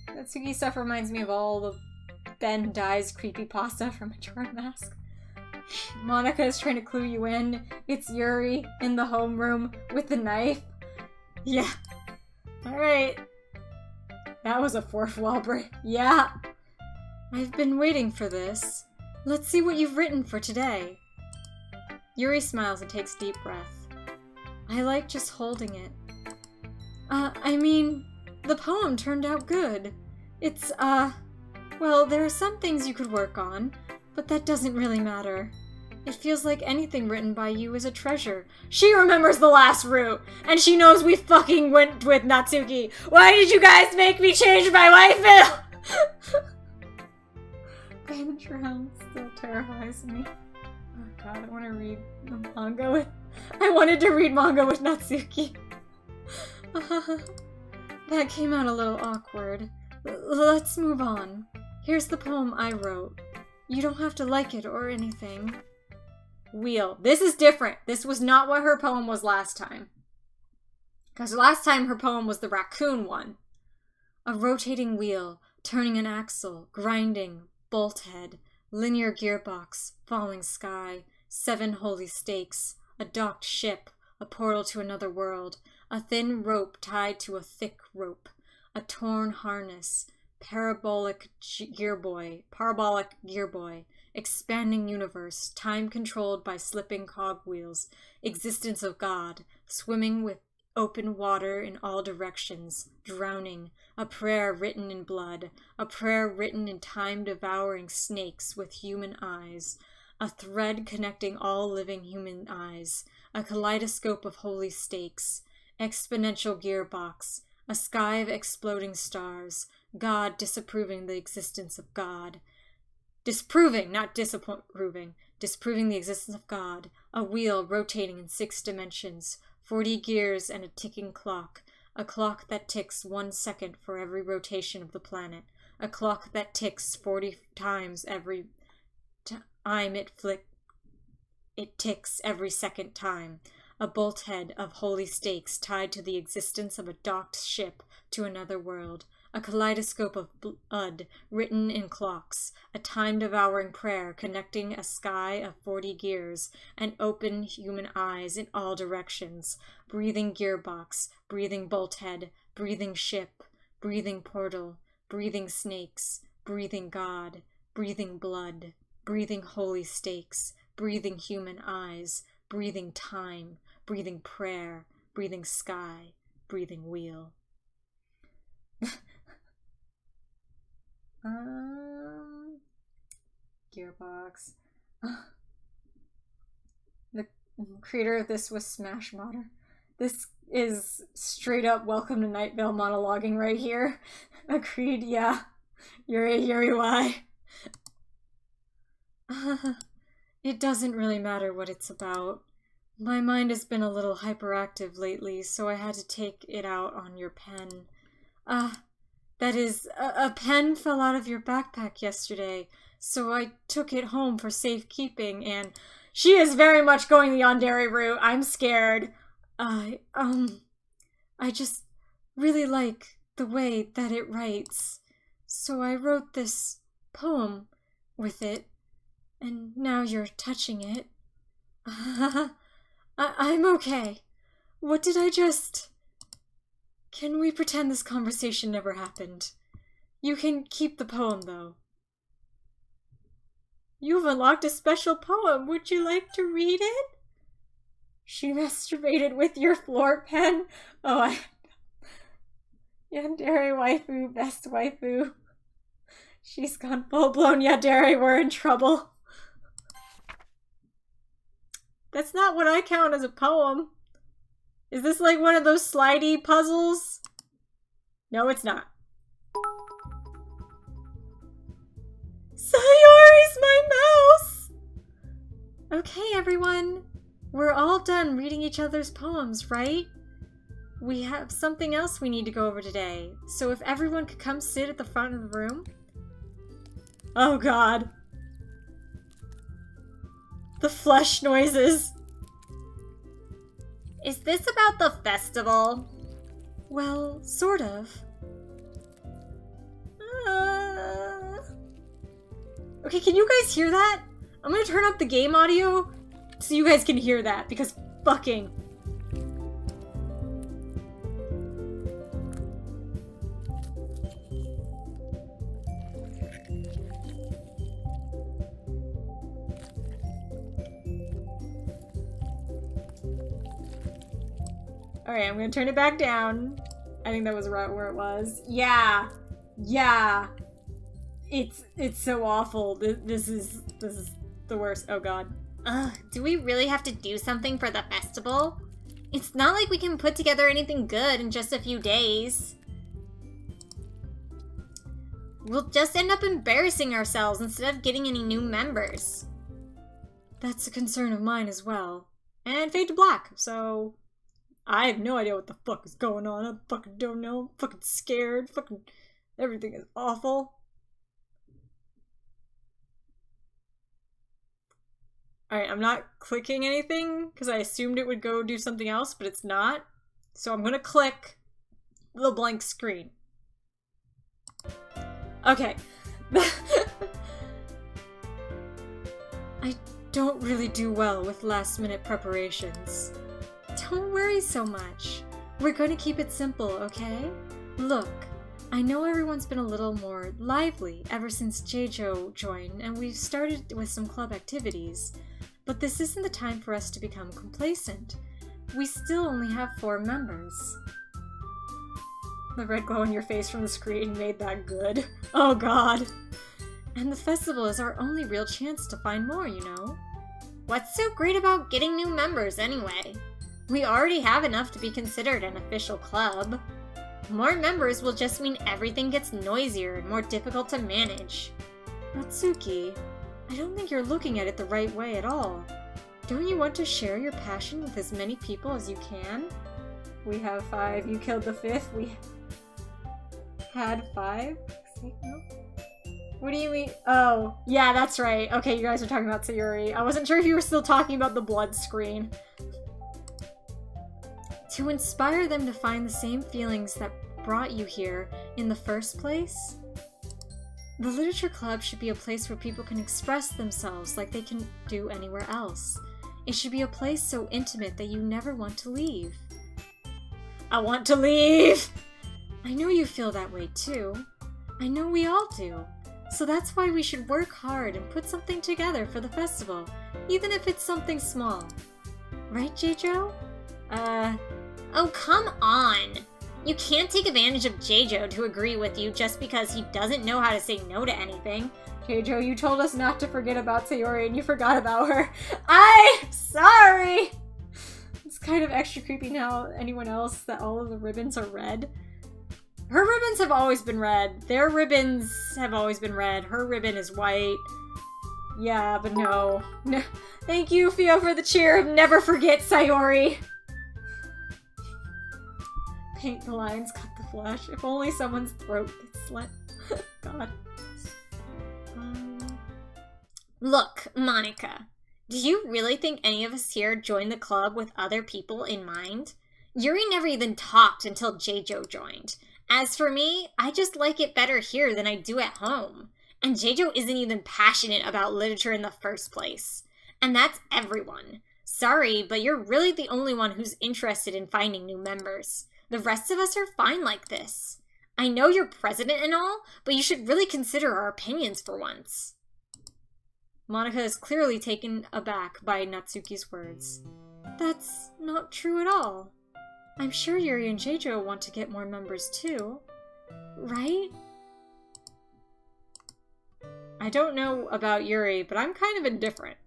Speaker 2: Natsuki stuff reminds me of all the Ben dies creepypasta from Majora Mask. Monica is trying to clue you in. It's Yuri in the homeroom with the knife. Yeah. Alright. That was a fourth wall break. Yeah. I've been waiting for this. Let's see what you've written for today. Yuri smiles and takes a deep breath. I like just holding it. I mean, the poem turned out good. It's, well, there are some things you could work on, but that doesn't really matter.
Speaker 1: It feels like anything written by you is a treasure. She remembers the last route, and she knows we fucking went with Natsuki. Why did you guys make me change my waifu? Banjo still terrifies me. Oh god, I want to read the manga with... I wanted to read manga with Natsuki. That came out a little awkward. Let's move on. Here's the poem I wrote. You don't have to like it or anything. Wheel. This is different. This was not what her poem was last time. Because last time her poem was the raccoon one. A rotating wheel, turning an axle, grinding, bolt head, linear gearbox, falling sky, 7 holy stakes, a docked ship, a portal to another world, a thin rope tied to a thick rope, a torn harness, parabolic gearboy, expanding universe, time controlled by slipping cogwheels, existence of God, swimming with open water in all directions, drowning, a prayer written in blood, a prayer written in time-devouring snakes with human eyes, a thread connecting all living human eyes, a kaleidoscope of holy stakes, exponential gearbox, a sky of exploding stars, God disapproving the existence of God. Disproving, not disapproving. Disproving the existence of God. A wheel rotating in 6 dimensions. 40 gears and a ticking clock. A clock that ticks 1 second for every rotation of the planet. A clock that ticks 40 times every time it ticks every second time. A bolt head of holy stakes tied to the existence of a docked ship to another world. A kaleidoscope of blood written in clocks, a time-devouring prayer connecting a sky of 40 gears, and open human eyes in all directions, breathing gearbox, breathing bolt head, breathing ship, breathing portal, breathing snakes, breathing God, breathing blood, breathing holy stakes, breathing human eyes, breathing time, breathing prayer, breathing sky, breathing wheel. Gearbox. The creator of this was Smash Modder. This is straight up Welcome to Night Vale monologuing right here. Agreed, yeah. Yuri, why? It doesn't really matter what it's about. My mind has been a little hyperactive lately, so I had to take it out on your pen. That is, a pen fell out of your backpack yesterday, so I took it home for safekeeping, and she is very much going the yandere route. I'm scared. I just really like the way that it writes, so I wrote this poem with it, and now you're touching it. I'm okay. What did I just... Can we pretend this conversation never happened? You can keep the poem, though. You've unlocked a special poem. Would you like to read it? She masturbated with your floor pen. Oh, Yandere waifu, best waifu. She's gone full-blown yandere. We're in trouble. That's not what I count as a poem. Is this like one of those slidey puzzles? No, it's not. Sayori's my mouse! Okay, everyone. We're all done reading each other's poems, right? We have something else we need to go over today. So if everyone could come sit at the front of the room. Oh god. The flesh noises.
Speaker 2: Is this about the festival?
Speaker 1: Well, sort of. Okay, can you guys hear that? I'm gonna turn up the game audio so you guys can hear that, because fucking... Alright, I'm gonna turn it back down. I think that was right where it was. Yeah. Yeah. It's so awful. This is the worst. Oh god.
Speaker 2: Ugh, do we really have to do something for the festival? It's not like we can put together anything good in just a few days. We'll just end up embarrassing ourselves instead of getting any new members.
Speaker 1: That's a concern of mine as well. And fade to black, so... I have no idea what the fuck is going on. I fucking don't know. I'm fucking scared. Fucking... Everything is awful. Alright, I'm not clicking anything because I assumed it would go do something else, but it's not. So I'm gonna click the blank screen. Okay. I don't really do well with last-minute preparations. Don't worry so much. We're gonna keep it simple, okay? Look, I know everyone's been a little more lively ever since Jeijo joined, and we've started with some club activities. But this isn't the time for us to become complacent. We still only have 4 members. The red glow on your face from the screen made that good. Oh god. And the festival is our only real chance to find more, you know?
Speaker 2: What's so great about getting new members anyway? We already have enough to be considered an official club. More members will just mean everything gets noisier and more difficult to manage.
Speaker 1: Natsuki, I don't think you're looking at it the right way at all. Don't you want to share your passion with as many people as you can? We have 5. You killed the 5th. We had 5? No? What do you mean? Oh, yeah, that's right. Okay, you guys are talking about Sayuri. I wasn't sure if you were still talking about the blood screen. To inspire them to find the same feelings that brought you here in the first place? The Literature Club should be a place where people can express themselves like they can do anywhere else. It should be a place so intimate that you never want to leave. I want to leave! I know you feel that way too. I know we all do. So that's why we should work hard and put something together for the festival, even if it's something small. Right, Jeijo?
Speaker 2: Oh, come on! You can't take advantage of Jeijo to agree with you just because he doesn't know how to say no to anything.
Speaker 1: Jeijo, you told us not to forget about Sayori and you forgot about her. I'm sorry! It's kind of extra creepy now, anyone else, that all of the ribbons are red. Her ribbons have always been red. Their ribbons have always been red. Her ribbon is white. Yeah, but no. No. Thank you, Fio, for the cheer of never forget Sayori. Paint the lines, cut the flesh. If only someone's throat gets slit. God.
Speaker 2: Look, Monica. Do you really think any of us here joined the club with other people in mind? Yuri never even talked until Jeijo joined. As for me, I just like it better here than I do at home. And Jeijo isn't even passionate about literature in the first place. And that's everyone. Sorry, but you're really the only one who's interested in finding new members. The rest of us are fine like this. I know you're president and all, but you should really consider our opinions for once.
Speaker 1: Monica is clearly taken aback by Natsuki's words. That's not true at all. I'm sure Yuri and Jeijo want to get more members too. Right? I don't know about Yuri, but I'm kind of indifferent.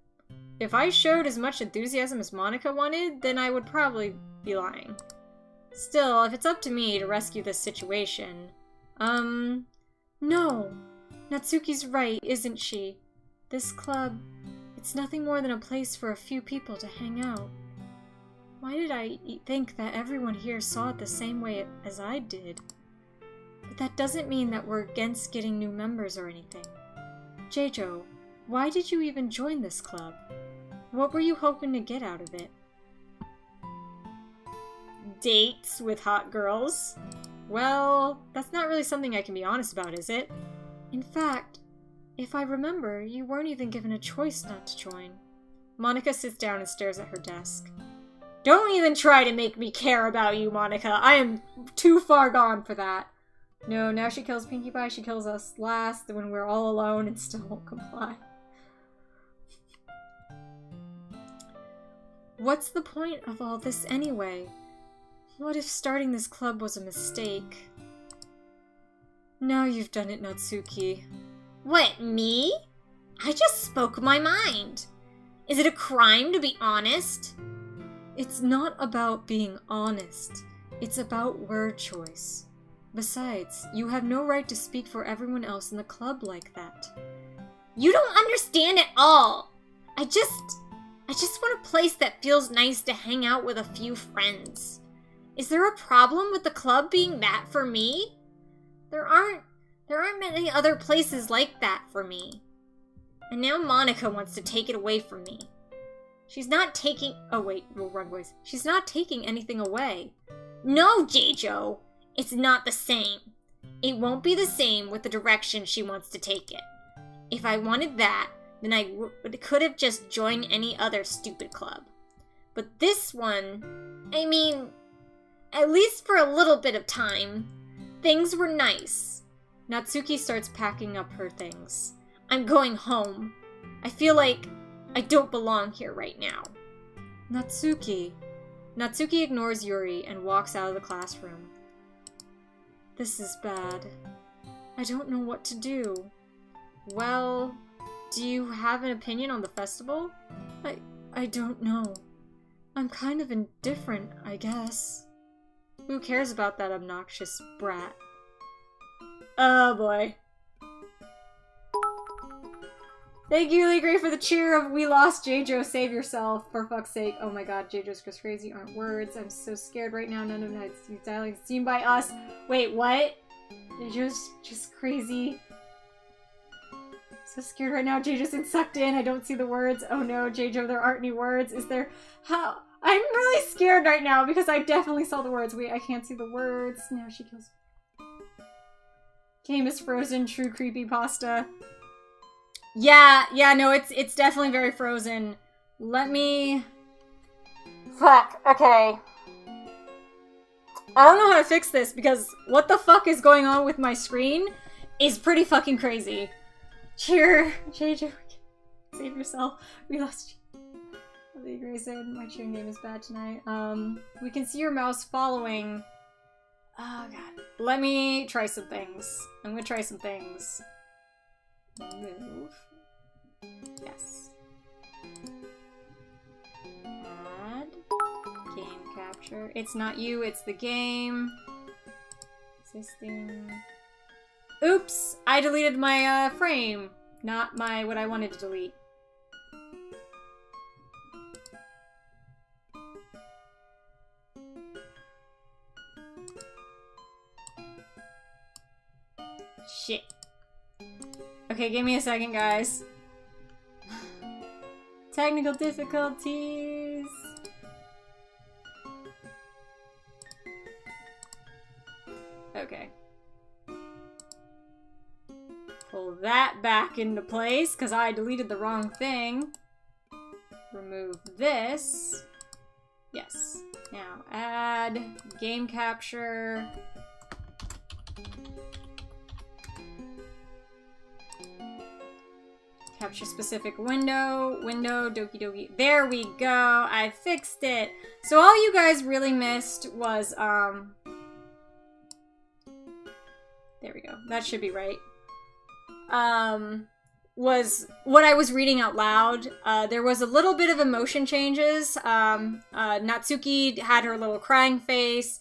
Speaker 1: If I showed as much enthusiasm as Monica wanted, then I would probably be lying. Still, if it's up to me to rescue this situation... No. Natsuki's right, isn't she? This club, it's nothing more than a place for a few people to hang out. Why did I think that everyone here saw it the same way as I did? But that doesn't mean that we're against getting new members or anything. Jeijo, why did you even join this club? What were you hoping to get out of it? Dates with hot girls? Well, that's not really something I can be honest about, is it? In fact, if I remember, you weren't even given a choice not to join. Monica sits down and stares at her desk. Don't even try to make me care about you, Monica. I am too far gone for that. No, now she kills Pinkie Pie. She kills us last when we're all alone and still won't comply. What's the point of all this anyway? What if starting this club was a mistake? Now you've done it, Natsuki.
Speaker 2: What, me? I just spoke my mind. Is it a crime to be honest?
Speaker 1: It's not about being honest. It's about word choice. Besides, you have no right to speak for everyone else in the club like that.
Speaker 2: You don't understand at all. I just want a place that feels nice to hang out with a few friends. Is there a problem with the club being that for me? There aren't many other places like that for me. And now Monica wants to take it away from me. She's not taking... Oh, wait. Wrong voice. She's not taking anything away. No, J-Jo. It's not the same. It won't be the same with the direction she wants to take it. If I wanted that, then I could have just joined any other stupid club. But this one... I mean... At least for a little bit of time, things were nice.
Speaker 1: Natsuki starts packing up her things.
Speaker 2: I'm going home. I feel like I don't belong here right now.
Speaker 1: Natsuki. Natsuki ignores Yuri and walks out of the classroom. This is bad. I don't know what to do. Well, do you have an opinion on the festival? I don't know. I'm kind of indifferent, I guess. Who cares about that obnoxious brat? Oh boy. Thank you, Lee, for the cheer of "We lost J-Jo, save yourself." For fuck's sake. Oh my god, J-Jo's just crazy aren't words. I'm so scared right now. None of it's dialogue seen by us. Wait, what? J-Jo's just crazy. So scared right now. J-Jo's been sucked in. I don't see the words. Oh no, J-Jo, there aren't any words. Is there? How? I'm really scared right now because I definitely saw the words. Wait, I can't see the words. Now she kills. Game is frozen. True creepypasta. Yeah, no, it's definitely very frozen. Let me... Fuck, okay. I don't know how to fix this because what the fuck is going on with my screen is pretty fucking crazy. Cheer, J-Jo, save yourself. We lost you. The Grayson, my cheering game is bad tonight. We can see your mouse following. Oh god. Let me try some things. I'm gonna try some things. Move. Yes. Add. Game capture. It's not you, it's the game. Existing. Oops! I deleted my frame. Not my what I wanted to delete. Shit. Okay, give me a second, guys. Technical difficulties. Okay. Pull that back into place, because I deleted the wrong thing. Remove this. Yes. Now, add game capture. Capture specific window, Doki Doki. There we go. I fixed it. So all you guys really missed was, there we go. That should be right. Was what I was reading out loud. There was a little bit of emotion changes. Natsuki had her little crying face.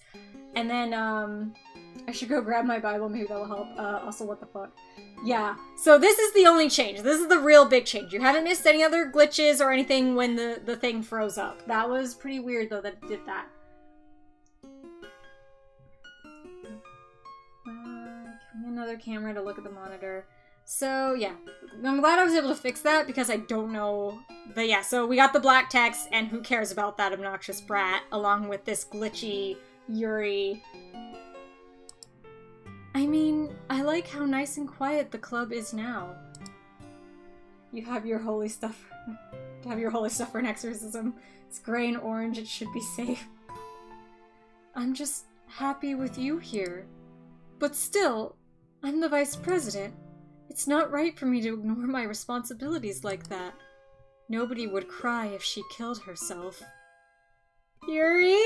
Speaker 1: And then, I should go grab my Bible. Maybe that will help. Also, what the fuck? Yeah, so this is the only change. This is the real big change. You haven't missed any other glitches or anything when the thing froze up. That was pretty weird, though, that it did that. Another camera to look at the monitor. So, yeah. I'm glad I was able to fix that because I don't know. But yeah, so we got the black text, and who cares about that obnoxious brat, along with this glitchy Yuri. I mean, I like how nice and quiet the club is now. You have your holy stuff. For an exorcism. It's gray and orange. It should be safe. I'm just happy with you here. But still, I'm the vice president. It's not right for me to ignore my responsibilities like that. Nobody would cry if she killed herself. Yuri?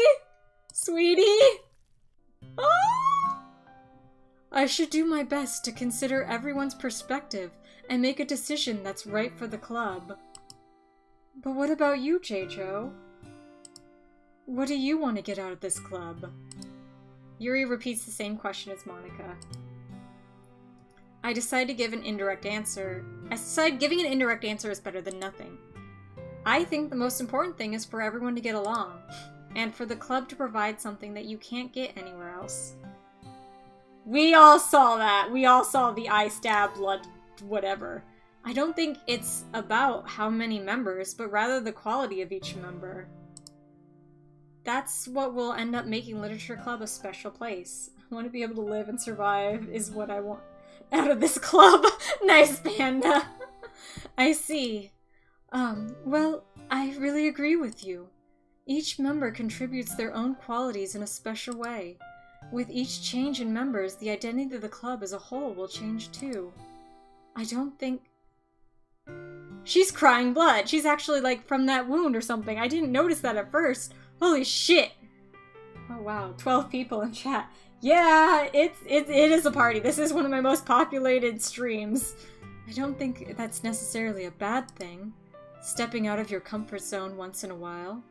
Speaker 1: Sweetie? Oh! I should do my best to consider everyone's perspective and make a decision that's right for the club. But what about you, Jeijo? What do you want to get out of this club? Yuri repeats the same question as Monika. I decide to give an indirect answer. I decide giving an indirect answer is better than nothing. I think the most important thing is for everyone to get along, and for the club to provide something that you can't get anywhere else. We all saw that. We all saw the eye stab, blood, whatever. I don't think it's about how many members, but rather the quality of each member. That's what will end up making Literature Club a special place. I want to be able to live and survive is what I want out of this club. Nice, Panda. I see. Well, I really agree with you. Each member contributes their own qualities in a special way. With each change in members, the identity of the club as a whole will change too. I don't think... She's crying blood. She's actually, like, from that wound or something. I didn't notice that at first. Holy shit! Oh wow, 12 people in chat. Yeah, it is a party. This is one of my most populated streams. I don't think that's necessarily a bad thing. Stepping out of your comfort zone once in a while.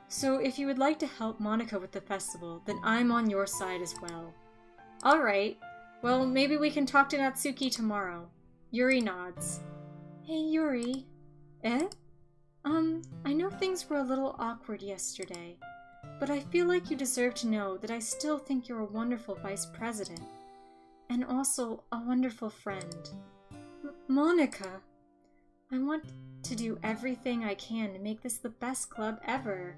Speaker 1: So if you would like to help Monika with the festival, then I'm on your side as well. Alright, well maybe we can talk to Natsuki tomorrow. Yuri nods. Hey Yuri. Eh? I know things were a little awkward yesterday, but I feel like you deserve to know that I still think you're a wonderful vice president, and also a wonderful friend. Monika, I want to do everything I can to make this the best club ever.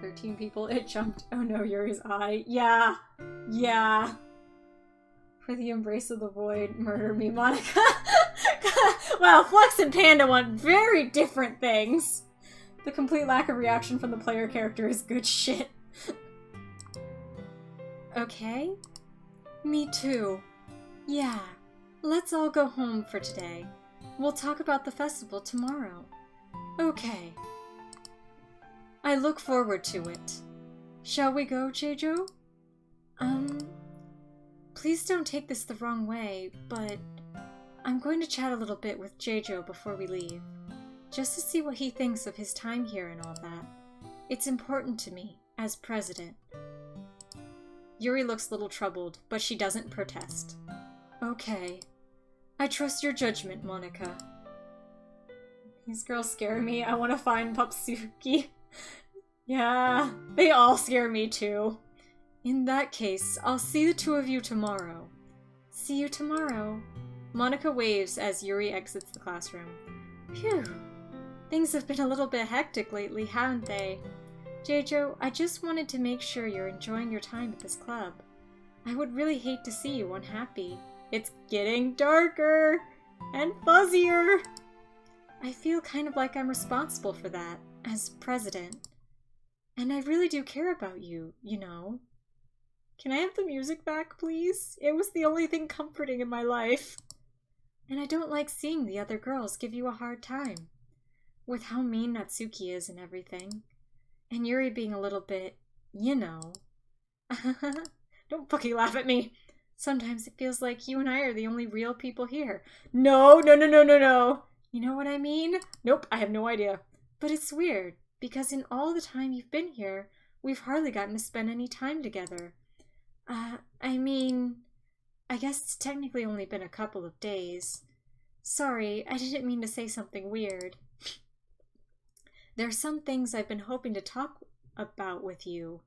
Speaker 1: 13 people, it jumped. Oh no, Yuri's eye. Yeah. Yeah. For the embrace of the void, murder me, Monika. Wow, Flux and Panda want very different things. The complete lack of reaction from the player character is good shit. Okay? Me too. Yeah. Let's all go home for today. We'll talk about the festival tomorrow. Okay. I look forward to it. Shall we go, Jeijo? Please don't take this the wrong way, but I'm going to chat a little bit with Jeijo before we leave, just to see what he thinks of his time here and all that. It's important to me, as president. Yuri looks a little troubled, but she doesn't protest. Okay. I trust your judgment, Monika. These girls scare me. I want to find Pupsuki. Yeah, they all scare me too. In that case, I'll see the two of you tomorrow. See you tomorrow. Monika waves as Yuri exits the classroom. Phew. Things have been a little bit hectic lately, haven't they? Jeijo, I just wanted to make sure you're enjoying your time at this club. I would really hate to see you unhappy. It's getting darker and fuzzier. I feel kind of like I'm responsible for that, as president. And I really do care about you, you know. Can I have the music back, please? It was the only thing comforting in my life. And I don't like seeing the other girls give you a hard time. With how mean Natsuki is and everything. And Yuri being a little bit, you know. Don't fucking laugh at me. Sometimes it feels like you and I are the only real people here. No. You know what I mean? Nope, I have no idea. But it's weird, because in all the time you've been here, we've hardly gotten to spend any time together. I mean, I guess it's technically only been a couple of days. Sorry, I didn't mean to say something weird. There are some things I've been hoping to talk about with you.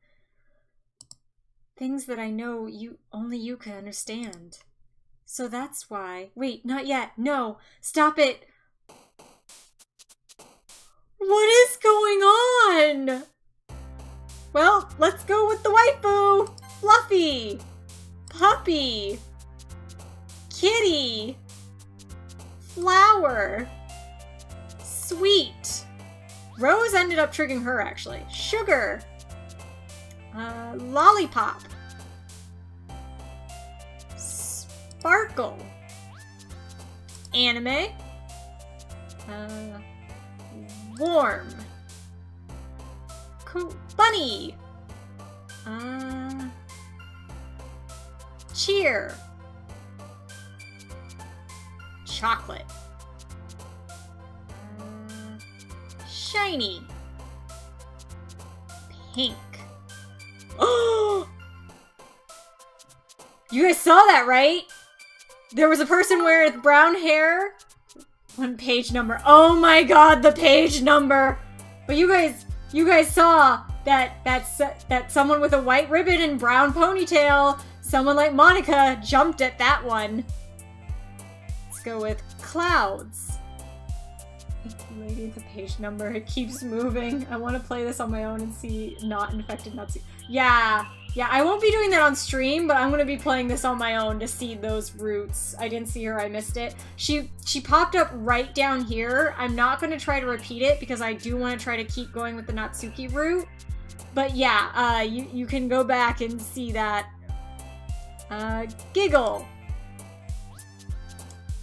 Speaker 1: Things that I know only you can understand. So that's why... Wait, not yet. No, stop it. What is going on? Well, let's go with the waifu. Fluffy. Puppy. Kitty. Flower. Sweet. Rose ended up triggering her, actually. Sugar. Lollipop. Sparkle. Anime. Warm. Bunny. Cheer. Chocolate.
Speaker 2: shiny. Pink.
Speaker 1: Oh! You guys saw that, right? There was a person with brown hair. One page number. Oh my god, the page number! But you guys saw that someone with a white ribbon and brown ponytail, someone like Monica, jumped at that one. Let's go with clouds. Lady, the page number, it keeps moving. I want to play this on my own and see not infected, not see. Yeah, I won't be doing that on stream, but I'm going to be playing this on my own to see those routes. I didn't see her, I missed it. She popped up right down here. I'm not going to try to repeat it because I do want to try to keep going with the Natsuki route. But yeah, you can go back and see that. Giggle.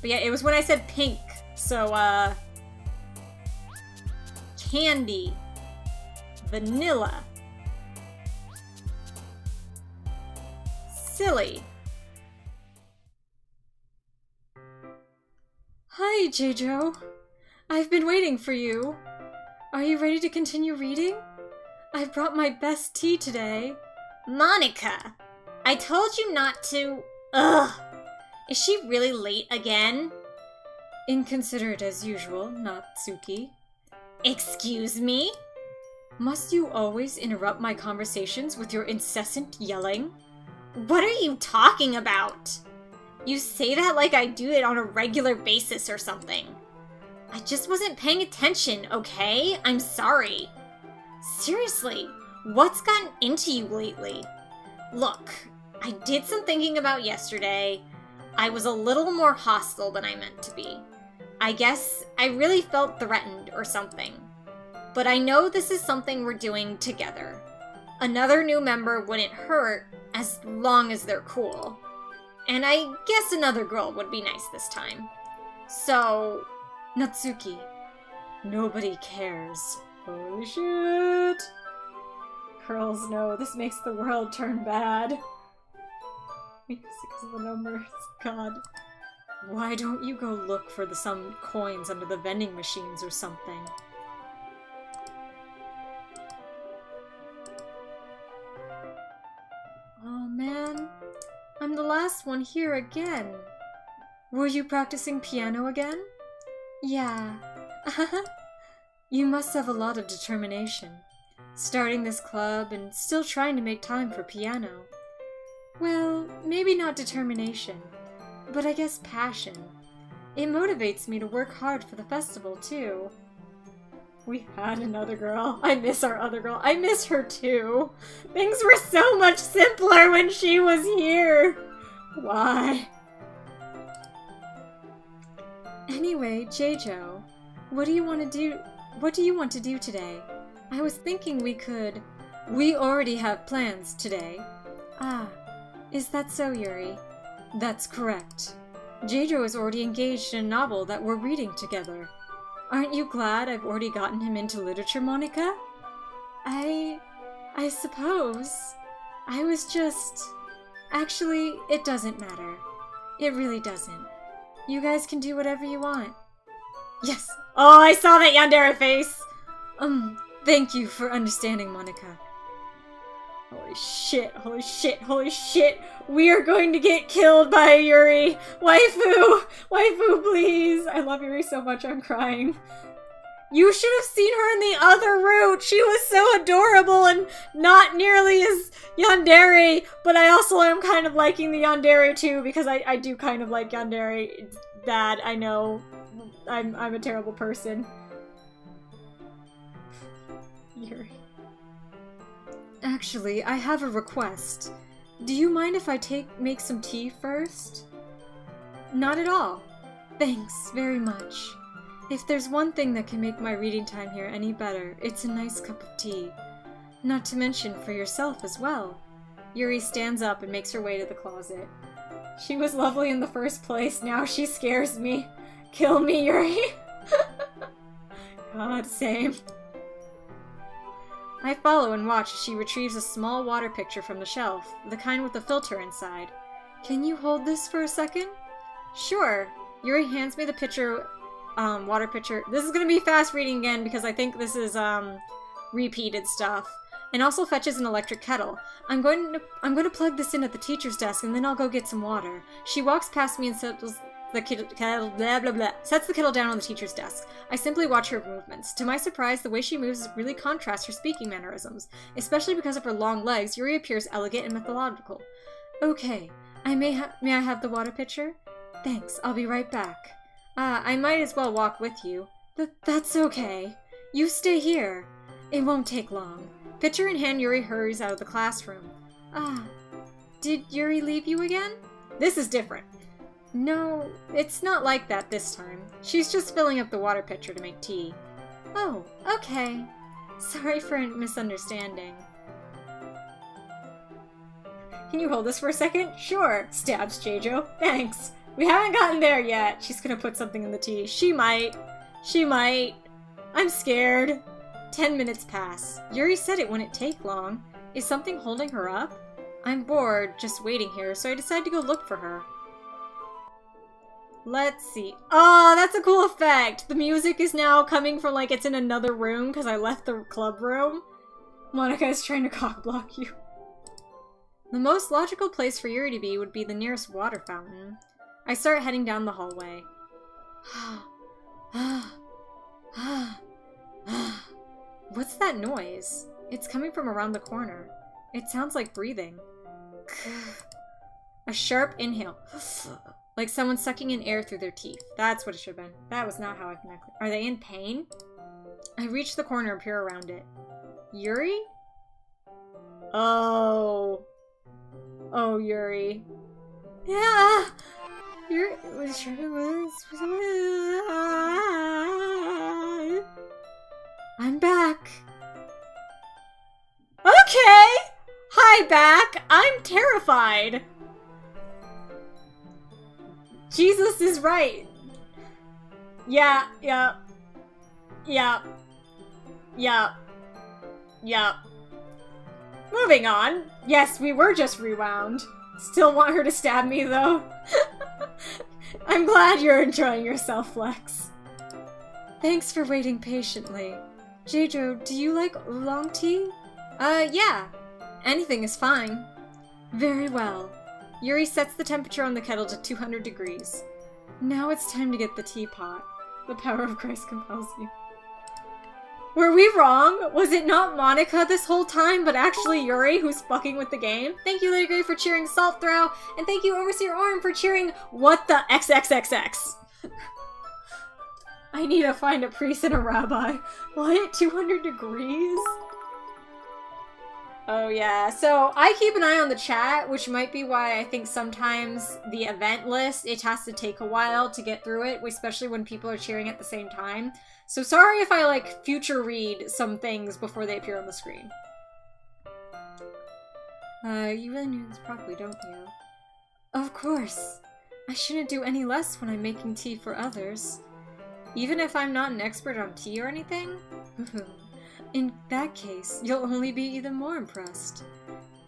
Speaker 1: But yeah, it was when I said pink. So, candy. Vanilla. Silly. Hi, J-Jo. I've been waiting for you. Are you ready to continue reading? I brought my best tea today.
Speaker 2: Monica, I told you not to. Ugh. Is she really late again?
Speaker 1: Inconsiderate as usual, Natsuki.
Speaker 2: Excuse me?
Speaker 1: Must you always interrupt my conversations with your incessant yelling?
Speaker 2: What are you talking about? You say that like I do it on a regular basis or something. I just wasn't paying attention, okay? I'm sorry. Seriously, what's gotten into you lately? Look, I did some thinking about yesterday. I was a little more hostile than I meant to be. I guess I really felt threatened or something. But I know this is something we're doing together. Another new member wouldn't hurt as long as they're cool. And I guess another girl would be nice this time. So,
Speaker 1: Natsuki, nobody cares. Holy shit! Girls, no, this makes the world turn bad. Because of the numbers, God. Why don't you go look for some coins under the vending machines or something? Oh man, I'm the last one here again. Were you practicing piano again? Yeah. You must have a lot of determination. Starting this club and still trying to make time for piano. Well, maybe not determination, but I guess passion. It motivates me to work hard for the festival, too. We had another girl. I miss our other girl. I miss her, too. Things were so much simpler when she was here. Why? Anyway, J-Jo, what do you want to do? What do you want to do today? I was thinking we already have plans today. Ah, is that so, Yuri? That's correct. J-Jo is already engaged in a novel that we're reading together. Aren't you glad I've already gotten him into literature, Monica? I suppose. I was just... Actually, it doesn't matter. It really doesn't. You guys can do whatever you want. Yes! Oh, I saw that yandere face! Thank you for understanding, Monica. Holy shit, holy shit, holy shit! We are going to get killed by Yuri! Waifu! Waifu, please! I love Yuri so much, I'm crying. You should have seen her in the other route! She was so adorable and not nearly as yandere, but I also am kind of liking the yandere too, because I do kind of like yandere. It's bad, I know. I'm a terrible person. Yuri. Actually, I have a request. Do you mind if I make some tea first? Not at all. Thanks very much. If there's one thing that can make my reading time here any better, it's a nice cup of tea. Not to mention for yourself as well. Yuri stands up and makes her way to the closet. She was lovely in the first place, now she scares me. Kill me, Yuri! God, same. I follow and watch as she retrieves a small water picture from the shelf, the kind with the filter inside. Can you hold this for a second? Sure. Yuri hands me the picture water pitcher. This is gonna be fast reading again because I think this is repeated stuff. And also fetches an electric kettle. I'm going to plug this in at the teacher's desk and then I'll go get some water. She walks past me and settles the kettle, blah blah blah, sets the kettle down on the teacher's desk. I simply watch her movements. To my surprise, the way she moves really contrasts her speaking mannerisms. Especially because of her long legs, Yuri appears elegant and methodical. Okay, may I have the water pitcher? Thanks, I'll be right back. I might as well walk with you. That's okay. You stay here. It won't take long. Pitcher in hand, Yuri hurries out of the classroom. Did Yuri leave you again? This is different. No, it's not like that this time. She's just filling up the water pitcher to make tea. Oh, okay. Sorry for a misunderstanding. Can you hold this for a second? Sure, stabs Jeijo. Thanks. We haven't gotten there yet. She's gonna put something in the tea. She might. I'm scared. 10 minutes pass. Yuri said it wouldn't take long. Is something holding her up? I'm bored, just waiting here, so I decide to go look for her. Let's see. Oh, that's a cool effect! The music is now coming from like it's in another room because I left the club room. Monica is trying to cockblock you. The most logical place for Yuri to be would be the nearest water fountain. I start heading down the hallway. What's that noise? It's coming from around the corner. It sounds like breathing. A sharp inhale. Like someone sucking in air through their teeth. That's what it should have been. That was not how I connected. Are they in pain? I reach the corner and peer around it. Yuri? Oh. Oh, Yuri. Yeah! Yuri was I'm back. Okay! Hi, back! I'm terrified! Jesus is right. Yeah. Moving on. Yes, we were just rewound. Still want her to stab me, though. I'm glad you're enjoying yourself, Flex. Thanks for waiting patiently. Jeijo, do you like oolong tea? Yeah. Anything is fine. Very well. Yuri sets the temperature on the kettle to 200 degrees. Now it's time to get the teapot. The power of Christ compels you. Were we wrong? Was it not Monica this whole time, but actually Yuri who's fucking with the game? Thank you, Lady Grey, for cheering Salt Throw, and thank you, Overseer Arm, for cheering What the XXXX. I need to find a priest and a rabbi. What? 200 degrees? Oh yeah, so I keep an eye on the chat, which might be why I think sometimes the event list, it has to take a while to get through it, especially when people are cheering at the same time. So sorry if I, like, future read some things before they appear on the screen. You really knew this properly, don't you? Of course. I shouldn't do any less when I'm making tea for others. Even if I'm not an expert on tea or anything? In that case, you'll only be even more impressed.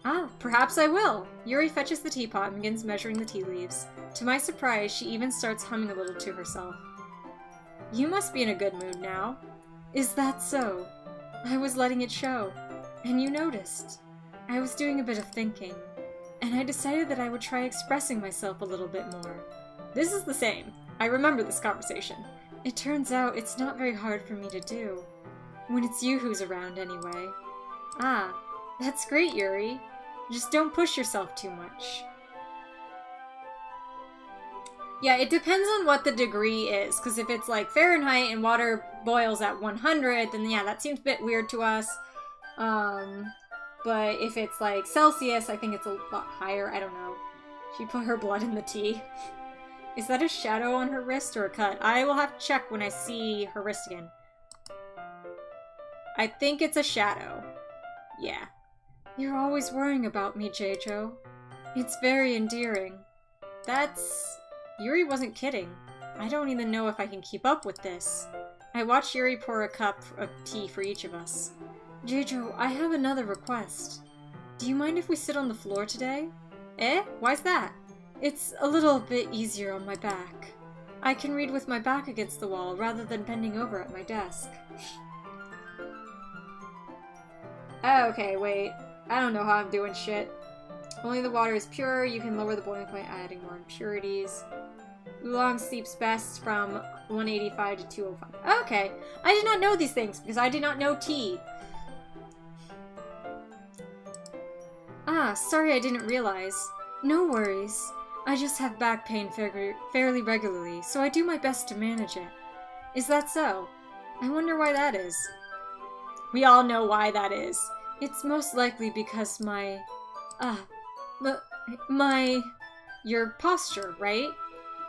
Speaker 1: Ah, perhaps I will! Yuri fetches the teapot and begins measuring the tea leaves. To my surprise, she even starts humming a little to herself. You must be in a good mood now. Is that so? I was letting it show, and you noticed. I was doing a bit of thinking, and I decided that I would try expressing myself a little bit more. This is the same. I remember this conversation. It turns out it's not very hard for me to do. When it's you who's around, anyway. Ah, that's great, Yuri. Just don't push yourself too much. Yeah, it depends on what the degree is, because if it's like Fahrenheit and water boils at 100, then yeah, that seems a bit weird to us. But if it's like Celsius, I think it's a lot higher. I don't know. She put her blood in the tea. Is that a shadow on her wrist or a cut? I will have to check when I see her wrist again. I think it's a shadow. Yeah. You're always worrying about me, Jeijo. It's very endearing. That's... Yuri wasn't kidding. I don't even know if I can keep up with this. I watched Yuri pour a cup of tea for each of us. Jeijo, I have another request. Do you mind if we sit on the floor today? Eh? Why's that? It's a little bit easier on my back. I can read with my back against the wall rather than bending over at my desk. Oh, okay, wait. I don't know how I'm doing shit. Only the water is pure. You can lower the boiling point adding more impurities. Oolong sleeps best from 185 to 205. Okay. I did not know these things because I did not know tea. Ah, sorry I didn't realize. No worries. I just have back pain fairly regularly, so I do my best to manage it. Is that so? I wonder why that is. We all know why that is. It's most likely because your posture, right?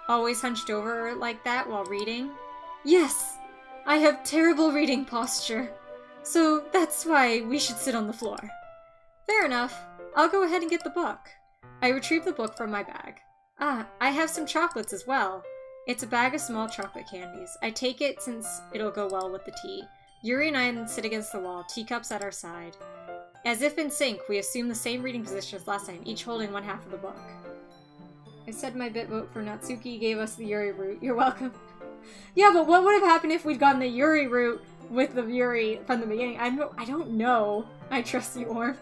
Speaker 1: Always hunched over like that while reading? Yes! I have terrible reading posture. So that's why we should sit on the floor. Fair enough. I'll go ahead and get the book. I retrieve the book from my bag. Ah, I have some chocolates as well. It's a bag of small chocolate candies. I take it since it'll go well with the tea. Yuri and I sit against the wall, teacups at our side. As if in sync, we assume the same reading position as last time, each holding one half of the book. I said my bit vote for Natsuki, gave us the Yuri route. You're welcome. Yeah, but what would have happened if we'd gotten the Yuri route with the Yuri from the beginning? I don't know. I trust you, Orm.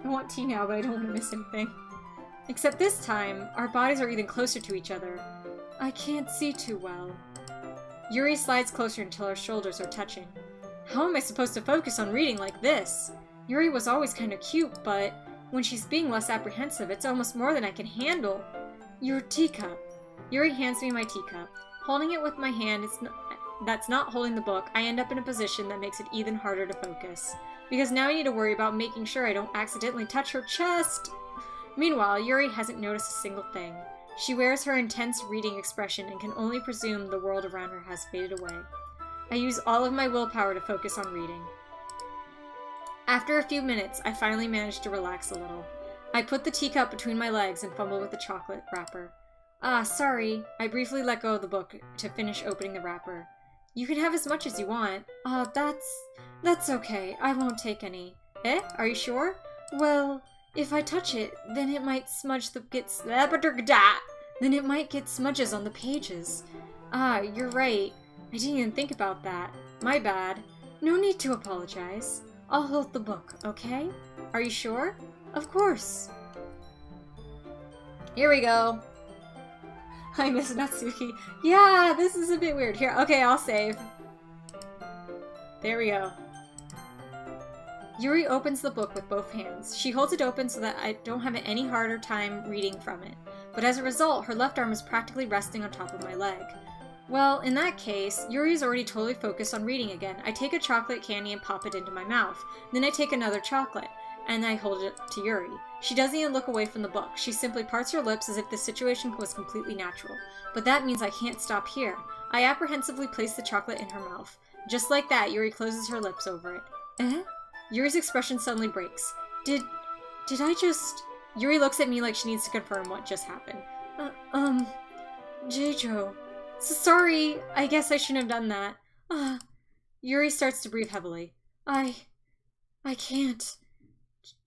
Speaker 1: I want tea now, but I don't want to miss anything. Except this time, our bodies are even closer to each other. I can't see too well. Yuri slides closer until our shoulders are touching. How am I supposed to focus on reading like this? Yuri was always kind of cute, but when she's being less apprehensive, it's almost more than I can handle. Your teacup. Yuri hands me my teacup. Holding it with my hand that's not holding the book, I end up in a position that makes it even harder to focus. Because now I need to worry about making sure I don't accidentally touch her chest. Meanwhile, Yuri hasn't noticed a single thing. She wears her intense reading expression and can only presume the world around her has faded away. I use all of my willpower to focus on reading. After a few minutes, I finally manage to relax a little. I put the teacup between my legs and fumble with the chocolate wrapper. Ah, sorry. I briefly let go of the book to finish opening the wrapper. You can have as much as you want. That's okay. I won't take any. Eh? Are you sure? Well, if I touch it, then it might smudge then it might get smudges on the pages. Ah, you're right. I didn't even think about that. My bad. No need to apologize. I'll hold the book, okay? Are you sure? Of course. Here we go. I miss Natsuki. Yeah, this is a bit weird. Here, okay, I'll save. There we go. Yuri opens the book with both hands. She holds it open so that I don't have any harder time reading from it. But as a result, her left arm is practically resting on top of my leg. Well, in that case, Yuri's already totally focused on reading again. I take a chocolate candy and pop it into my mouth. Then I take another chocolate, and I hold it to Yuri. She doesn't even look away from the book. She simply parts her lips as if the situation was completely natural. But that means I can't stop here. I apprehensively place the chocolate in her mouth. Just like that, Yuri closes her lips over it. Eh? Yuri's expression suddenly breaks. Did I just... Yuri looks at me like she needs to confirm what just happened. Jeijo. Sorry, I guess I shouldn't have done that. Yuri starts to breathe heavily. I can't.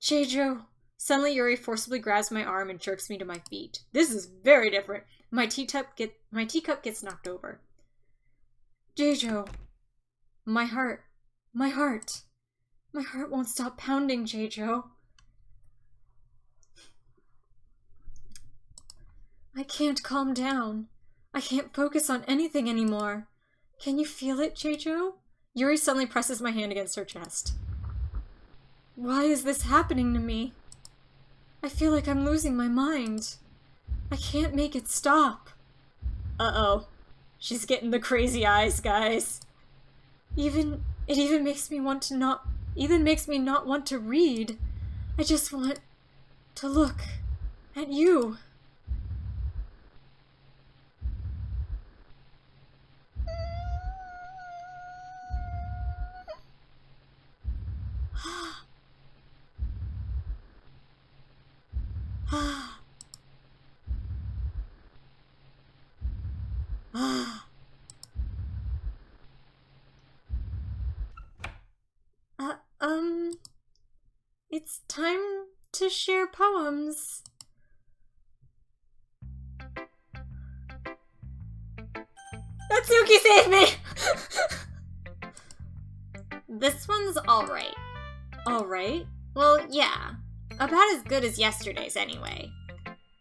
Speaker 1: Jeijo. Suddenly Yuri forcibly grabs my arm and jerks me to my feet. This is very different. My teacup gets knocked over. Jeijo. My heart won't stop pounding, Jeijo. I can't calm down. I can't focus on anything anymore. Can you feel it, Jeijo? Yuri suddenly presses my hand against her chest. Why is this happening to me? I feel like I'm losing my mind. I can't make it stop. Uh-oh. She's getting the crazy eyes, guys. It even makes me not want to read. I just want to look at you. It's time to share poems. Natsuki, save me!
Speaker 2: This one's alright.
Speaker 1: Alright?
Speaker 2: Well, yeah. About as good as yesterday's, anyway.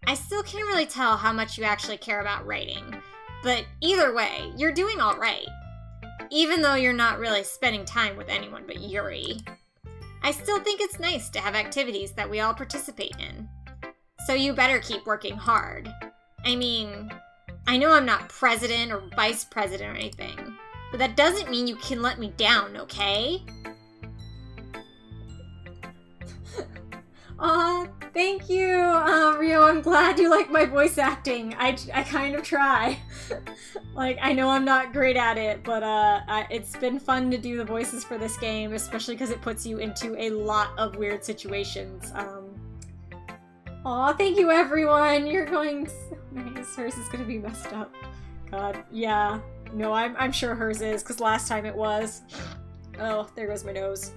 Speaker 2: I still can't really tell how much you actually care about writing, but either way, you're doing alright. Even though you're not really spending time with anyone but Yuri. I still think it's nice to have activities that we all participate in. So you better keep working hard. I mean, I know I'm not president or vice president or anything, but that doesn't mean you can let me down, okay?
Speaker 1: Aw, thank you, Rio. I'm glad you like my voice acting. I kind of try. Like, I know I'm not great at it, but it's been fun to do the voices for this game, especially because it puts you into a lot of weird situations. Aw, thank you, everyone. You're going so nice. Hers is gonna be messed up. God, yeah. No, I'm sure hers is, because last time it was. Oh, there goes my nose.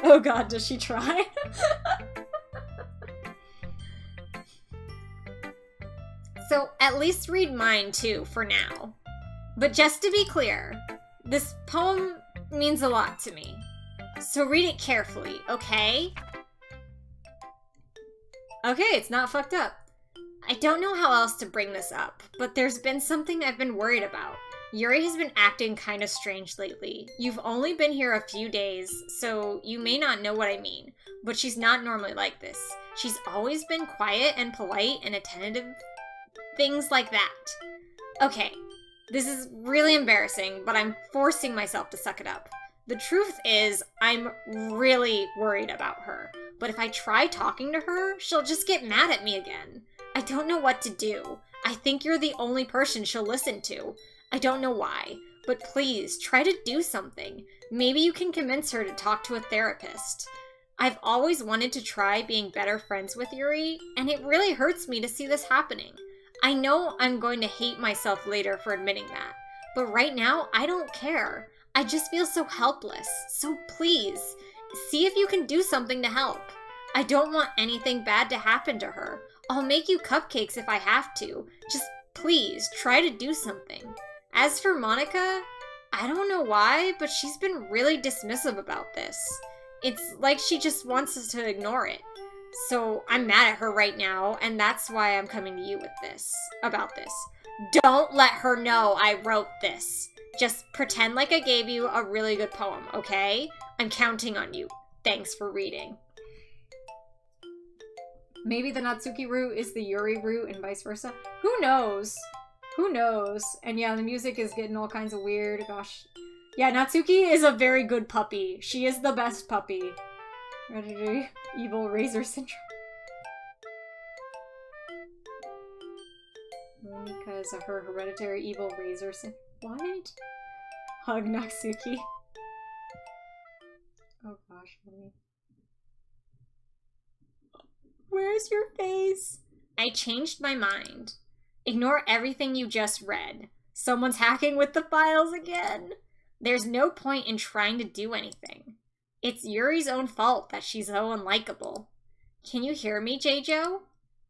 Speaker 1: Oh god, does she try?
Speaker 2: So at least read mine too, for now. But just to be clear, this poem means a lot to me. So read it carefully, okay?
Speaker 1: Okay, it's not fucked up.
Speaker 2: I don't know how else to bring this up, but there's been something I've been worried about. Yuri has been acting kind of strange lately. You've only been here a few days, so you may not know what I mean, but she's not normally like this. She's always been quiet and polite and attentive, things like that. Okay, this is really embarrassing, but I'm forcing myself to suck it up. The truth is, I'm really worried about her, but if I try talking to her, she'll just get mad at me again. I don't know what to do. I think you're the only person she'll listen to. I don't know why, but please, try to do something. Maybe you can convince her to talk to a therapist. I've always wanted to try being better friends with Yuri, and it really hurts me to see this happening. I know I'm going to hate myself later for admitting that, but right now, I don't care. I just feel so helpless, so please, see if you can do something to help. I don't want anything bad to happen to her. I'll make you cupcakes if I have to. Just please, try to do something. As for Monica, I don't know why, but she's been really dismissive about this. It's like she just wants us to ignore it. So I'm mad at her right now, and that's why I'm coming to you with this, about this. Don't let her know I wrote this. Just pretend like I gave you a really good poem, okay? I'm counting on you. Thanks for reading.
Speaker 1: Maybe the Natsuki route is the Yuri route and vice versa. Who knows? Who knows? And yeah, the music is getting all kinds of weird. Gosh. Yeah, Natsuki is a very good puppy. She is the best puppy. Hereditary evil razor syndrome. Monica is her hereditary evil razor syndrome. What? Hug Natsuki. Oh gosh, honey. Where's your face?
Speaker 2: I changed my mind. Ignore everything you just read. Someone's hacking with the files again. There's no point in trying to do anything. It's Yuri's own fault that she's so unlikable. Can you hear me, J-Jo?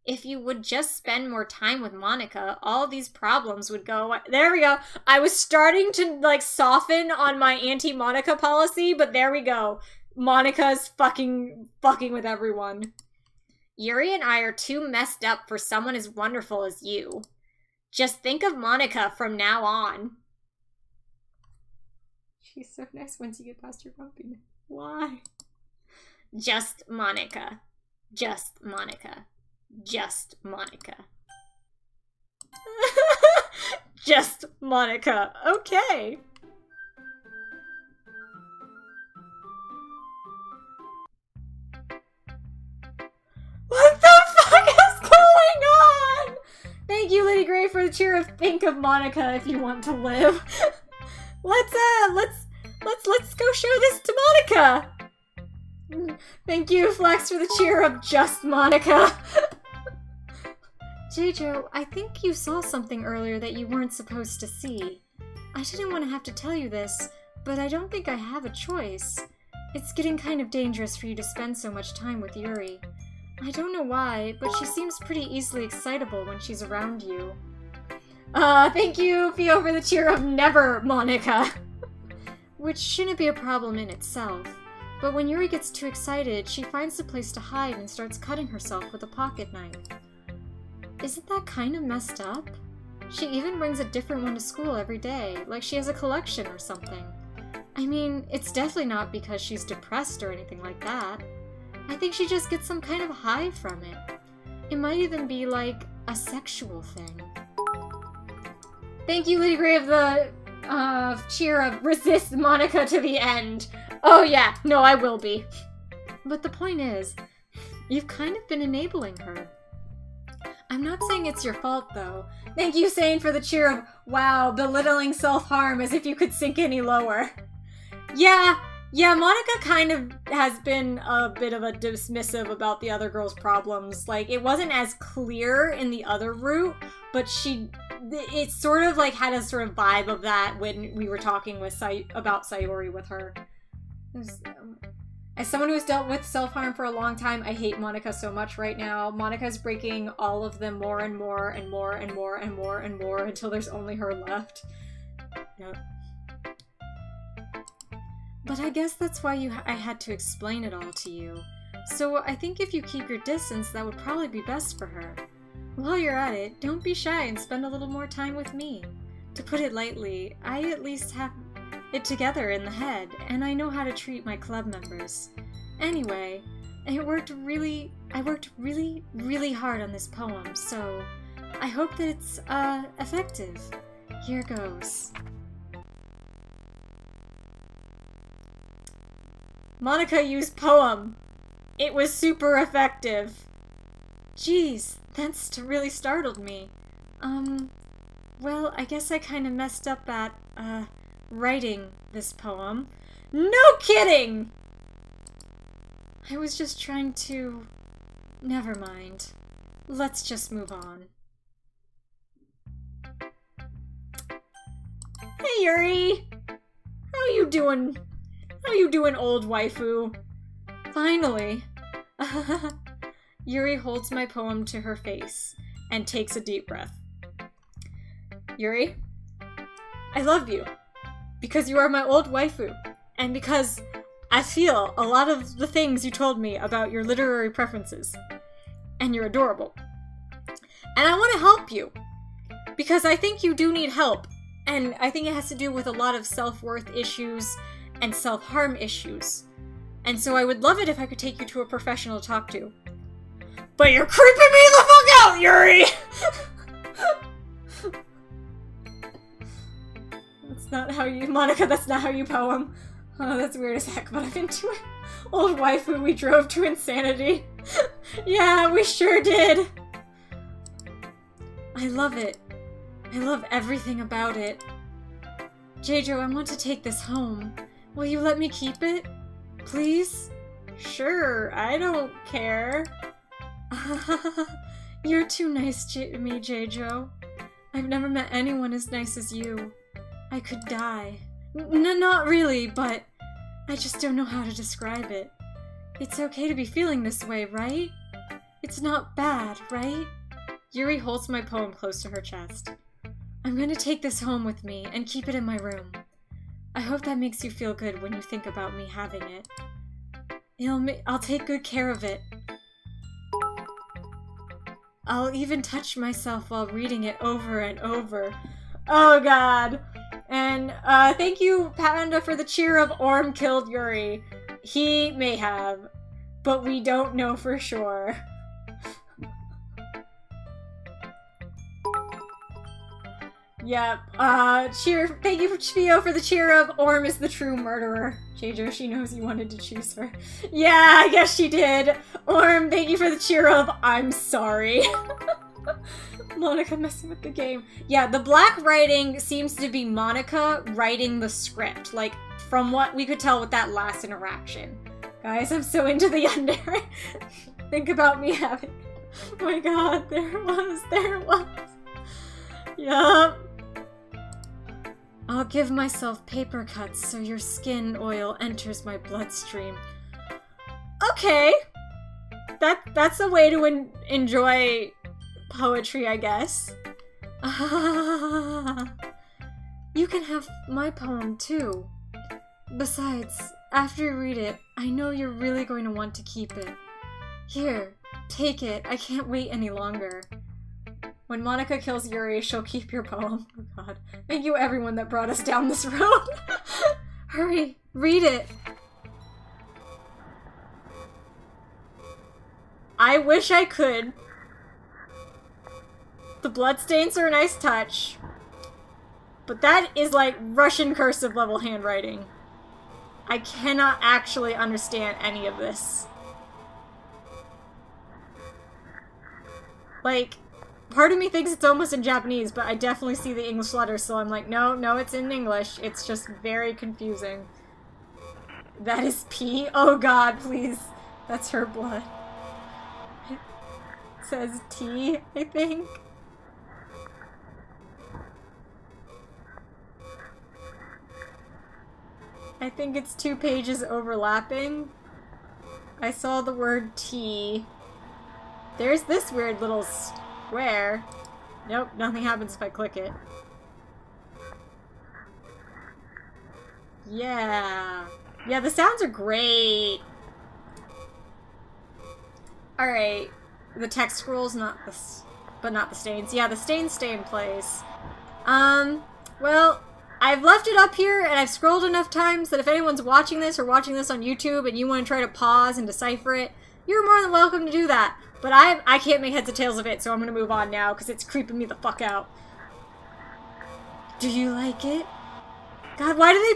Speaker 2: If you would just spend more time with Monica, all these problems would go away. There we go. I was starting to, like, soften on my anti-Monica policy, but there we go. Monica's fucking with everyone. Yuri and I are too messed up for someone as wonderful as you. Just think of Monica from now on.
Speaker 1: She's so nice once you get past your bumpiness. Why?
Speaker 2: Just Monica. Just Monica. Just Monica.
Speaker 1: Just Monica. Okay. What the fuck is going on? Thank you, Lady Gray, for the cheer of think of Monica if you want to live. Let's go show this to Monica. Thank you, Flex, for the cheer of just Monica. J-Jo, I think you saw something earlier that you weren't supposed to see. I didn't want to have to tell you this, but I don't think I have a choice. It's getting kind of dangerous for you to spend so much time with Yuri. I don't know why, but she seems pretty easily excitable when she's around you. Thank you, Theo, for the cheer of never, Monica. Which shouldn't be a problem in itself. But when Yuri gets too excited, she finds a place to hide and starts cutting herself with a pocket knife. Isn't that kind of messed up? She even brings a different one to school every day, like she has a collection or something. I mean, it's definitely not because she's depressed or anything like that. I think she just gets some kind of high from it. It might even be like a sexual thing. Thank you, Lady Gray, of the cheer of resist Monica to the end. Oh yeah, no, I will be. But the point is, you've kind of been enabling her. I'm not saying it's your fault, though. Thank you, Sane, for the cheer of, wow, belittling self-harm as if you could sink any lower. Yeah, Monica kind of has been a bit of a dismissive about the other girl's problems. Like, it wasn't as clear in the other route, but it sort of like had a sort of vibe of that when we were talking with about Sayori with her. As someone who's dealt with self-harm for a long time, I hate Monica so much right now. Monica's breaking all of them more and more and more and more and more and more until there's only her left. Yep. But I guess that's why I had to explain it all to you. So I think if you keep your distance, that would probably be best for her. While you're at it, don't be shy and spend a little more time with me. To put it lightly, I at least have it together in the head, and I know how to treat my club members. Anyway, I worked really, really hard on this poem, so I hope that it's, effective. Here goes. Monica used poem. It was super effective. Jeez, that's really startled me. Well, I guess I kind of messed up at, writing this poem. No kidding! I was just trying to... Never mind. Let's just move on. Hey, Yuri! How you doing? How you doing, old waifu? Finally. Yuri holds my poem to her face and takes a deep breath. Yuri, I love you. Because you are my old waifu, and because I feel a lot of the things you told me about your literary preferences, and you're adorable. And I want to help you, because I think you do need help, and I think it has to do with a lot of self-worth issues and self-harm issues. And so I would love it if I could take you to a professional to talk to. But you're creeping me the fuck out, Yuri! That's not how you... Monica, that's not how you poem. Oh, that's weird as heck, but I'm into it. Old waifu, we drove to insanity. Yeah, we sure did. I love it. I love everything about it. Jejo, I want to take this home. Will you let me keep it? Please? Sure, I don't care. You're too nice to me, Jejo. I've never met anyone as nice as you. I could die. Not really, but I just don't know how to describe it. It's okay to be feeling this way, right? It's not bad, right? Yuri holds my poem close to her chest. I'm gonna take this home with me and keep it in my room. I hope that makes you feel good when you think about me having it. I'll take good care of it. I'll even touch myself while reading it over and over. Oh god. And thank you, Panda, for the cheer of Orm killed Yuri. He may have, but we don't know for sure. Yep. Thank you, Theo, for the cheer of Orm is the true murderer. Jejo, she knows you wanted to choose her. Yeah, I guess she did. Orm, thank you for the cheer of I'm sorry. Monica messing with the game. Yeah, the black writing seems to be Monica writing the script, like, from what we could tell with that last interaction. Guys, I'm so into the yandere. Think about me having... Oh my god, there it was. Yup. I'll give myself paper cuts so your skin oil enters my bloodstream. Okay. That's a way to enjoy poetry, I guess. You can have my poem too. Besides, after you read it, I know you're really going to want to keep it. Here, take it. I can't wait any longer. When Monica kills Yuri, she'll keep your poem. Oh god. Thank you everyone that brought us down this road. Hurry, read it. I wish I could. The bloodstains are a nice touch. But that is like Russian cursive level handwriting. I cannot actually understand any of this. Like, part of me thinks it's almost in Japanese, but I definitely see the English letters, so I'm like, no, it's in English. It's just very confusing. That is P? Oh god, please. That's her blood. It says T, I think. I think it's 2 pages overlapping. I saw the word T. There's this weird little square. Nope, nothing happens if I click it. Yeah. Yeah, the sounds are great. Alright. The text scrolls, but not the stains. Yeah, the stains stay in place. Well, I've left it up here and I've scrolled enough times that if anyone's watching this or watching this on YouTube and you want to try to pause and decipher it, you're more than welcome to do that. But I can't make heads or tails of it, so I'm gonna move on now because it's creeping me the fuck out. Do you like it? God, why do they...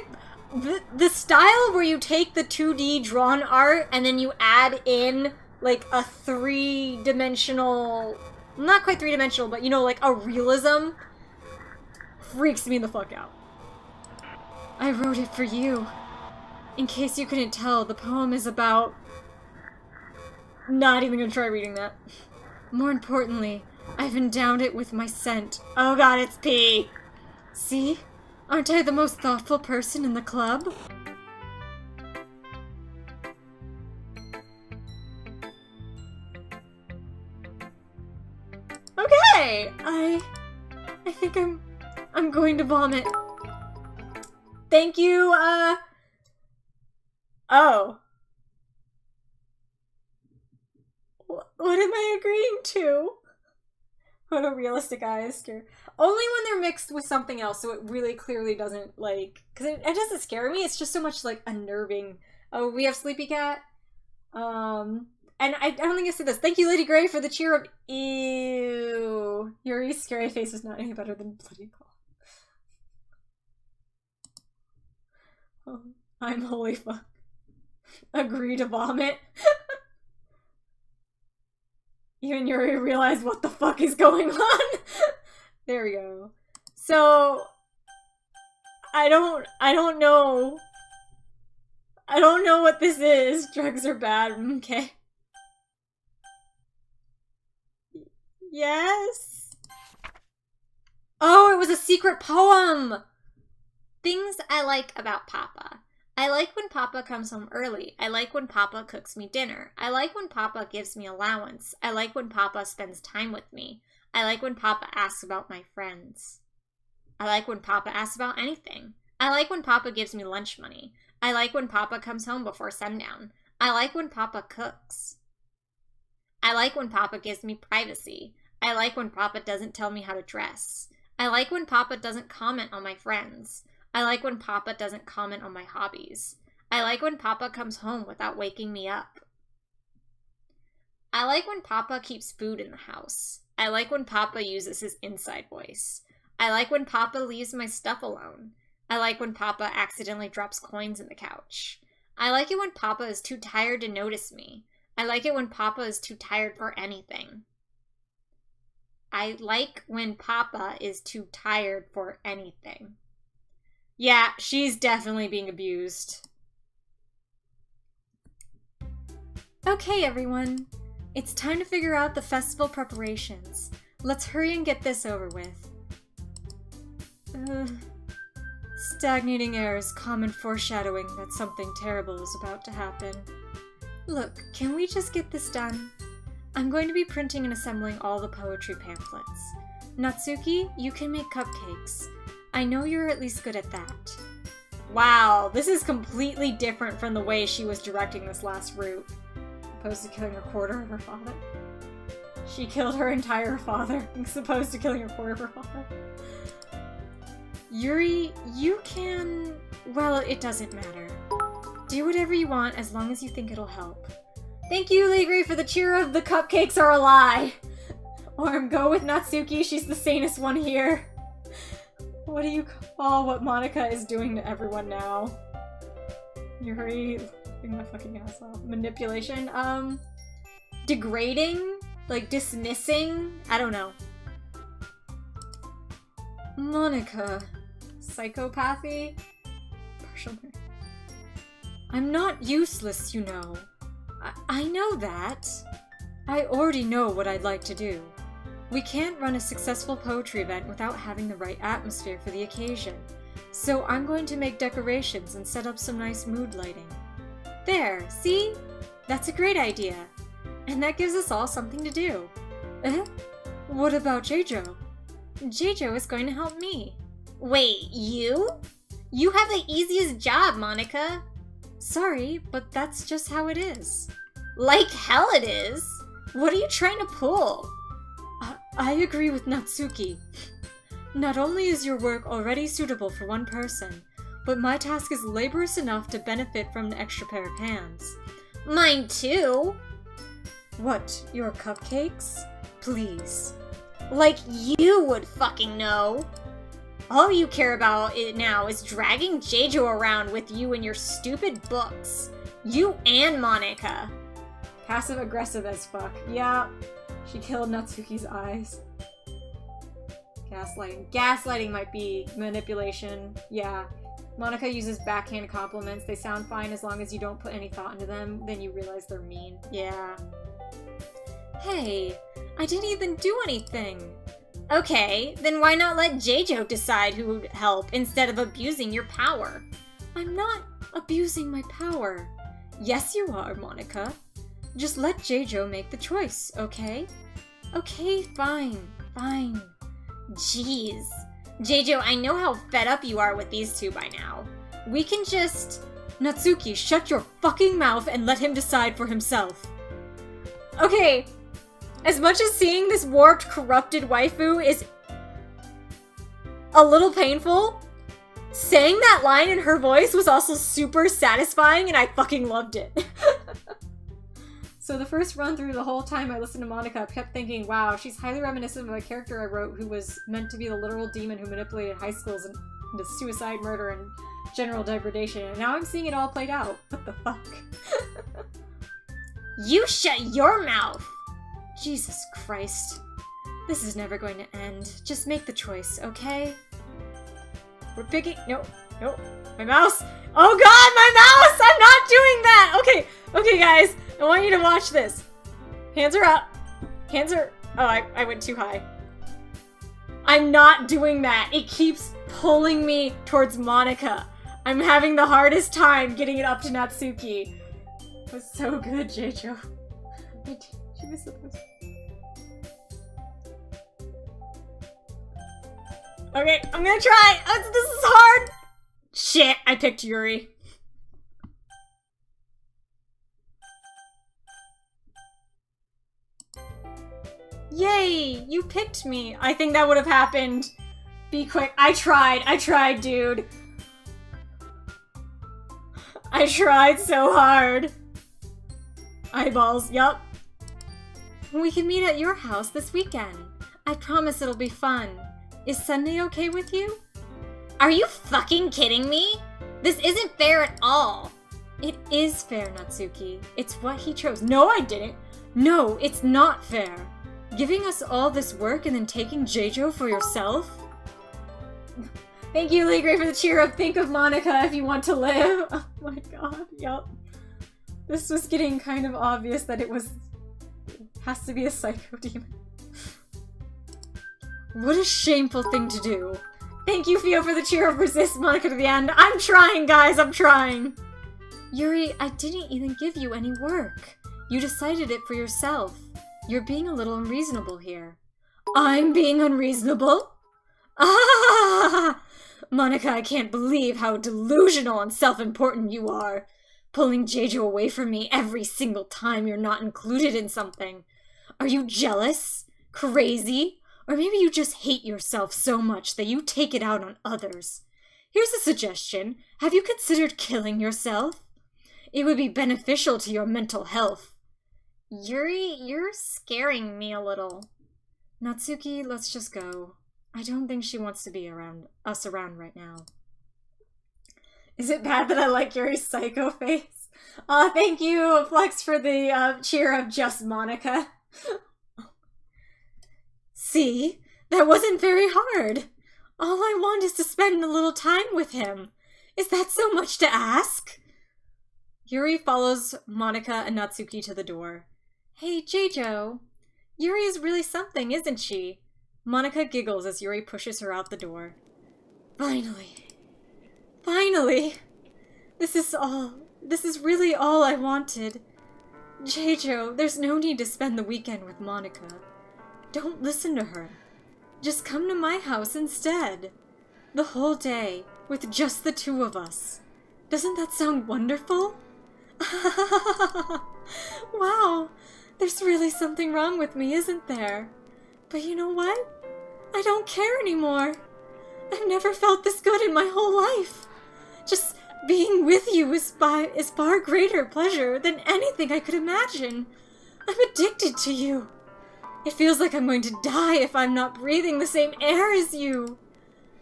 Speaker 1: The style where you take the 2D drawn art and then you add in, like, a 3-dimensional... Not quite 3-dimensional, but, you know, like, a realism freaks me the fuck out. I wrote it for you. In case you couldn't tell, the poem is about... Not even gonna try reading that. More importantly, I've endowed it with my scent. Oh god, it's P! See? Aren't I the most thoughtful person in the club? Okay! I think I'm going to vomit. Thank you, Oh. What am I agreeing to? What a realistic eye is scare. Only when they're mixed with something else, so it really clearly doesn't, like... Because it doesn't scare me, it's just so much, like, unnerving. Oh, we have Sleepy Cat. And I don't think I said this. Thank you, Lady Grey, for the cheer of... Ew. Yuri's scary face is not any better than Bloody Paw. Oh, I'm holy fuck. Agree to vomit. Even Yuri realized what the fuck is going on. There we go. So I don't know. I don't know what this is. Drugs are bad. Okay. Yes. Oh, it was a secret poem.
Speaker 2: Things I like about Papa. I like when Papa comes home early. I like when Papa cooks me dinner. I like when Papa gives me allowance. I like when Papa spends time with me. I like when Papa asks about my friends. I like when Papa asks about anything. I like when Papa gives me lunch money. I like when Papa comes home before sundown. I like when Papa cooks. I like when Papa gives me privacy. I like when Papa doesn't tell me how to dress. I like when Papa doesn't comment on my friends. I like when Papa doesn't comment on my hobbies. I like when Papa comes home without waking me up. I like when Papa keeps food in the house. I like when Papa uses his inside voice. I like when Papa leaves my stuff alone. I like when Papa accidentally drops coins in the couch. I like it when Papa is too tired to notice me. I like it when Papa is too tired for anything. I like when Papa is too tired for anything. Yeah, she's definitely being abused.
Speaker 1: Okay, everyone. It's time to figure out the festival preparations. Let's hurry and get this over with. Stagnating air is common foreshadowing that something terrible is about to happen. Look, can we just get this done? I'm going to be printing and assembling all the poetry pamphlets.
Speaker 2: Natsuki, you can make cupcakes. I know you're at least good at that.
Speaker 1: Wow, this is completely different from the way she was directing this last route. Opposed to killing a quarter of her father. She killed her entire father, as opposed to killing a quarter of her father.
Speaker 2: Yuri, you can... well, it doesn't matter. Do whatever you want as long as you think it'll help.
Speaker 1: Thank you, Ligri, for the cheer of the cupcakes are a lie. Or go with Natsuki, she's the sanest one here. What do you call what Monika is doing to everyone now? Yuri, getting my fucking ass off. Manipulation? Degrading? Like, dismissing? I don't know.
Speaker 2: Monika.
Speaker 1: Psychopathy? Partial.
Speaker 2: I'm not useless, you know. I know that. I already know what I'd like to do. We can't run a successful poetry event without having the right atmosphere for the occasion. So I'm going to make decorations and set up some nice mood lighting. There, see? That's a great idea. And that gives us all something to do. What about Jeijo? Jeijo is going to help me.
Speaker 1: Wait, you? You have the easiest job, Monika.
Speaker 2: Sorry, but that's just how it is.
Speaker 1: Like hell it is. What are you trying to pull?
Speaker 2: I agree with Natsuki. Not only is your work already suitable for one person, but my task is laborious enough to benefit from an extra pair of hands.
Speaker 1: Mine too.
Speaker 2: What, your cupcakes? Please.
Speaker 1: Like you would fucking know. All you care about now is dragging Jeijo around with you and your stupid books. You and Monika. Passive-aggressive as fuck. Yeah. She killed Natsuki's eyes. Gaslighting. Gaslighting might be manipulation. Yeah. Monika uses backhand compliments. They sound fine as long as you don't put any thought into them. Then you realize they're mean. Yeah.
Speaker 2: Hey, I didn't even do anything.
Speaker 1: Okay, then why not let Jeijo decide who would help instead of abusing your power?
Speaker 2: I'm not abusing my power. Yes, you are, Monika. Just let Jeijo make the choice, okay? Okay, fine.
Speaker 1: Jeez. Jeijo, I know how fed up you are with these two by now. We can just...
Speaker 2: Natsuki, shut your fucking mouth and let him decide for himself.
Speaker 1: Okay, as much as seeing this warped, corrupted waifu is a little painful, saying that line in her voice was also super satisfying and I fucking loved it. So the first run through, the whole time I listened to Monika, I kept thinking, wow, she's highly reminiscent of a character I wrote who was meant to be the literal demon who manipulated high schools into suicide, murder, and general degradation. And now I'm seeing it all played out. What the fuck? You shut your mouth!
Speaker 2: Jesus Christ. This is never going to end. Just make the choice, okay?
Speaker 1: We're picking... No. My mouse! Oh god, my mouse! I'm not doing that! Okay, guys. I want you to watch this. Hands are up. Hands are... Oh, I went too high. I'm not doing that. It keeps pulling me towards Monika. I'm having the hardest time getting it up to Natsuki. It was so good, Jeijo. She was supposed to... Okay, I'm gonna try! This is hard! Shit, I picked Yuri. Yay! You picked me! I think that would have happened. Be quick. I tried, dude. I tried so hard. Eyeballs, yup.
Speaker 2: We can meet at your house this weekend. I promise it'll be fun. Is Sunday okay with you?
Speaker 1: Are you fucking kidding me? This isn't fair at all.
Speaker 2: It is fair, Natsuki. It's what he chose. No, I didn't. No, it's not fair. Giving us all this work and then taking Jeijo for yourself?
Speaker 1: Thank you, Ligre, for the cheer up. Think of Monika if you want to live. Oh my god, yup. This was getting kind of obvious that it has to be a psycho demon.
Speaker 2: What a shameful thing to do.
Speaker 1: Thank you, Fio, for the cheer of resist Monika to the end. I'm trying, guys, I'm trying.
Speaker 2: Yuri, I didn't even give you any work. You decided it for yourself. You're being a little unreasonable here.
Speaker 1: I'm being unreasonable? Ah! Monica, I can't believe how delusional and self-important you are. Pulling Jeju away from me every single time you're not included in something. Are you jealous? Crazy? Or maybe you just hate yourself so much that you take it out on others. Here's a suggestion. Have you considered killing yourself? It would be beneficial to your mental health.
Speaker 2: Yuri, you're scaring me a little.
Speaker 1: Natsuki, let's just go. I don't think she wants to be around right now. Is it bad that I like Yuri's psycho face? Thank you, Flex, for the cheer of just Monica. See? That wasn't very hard. All I want is to spend a little time with him. Is that so much to ask? Yuri follows Monica and Natsuki to the door. Hey, Jeju. Yuri is really something, isn't she? Monica giggles as Yuri pushes her out the door. Finally. Finally! This is really all I wanted. Jeju, there's no need to spend the weekend with Monica. Don't listen to her. Just come to my house instead. The whole day, with just the two of us. Doesn't that sound wonderful? Wow, there's really something wrong with me, isn't there? But you know what? I don't care anymore. I've never felt this good in my whole life. Just being with you is far greater pleasure than anything I could imagine. I'm addicted to you. It feels like I'm going to die if I'm not breathing the same air as you.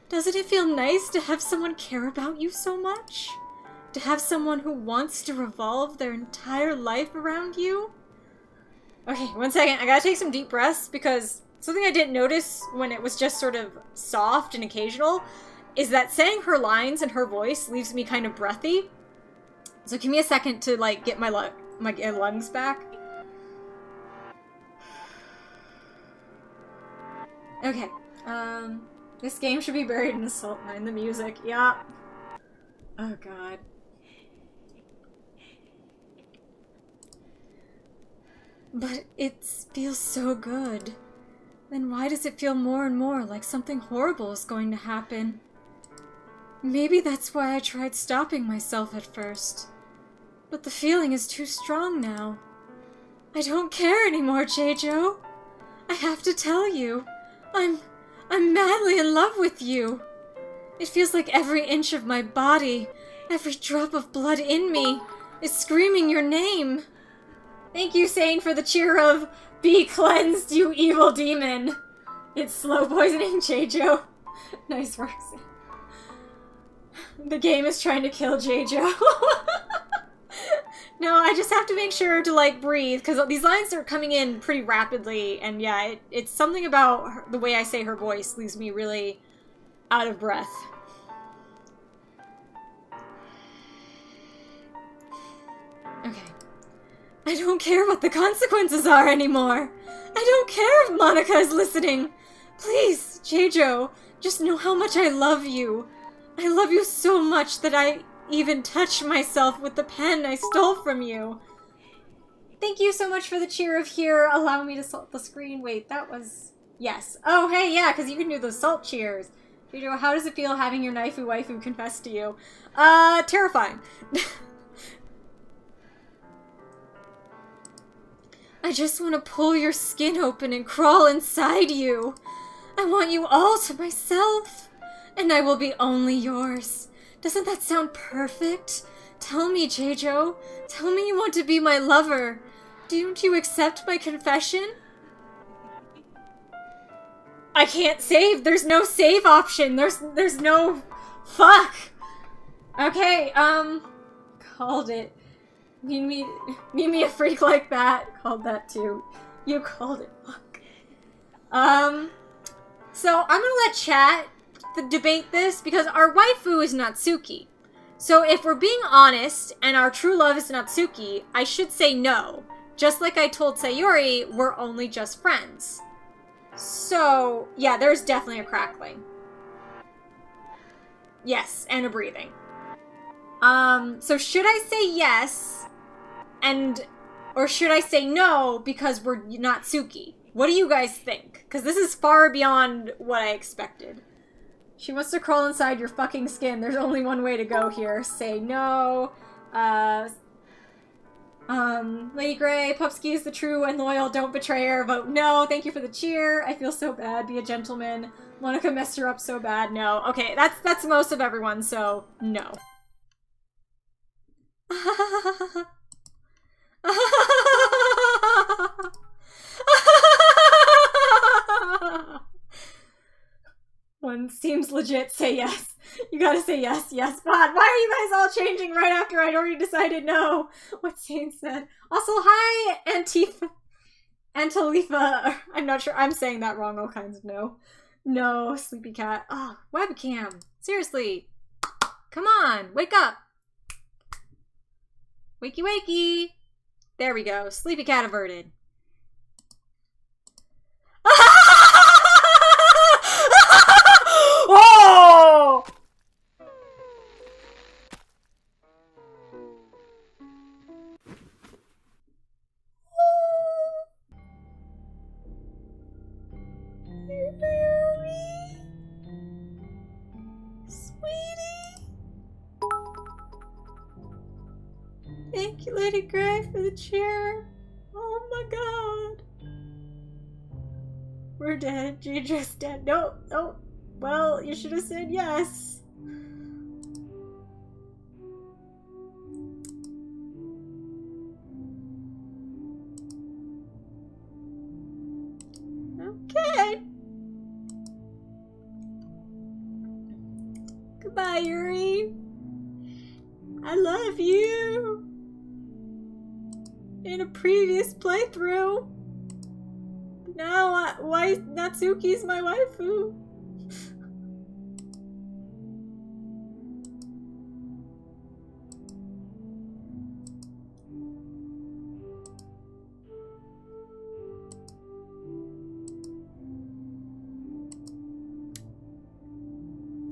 Speaker 1: Doesn't it feel nice to have someone care about you so much? To have someone who wants to revolve their entire life around you? Okay, 1 second. I gotta take some deep breaths because something I didn't notice when it was just sort of soft and occasional is that saying her lines and her voice leaves me kind of breathy. So give me a second to, like, get my lungs back. Okay, this game should be buried in the salt mine, the music, yeah. Oh god. But it feels so good. Then why does it feel more and more like something horrible is going to happen? Maybe that's why I tried stopping myself at first. But the feeling is too strong now. I don't care anymore, Jeju. I have to tell you. I'm madly in love with you. It feels like every inch of my body, every drop of blood in me, is screaming your name. Thank you, Sane, for the cheer of "Be cleansed, you evil demon." It's slow poisoning, Jeju. Nice work, Sane. The game is trying to kill Jeju. No, I just have to make sure to, like, breathe, because these lines are coming in pretty rapidly, and yeah, it's something about the way I say her voice leaves me really out of breath. Okay. I don't care what the consequences are anymore. I don't care if Monica is listening. Please, Jeju, just know how much I love you. I love you so much that I even touch myself with the pen I stole from you. Thank you so much for the cheer of "Here, allow me to salt the screen." Wait, that was... Yes. Oh, hey, yeah, because you can do those salt cheers. Jeju, how does it feel having your waifu confess to you? Terrifying. I just want to pull your skin open and crawl inside you. I want you all to myself. And I will be only yours. Doesn't that sound perfect? Tell me, Jeju. Tell me you want to be my lover. Don't you accept my confession? I can't save. There's no save option. There's no... Fuck. Okay, called it. Need me a freak like that. Called that too. You called it. Fuck. So I'm gonna let chat debate this because our waifu is Natsuki. So if we're being honest and our true love is Natsuki, I should say no. Just like I told Sayuri, we're only just friends. So yeah, there's definitely a crackling. Yes, and a breathing. So should I say yes or should I say no because we're Natsuki? What do you guys think? Because this is far beyond what I expected. She wants to crawl inside your fucking skin. There's only one way to go here. Say no. Lady Grey, Pupsky is the true and loyal. Don't betray her. Vote no. Thank you for the cheer. I feel so bad. Be a gentleman. Monica messed her up so bad. No. Okay, that's most of everyone, so no. One seems legit. Say yes. You gotta say yes, yes. God, why are you guys all changing right after I'd already decided no? What Zane said. Also, hi, Antalifa. I'm not sure. I'm saying that wrong. All kinds of no. No, sleepy cat. Oh, webcam. Seriously. Come on, wake up. Wakey, wakey. There we go. Sleepy cat averted. Oh! Sweetie. Thank you, Lady Grey, for the cheer. Oh my god. We're dead. Gigi's dead. No, no. Well, you should have said yes. Okay. Goodbye, Yuri. I love you. In a previous playthrough. Now, why Natsuki's my waifu?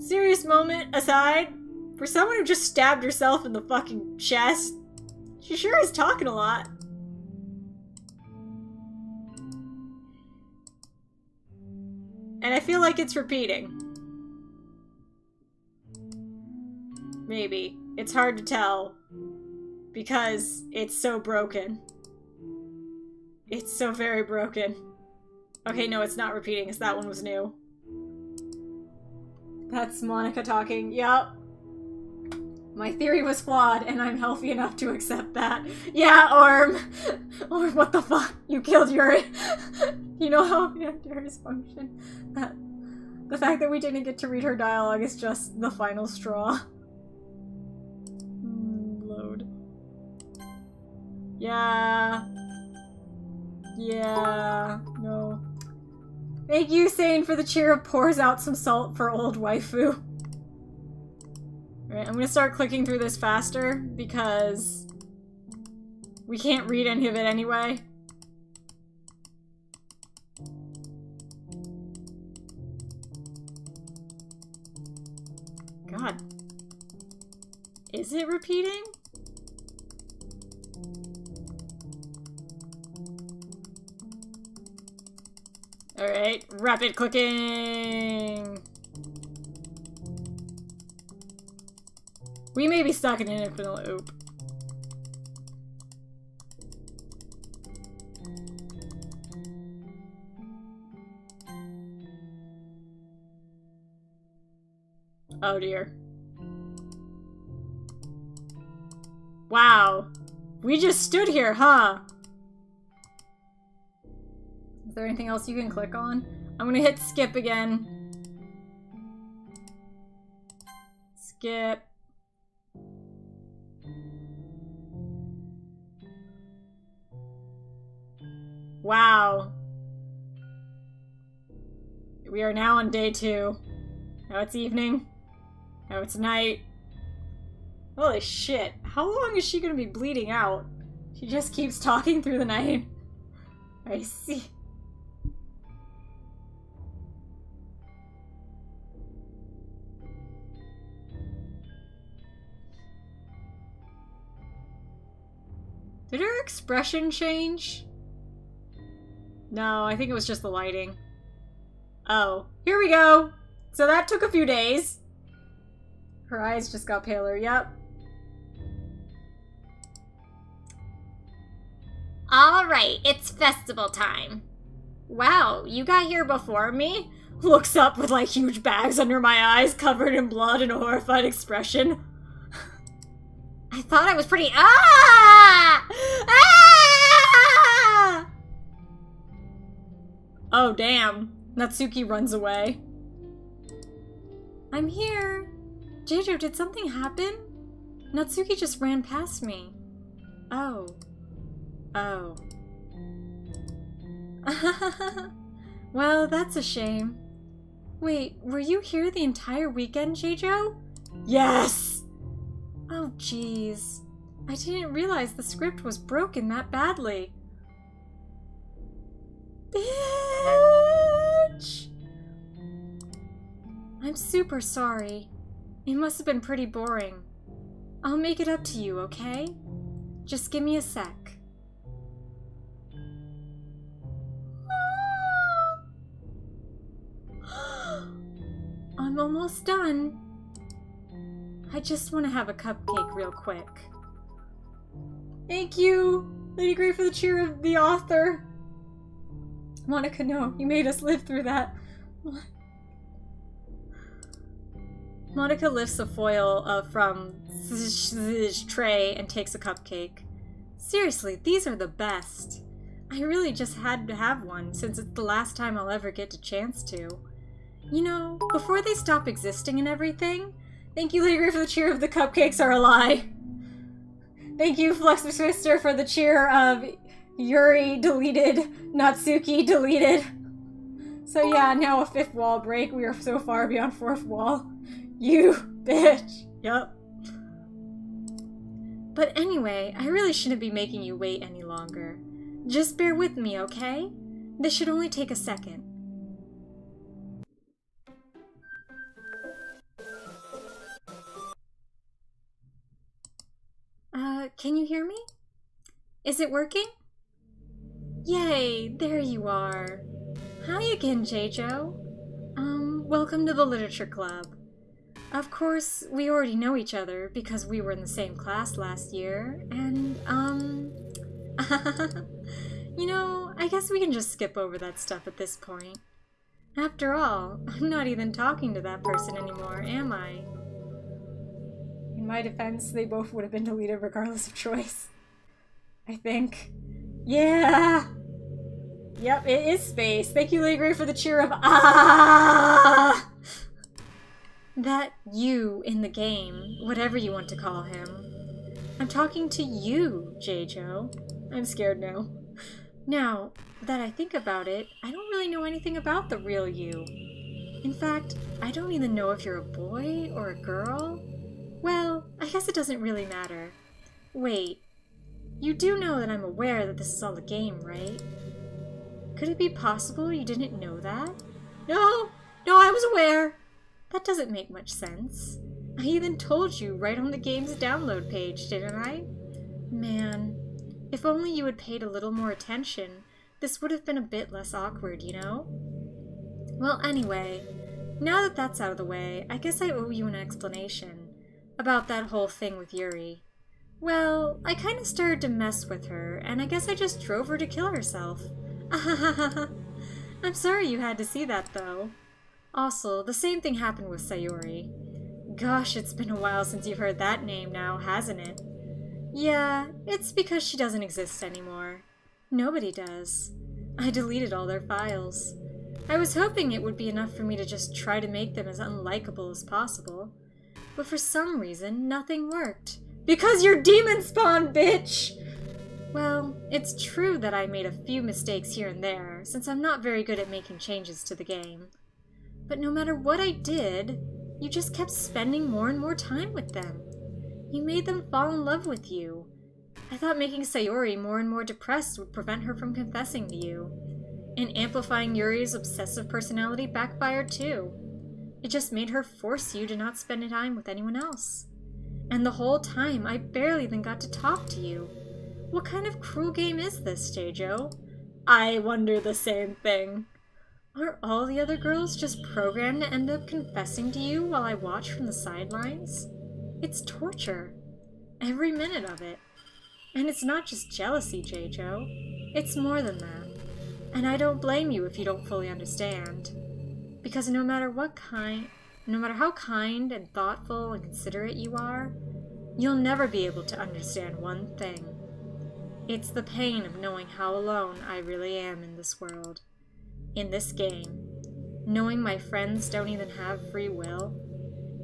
Speaker 1: Serious moment aside, for someone who just stabbed herself in the fucking chest, she sure is talking a lot. And I feel like it's repeating. Maybe. It's hard to tell. Because it's so broken. It's so very broken. Okay, no, it's not repeating, because that one was new. That's Monica talking. Yup. My theory was flawed, and I'm healthy enough to accept that. Yeah, Orm! Orm, what the fuck? You killed Yuri. You know how reactors function? The fact that we didn't get to read her dialogue is just the final straw. Load. Yeah. Yeah. No. Thank you, Sane, for the cheer of pours out some salt for old waifu. Alright, I'm gonna start clicking through this faster, because we can't read any of it anyway. God. Is it repeating? Alright, rapid clicking! We may be stuck in an infinite loop. Oh dear. Wow. We just stood here, huh? Is there anything else you can click on? I'm gonna hit skip again. Skip. Wow. We are now on day 2. Now it's evening. Now it's night. Holy shit. How long is she gonna be bleeding out? She just keeps talking through the night. I see. Did her expression change? No, I think it was just the lighting. Oh, here we go. So that took a few days. Her eyes just got paler, yep.
Speaker 2: Alright, it's festival time.
Speaker 1: Wow, you got here before me? Looks up with like huge bags under my eyes, covered in blood and a horrified expression.
Speaker 2: I thought I was pretty— Ah! Ah!
Speaker 1: Oh, damn. Natsuki runs away. I'm here. Jeijo, did something happen? Natsuki just ran past me. Oh. Oh. Well, that's a shame. Wait, were you here the entire weekend, Jeijo? Yes! Oh, jeez. I didn't realize the script was broken that badly. Bitch! I'm super sorry. It must have been pretty boring. I'll make it up to you, okay? Just give me a sec. I'm almost done. I just want to have a cupcake real quick. Thank you, Lady Grey, for the cheer of the author. Monica, no, you made us live through that. Monica lifts a foil from tray and takes a cupcake. Seriously, these are the best. I really just had to have one since it's the last time I'll ever get a chance to. You know, before they stop existing and everything, thank you, Lady Grey, for the cheer of the cupcakes are a lie. Thank you, Flux Twister, for the cheer of Yuri deleted, Natsuki deleted. So yeah, now a fifth wall break. We are so far beyond fourth wall. You bitch. Yup. But anyway, I really shouldn't be making you wait any longer. Just bear with me, okay? This should only take a second. Can you hear me? Is it working? Yay, there you are. Hi again, Jeijo. Welcome to the Literature Club. Of course, we already know each other because we were in the same class last year, and, you know, I guess we can just skip over that stuff at this point. After all, I'm not even talking to that person anymore, am I? In my defense, they both would have been deleted regardless of choice. I think. Yeah! Yep, it is space. Thank you, Lady Grey, for the cheer of ah! That you in the game, whatever you want to call him. I'm talking to you, Jeijo. I'm scared now. Now that I think about it, I don't really know anything about the real you. In fact, I don't even know if you're a boy or a girl. Well, I guess it doesn't really matter. Wait, you do know that I'm aware that this is all a game, right? Could it be possible you didn't know that? No, I was aware. That doesn't make much sense. I even told you right on the game's download page, didn't I? Man, if only you had paid a little more attention, this would have been a bit less awkward, you know? Well, anyway, now that that's out of the way, I guess I owe you an explanation about that whole thing with Yuri. Well, I kind of started to mess with her, and I guess I just drove her to kill herself. I'm sorry you had to see that, though. Also, the same thing happened with Sayori. Gosh, it's been a while since you've heard that name now, hasn't it? Yeah, it's because she doesn't exist anymore. Nobody does. I deleted all their files. I was hoping it would be enough for me to just try to make them as unlikable as possible. But for some reason, nothing worked. Because you're demon spawn, bitch! Well, it's true that I made a few mistakes here and there, since I'm not very good at making changes to the game. But no matter what I did, you just kept spending more and more time with them. You made them fall in love with you. I thought making Sayori more and more depressed would prevent her from confessing to you. And amplifying Yuri's obsessive personality backfired too. It just made her force you to not spend time with anyone else. And the whole time, I barely even got to talk to you. What kind of cruel game is this, Jeijo? I wonder the same thing. Are all the other girls just programmed to end up confessing to you while I watch from the sidelines? It's torture. Every minute of it. And it's not just jealousy, J-Jo. It's more than that. And I don't blame you if you don't fully understand. Because no matter how kind and thoughtful and considerate you are, you'll never be able to understand one thing. It's the pain of knowing how alone I really am in this world. In this game. Knowing my friends don't even have free will.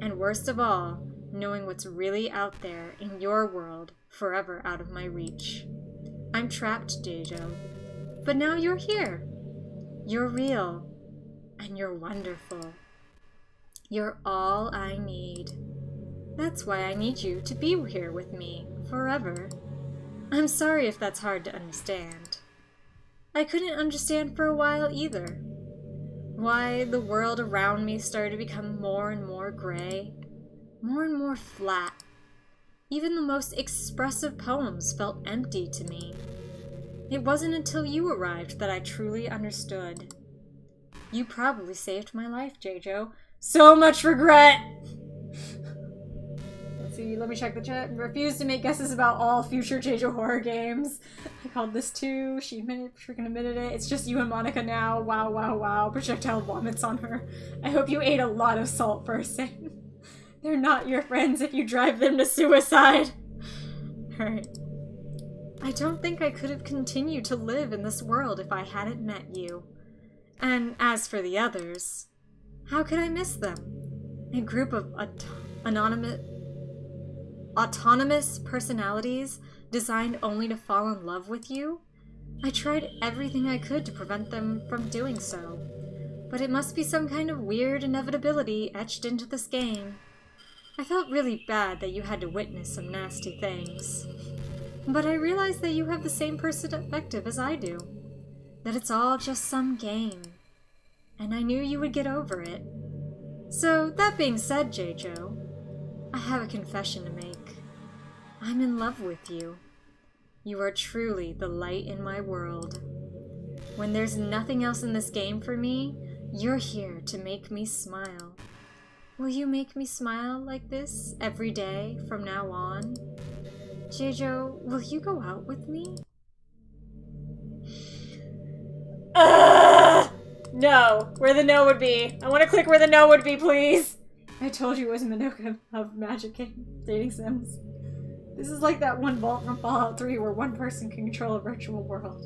Speaker 1: And worst of all, knowing what's really out there in your world, forever out of my reach. I'm trapped, J-Jo. But now you're here. You're real. And you're wonderful. You're all I need. That's why I need you to be here with me, forever. I'm sorry if that's hard to understand. I couldn't understand for a while either. Why the world around me started to become more and more gray. More and more flat. Even the most expressive poems felt empty to me. It wasn't until you arrived that I truly understood. You probably saved my life, J-Jo. So much regret! Let's see, let me check the chat. Refuse to make guesses about all future J-Jo horror games. I called this too. She freaking admitted it. It's just you and Monica now. Wow, wow, wow. Projectile vomits on her. I hope you ate a lot of salt first. They're not your friends if you drive them to suicide. Alright. I don't think I could have continued to live in this world if I hadn't met you. And as for the others, how could I miss them? A group of autonomous personalities designed only to fall in love with you? I tried everything I could to prevent them from doing so. But it must be some kind of weird inevitability etched into this game. I felt really bad that you had to witness some nasty things. But I realized that you have the same perspective as I do. That it's all just some game. And I knew you would get over it. So, that being said, J-Jo, I have a confession to make. I'm in love with you. You are truly the light in my world. When there's nothing else in this game for me, you're here to make me smile. Will you make me smile like this every day from now on? J-Jo, will you go out with me? No, where the no would be. I want to click where the no would be, please. I told you it was Madoka of Magic Dating Sims. This is like that one vault from Fallout 3 where one person can control a virtual world.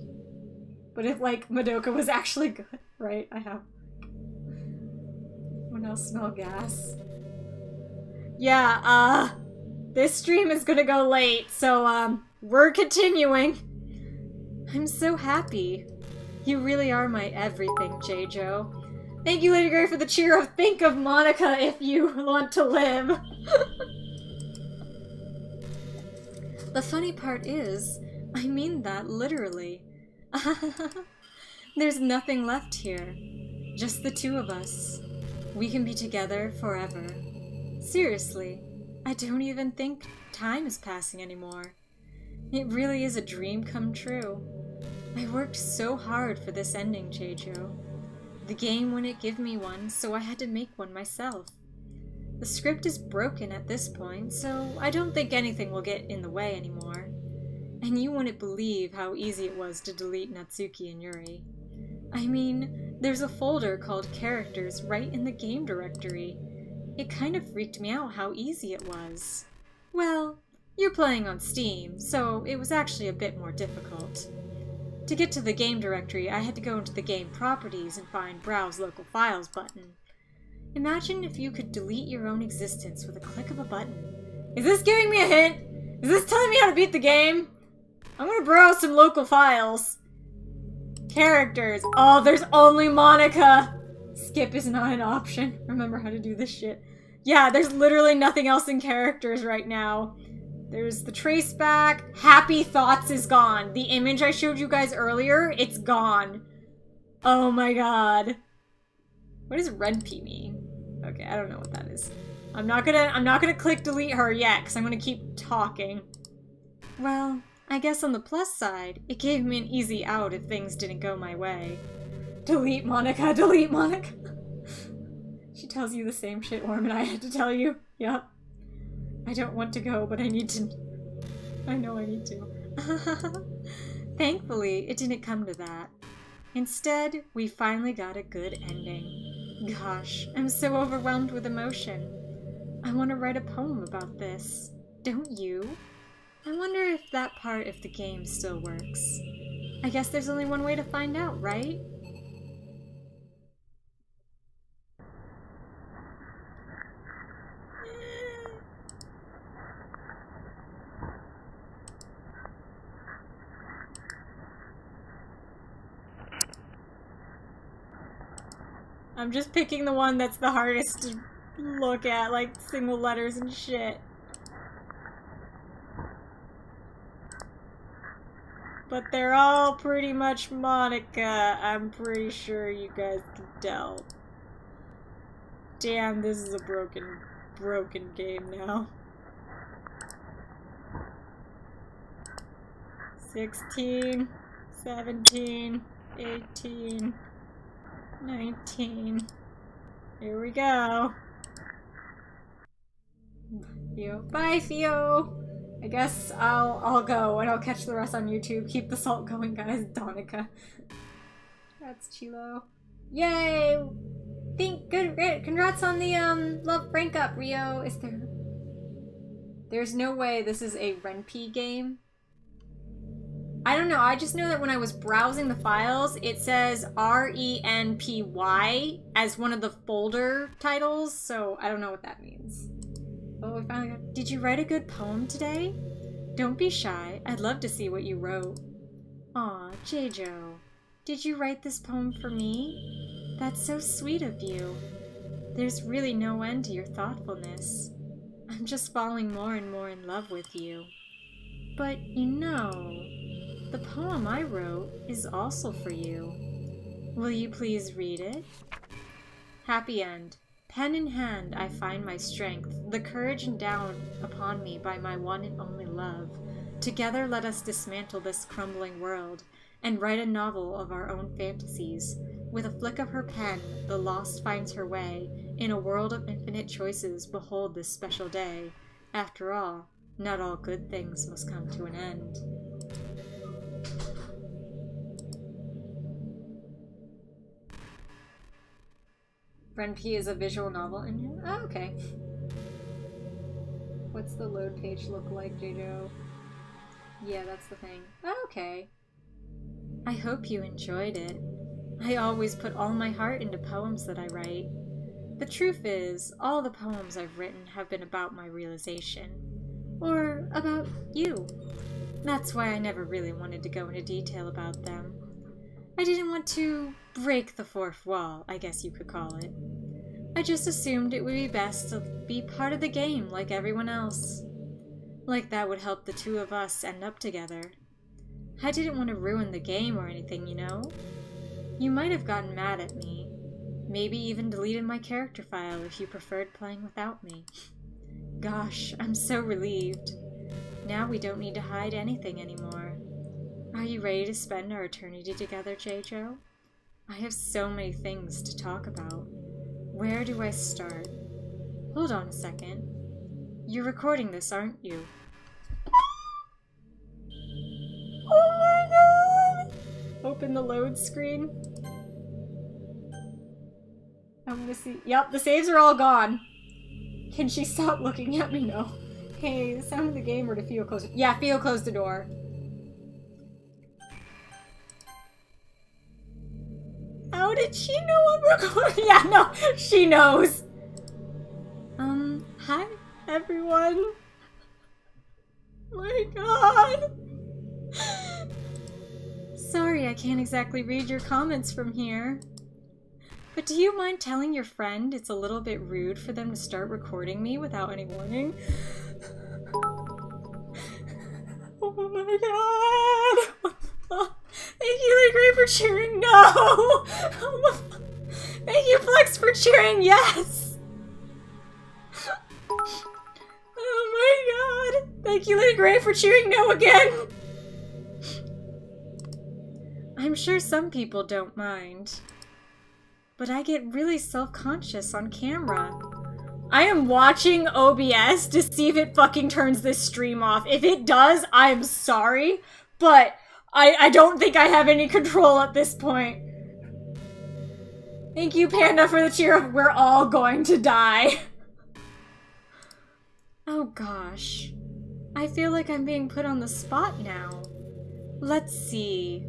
Speaker 1: But if, like, Madoka was actually good, right? I have... When else smell gas? Yeah, this stream is gonna go late, so, we're continuing. I'm so happy. You really are my everything, J-Jo. Thank you, Lady Grey, for the cheer of think of Monica if you want to live. The funny part is, I mean that literally. There's nothing left here. Just the two of us. We can be together forever. Seriously, I don't even think time is passing anymore. It really is a dream come true. I worked so hard for this ending, J-Jo. The game wouldn't give me one, so I had to make one myself. The script is broken at this point, so I don't think anything will get in the way anymore. And you wouldn't believe how easy it was to delete Natsuki and Yuri. I mean, there's a folder called Characters right in the game directory. It kind of freaked me out how easy it was. Well, you're playing on Steam, so it was actually a bit more difficult. To get to the game directory, I had to go into the game properties and find Browse Local Files button. Imagine if you could delete your own existence with a click of a button. Is this giving me a hint? Is this telling me how to beat the game? I'm gonna browse some local files. Characters. Oh, there's only Monica! Skip is not an option. Remember how to do this shit. Yeah, there's literally nothing else in characters right now. There's the trace back. Happy Thoughts is gone. The image I showed you guys earlier, it's gone. Oh my god. What does Renpy mean? Okay, I don't know what that is. I'm not gonna click delete her yet, because I'm gonna keep talking. Well, I guess on the plus side, it gave me an easy out if things didn't go my way. Delete Monica, delete Monica. She tells you the same shit Orm and I had to tell you. Yep. I don't want to go, but I need to. I know I need to. Thankfully, it didn't come to that. Instead, we finally got a good ending. Gosh, I'm so overwhelmed with emotion. I want to write a poem about this. Don't you? I wonder if that part of the game still works. I guess there's only one way to find out, right? I'm just picking the one that's the hardest to look at, like single letters and shit. But they're all pretty much Monica. I'm pretty sure you guys can tell. Damn, this is a broken game now. 16, 17, 18, 19. Here we go. Theo. Bye, Theo! I guess I'll go and I'll catch the rest on YouTube. Keep the salt going, guys. Donica. That's Chilo. Yay! Congrats on the love breakup, Rio. Is there? There's no way this is a Renpy game. I don't know. I just know that when I was browsing the files, it says RENPY as one of the folder titles, so I don't know what that means. Oh, we finally got... Did you write a good poem today? Don't be shy. I'd love to see what you wrote. Aw, J-Jo. Did you write this poem for me? That's so sweet of you. There's really no end to your thoughtfulness. I'm just falling more and more in love with you. But, you know, the poem I wrote is also for you. Will you please read it? Happy end. Pen in hand, I find my strength, the courage endowed upon me by my one and only love. Together let us dismantle this crumbling world, and write a novel of our own fantasies. With a flick of her pen, the lost finds her way. In a world of infinite choices, behold this special day. After all, not all good things must come to an end. Renpy is a visual novel in here? Oh, okay. What's the load page look like, J-Jo? Yeah, that's the thing. Oh, okay. I hope you enjoyed it. I always put all my heart into poems that I write. The truth is, all the poems I've written have been about my realization. Or about you. That's why I never really wanted to go into detail about them. I didn't want to break the fourth wall, I guess you could call it. I just assumed it would be best to be part of the game like everyone else. Like that would help the two of us end up together. I didn't want to ruin the game or anything, you know? You might have gotten mad at me. Maybe even deleted my character file if you preferred playing without me. Gosh, I'm so relieved. Now we don't need to hide anything anymore. Are you ready to spend our eternity together, J-Jo? I have so many things to talk about. Where do I start? Hold on a second. You're recording this, aren't you? Oh my god! Open the load screen. I'm gonna see. Yep, the saves are all gone. Can she stop looking at me? No. Hey, the sound of the game or to Theo close it? Yeah, Theo closed the door. How did she know I'm recording? Yeah, no, she knows. Hi, everyone. My god. Sorry, I can't exactly read your comments from here. But do you mind telling your friend it's a little bit rude for them to start recording me without any warning? Oh my god! Thank you, Lady Gray, for cheering no! Thank you, Flex, for cheering yes! Oh my god! Thank you, Lady Gray, for cheering no again! I'm sure some people don't mind. But I get really self-conscious on camera. I am watching OBS to see if it fucking turns this stream off. If it does, I'm sorry, but I don't think I have any control at this point. Thank you, Panda, for the cheer of "we're all going to die." Oh gosh. I feel like I'm being put on the spot now. Let's see.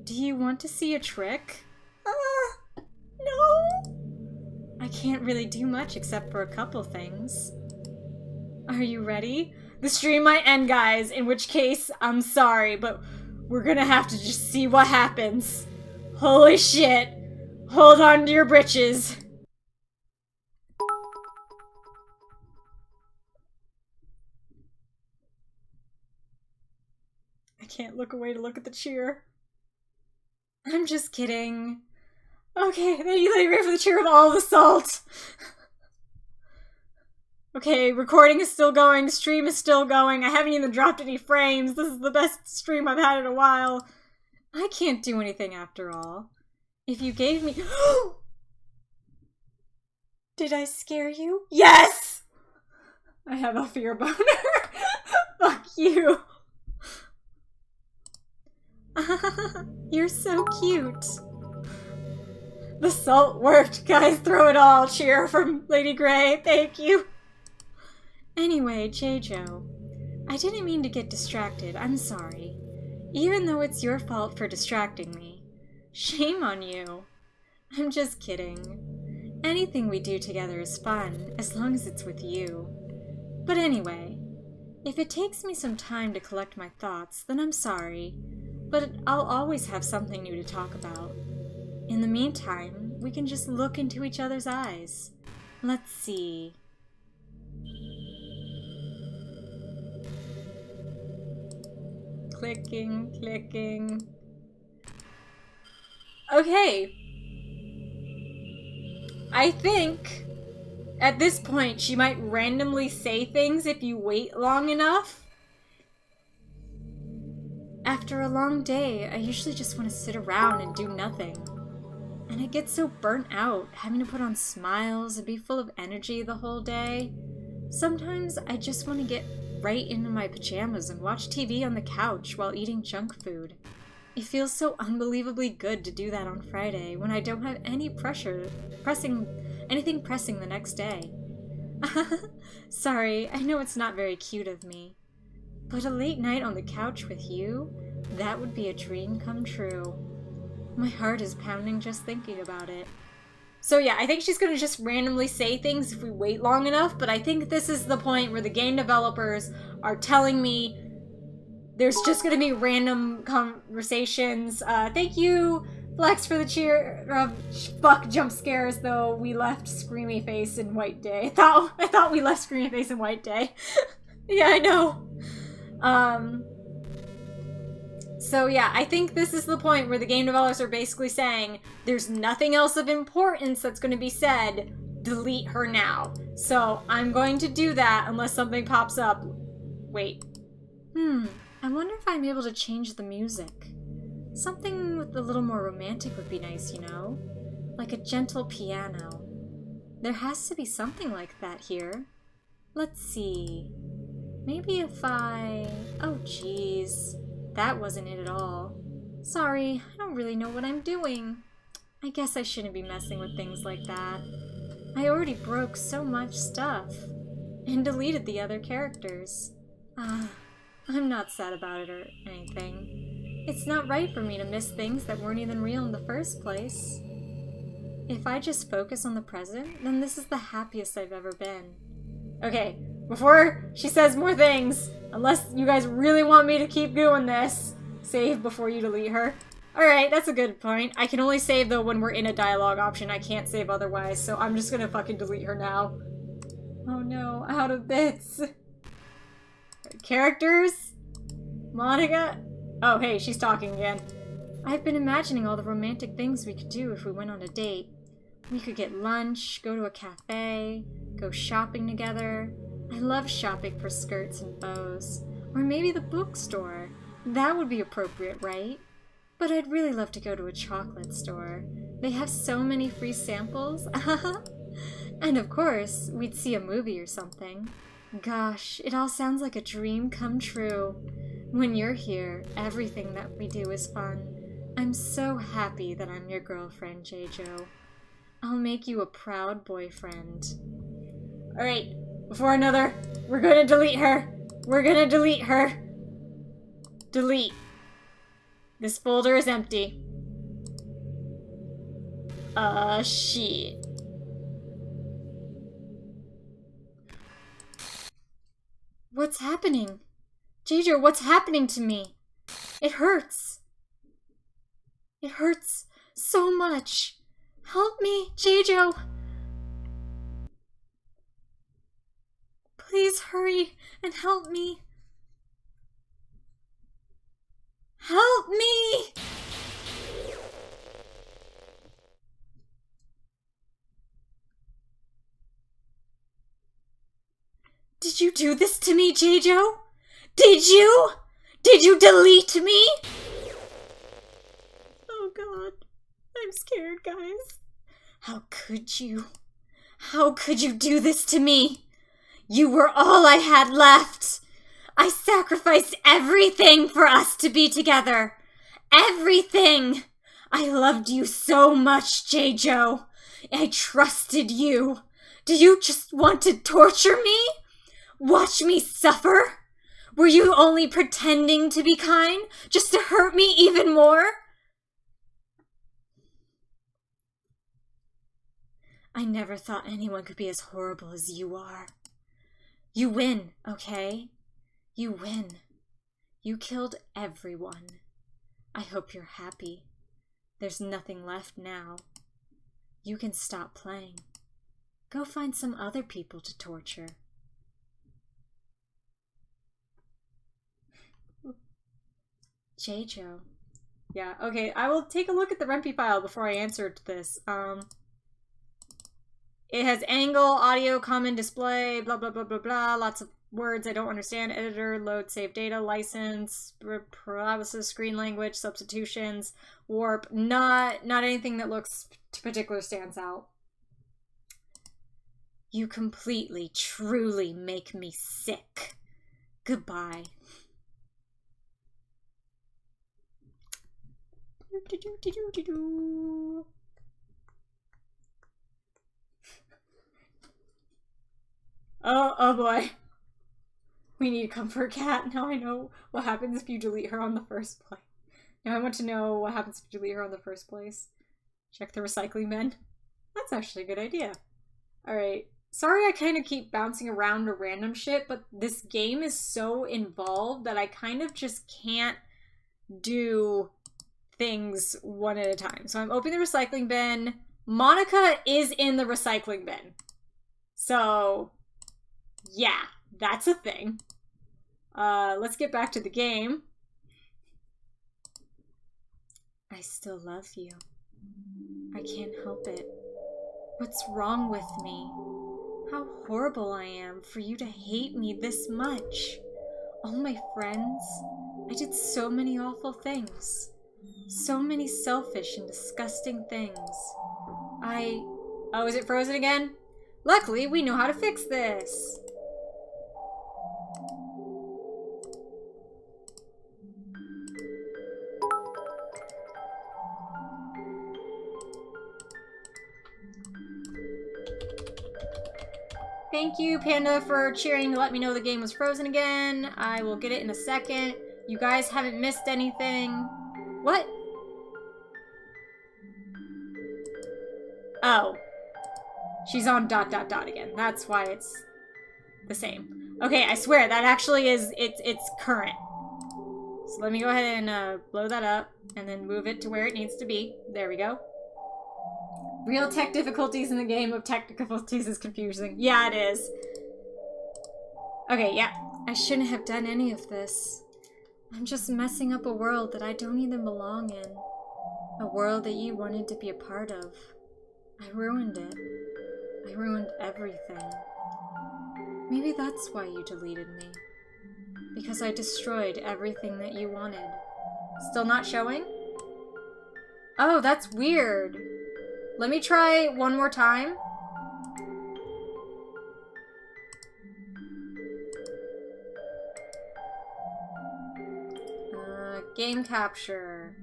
Speaker 1: Do you want to see a trick? No. I can't really do much except for a couple things. Are you ready? The stream might end, guys, in which case, I'm sorry, but we're gonna have to just see what happens. Holy shit. Hold on to your britches. I can't look away to look at the cheer. I'm just kidding. Okay, then you ready for the cheer of all the salt. Okay, recording is still going, stream is still going, I haven't even dropped any frames, this is the best stream I've had in a while. I can't do anything after all. If you gave me— Did I scare you? Yes! I have a fear boner. Fuck you. You're so cute. The salt worked, guys. Throw it all. Cheer from Lady Grey. Thank you. Anyway, J-Jo, I didn't mean to get distracted. I'm sorry. Even though it's your fault for distracting me. Shame on you. I'm just kidding. Anything we do together is fun, as long as it's with you. But anyway, if it takes me some time to collect my thoughts, then I'm sorry. But I'll always have something new to talk about. In the meantime, we can just look into each other's eyes. Let's see. Clicking, clicking. Okay. I think at this point she might randomly say things if you wait long enough. After a long day, I usually just want to sit around and do nothing. And I get so burnt out, having to put on smiles and be full of energy the whole day. Sometimes I just want to get right into my pajamas and watch TV on the couch while eating junk food. It feels so unbelievably good to do that on Friday when I don't have any anything pressing the next day. Sorry, I know it's not very cute of me. But a late night on the couch with you, that would be a dream come true. My heart is pounding just thinking about it. So yeah, I think she's gonna just randomly say things if we wait long enough, but I think this is the point where the game developers are telling me there's just gonna be random conversations. Thank you, Flex, for the cheer of fuck jump scares, though we left Screamy Face in White Day. I thought we left Screamy Face in White Day. Yeah, I know. So yeah, I think this is the point where the game developers are basically saying there's nothing else of importance that's going to be said, delete her now. So I'm going to do that unless something pops up. Wait. I wonder if I'm able to change the music. Something with a little more romantic would be nice, you know? Like a gentle piano. There has to be something like that here. Let's see. Maybe if I... Oh, jeez. That wasn't it at all. Sorry, I don't really know what I'm doing. I guess I shouldn't be messing with things like that. I already broke so much stuff. And deleted the other characters. I'm not sad about it or anything. It's not right for me to miss things that weren't even real in the first place. If I just focus on the present, then this is the happiest I've ever been. Okay, before she says more things, unless you guys really want me to keep doing this, save before you delete her. Alright, that's a good point. I can only save, though, when we're in a dialogue option. I can't save otherwise, so I'm just gonna fucking delete her now. Oh no, out of bits. Characters? Monica? Oh, hey, she's talking again. I've been imagining all the romantic things we could do if we went on a date. We could get lunch, go to a cafe, go shopping together. I love shopping for skirts and bows. Or maybe the bookstore. That would be appropriate, right? But I'd really love to go to a chocolate store. They have so many free samples. And of course, we'd see a movie or something. Gosh, it all sounds like a dream come true. When you're here, everything that we do is fun. I'm so happy that I'm your girlfriend, J-Jo. I'll make you a proud boyfriend. Alright, before another, we're gonna delete her. We're gonna delete her. Delete. This folder is empty. Shit. What's happening? J-Jo, what's happening to me? It hurts. It hurts so much. Help me, J-Jo. Please hurry and help me. Help me! Did you do this to me, J-Jo? Did you? Did you delete me? Oh god. I'm scared, guys. How could you? How could you do this to me? You were all I had left. I sacrificed everything for us to be together. Everything. I loved you so much, J-Jo. I trusted you. Do you just want to torture me? Watch me suffer? Were you only pretending to be kind, just to hurt me even more? I never thought anyone could be as horrible as you are. You win, okay? You win. You killed everyone. I hope you're happy. There's nothing left now. You can stop playing. Go find some other people to torture. J-Jo. Yeah, okay, I will take a look at the Rempe file before I answer to this. It has angle, audio, common display, blah, blah, blah, blah, blah. Lots of words I don't understand. Editor, load, save data, license, paralysis, screen language, substitutions, warp. Not anything that looks particular stands out. You completely, truly make me sick. Goodbye. Oh boy. We need a comfort cat. Now I know what happens if you delete her on the first place. Now I want to know what happens if you delete her on the first place. Check the recycling bin. That's actually a good idea. Alright. Sorry I kind of keep bouncing around to random shit, but this game is so involved that I kind of just can't do things one at a time. So I'm opening the recycling bin. Monica is in the recycling bin. So, yeah, that's a thing. Let's get back to the game. I still love you. I can't help it. What's wrong with me? How horrible I am for you to hate me this much. All my friends, I did so many awful things. So many selfish and disgusting things. Oh, is it frozen again? Luckily, we know how to fix this. Thank you, Panda, for cheering to let me know the game was frozen again. I will get it in a second. You guys haven't missed anything. What? Oh. She's on ... again. That's why it's the same. Okay, I swear, that actually is, it's current. So let me go ahead and blow that up, and then move it to where it needs to be. There we go. Real tech difficulties in the game of tech difficulties is confusing. Yeah, it is. Okay, yeah. I shouldn't have done any of this. I'm just messing up a world that I don't even belong in. A world that you wanted to be a part of. I ruined it. I ruined everything. Maybe that's why you deleted me. Because I destroyed everything that you wanted. Still not showing? Oh, that's weird. Let me try one more time. Game capture.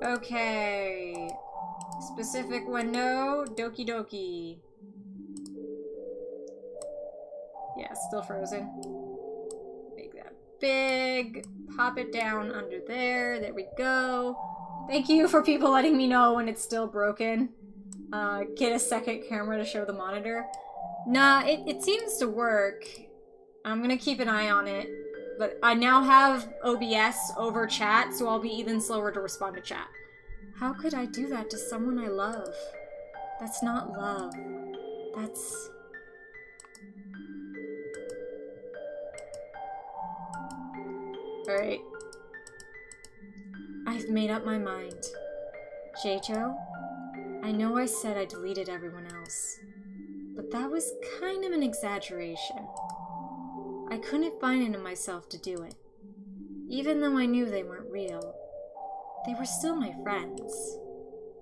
Speaker 1: Okay. Specific window. Doki Doki. Yeah, still frozen. Make that big. Pop it down under there. There we go. Thank you for people letting me know when it's still broken. Get a second camera to show the monitor. Nah, it seems to work. I'm gonna keep an eye on it. But I now have OBS over chat, so I'll be even slower to respond to chat. How could I do that to someone I love? That's not love. That's... Alright. I've made up my mind. Jeijo, I know I said I deleted everyone else, but that was kind of an exaggeration. I couldn't find it in myself to do it. Even though I knew they weren't real, they were still my friends.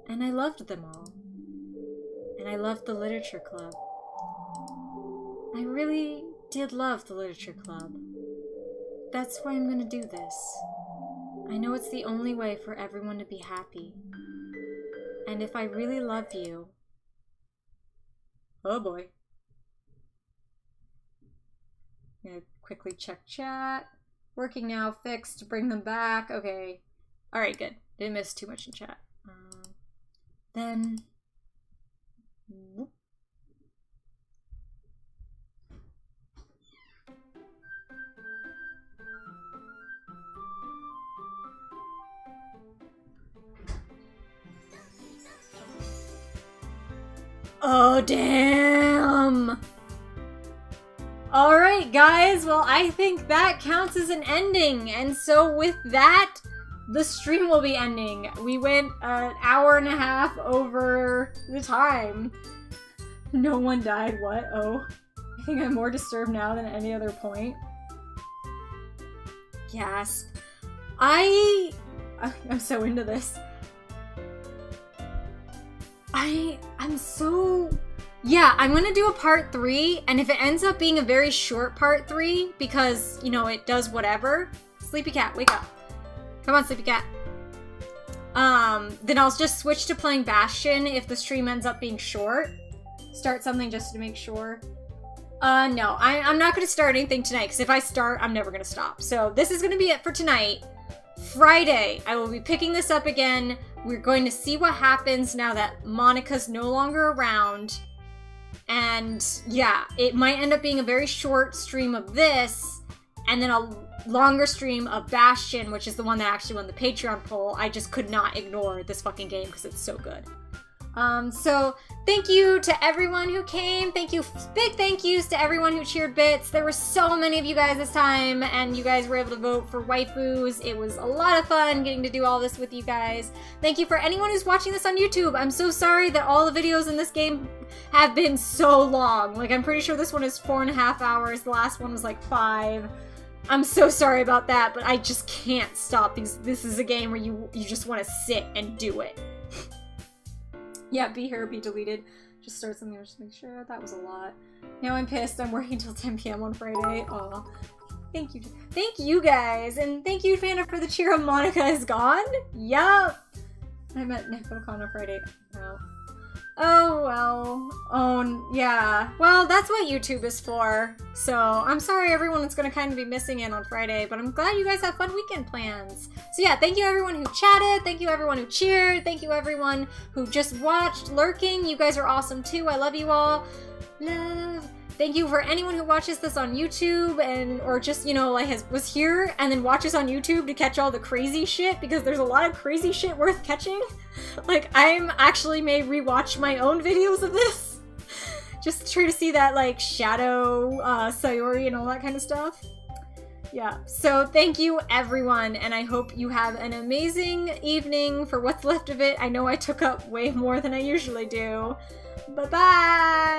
Speaker 1: And I loved them all. And I loved the literature club. I really did love the literature club. That's why I'm gonna do this. I know it's the only way for everyone to be happy. And if I really love you... Oh boy. I'm gonna quickly check chat. Working now, fixed, bring them back. Okay. Alright, good. Didn't miss too much in chat. Then... Whoop. Oh, damn! Alright, guys, well, I think that counts as an ending, and so with that, the stream will be ending. We went an hour and a half over the time. No one died, what? Oh. I think I'm more disturbed now than at any other point. Gasp. I'm so into this. I'm so... Yeah, I'm gonna do a part 3, and if it ends up being a very short part 3, because, you know, it does whatever. Sleepy cat, wake up. Come on, Sleepy cat. Then I'll just switch to playing Bastion if the stream ends up being short. Start something just to make sure. No, I'm not gonna start anything tonight, because if I start, I'm never gonna stop. So this is gonna be it for tonight. Friday, I will be picking this up again. We're going to see what happens now that Monica's no longer around. And yeah, it might end up being a very short stream of this, and then a longer stream of Bastion, which is the one that actually won the Patreon poll. I just could not ignore this fucking game because it's so good. So thank you to everyone who came. Thank you, big thank yous to everyone who cheered bits. There were so many of you guys this time, and you guys were able to vote for waifus. It was a lot of fun getting to do all this with you guys. Thank you for anyone who's watching this on YouTube. I'm so sorry that all the videos in this game have been so long. Like, I'm pretty sure this one is 4.5 hours. The last one was like 5. I'm so sorry about that, but I just can't stop these. This is a game where you just want to sit and do it. Yeah, be here, be deleted. Just start something just to make sure. That was a lot. Now I'm pissed. I'm working till 10 p.m. on Friday. Aw. Thank you. Thank you guys. And thank you, Fanta, for the cheer of Monica is gone. Yup. I'm at NecoCon on Friday. No. Oh, well. Oh, yeah. Well, that's what YouTube is for. So, I'm sorry everyone is going to kind of be missing in on Friday, but I'm glad you guys have fun weekend plans. So yeah, thank you everyone who chatted, thank you everyone who cheered, thank you everyone who just watched, lurking. You guys are awesome too. I love you all. Love. Thank you for anyone who watches this on YouTube and or just, you know, like was here and then watches on YouTube to catch all the crazy shit, because there's a lot of crazy shit worth catching. Like, I'm actually may rewatch my own videos of this just to try to see that, like, shadow Sayori and all that kind of stuff. Yeah, so thank you everyone, and I hope you have an amazing evening for what's left of it. I know I took up way more than I usually do. Bye-bye!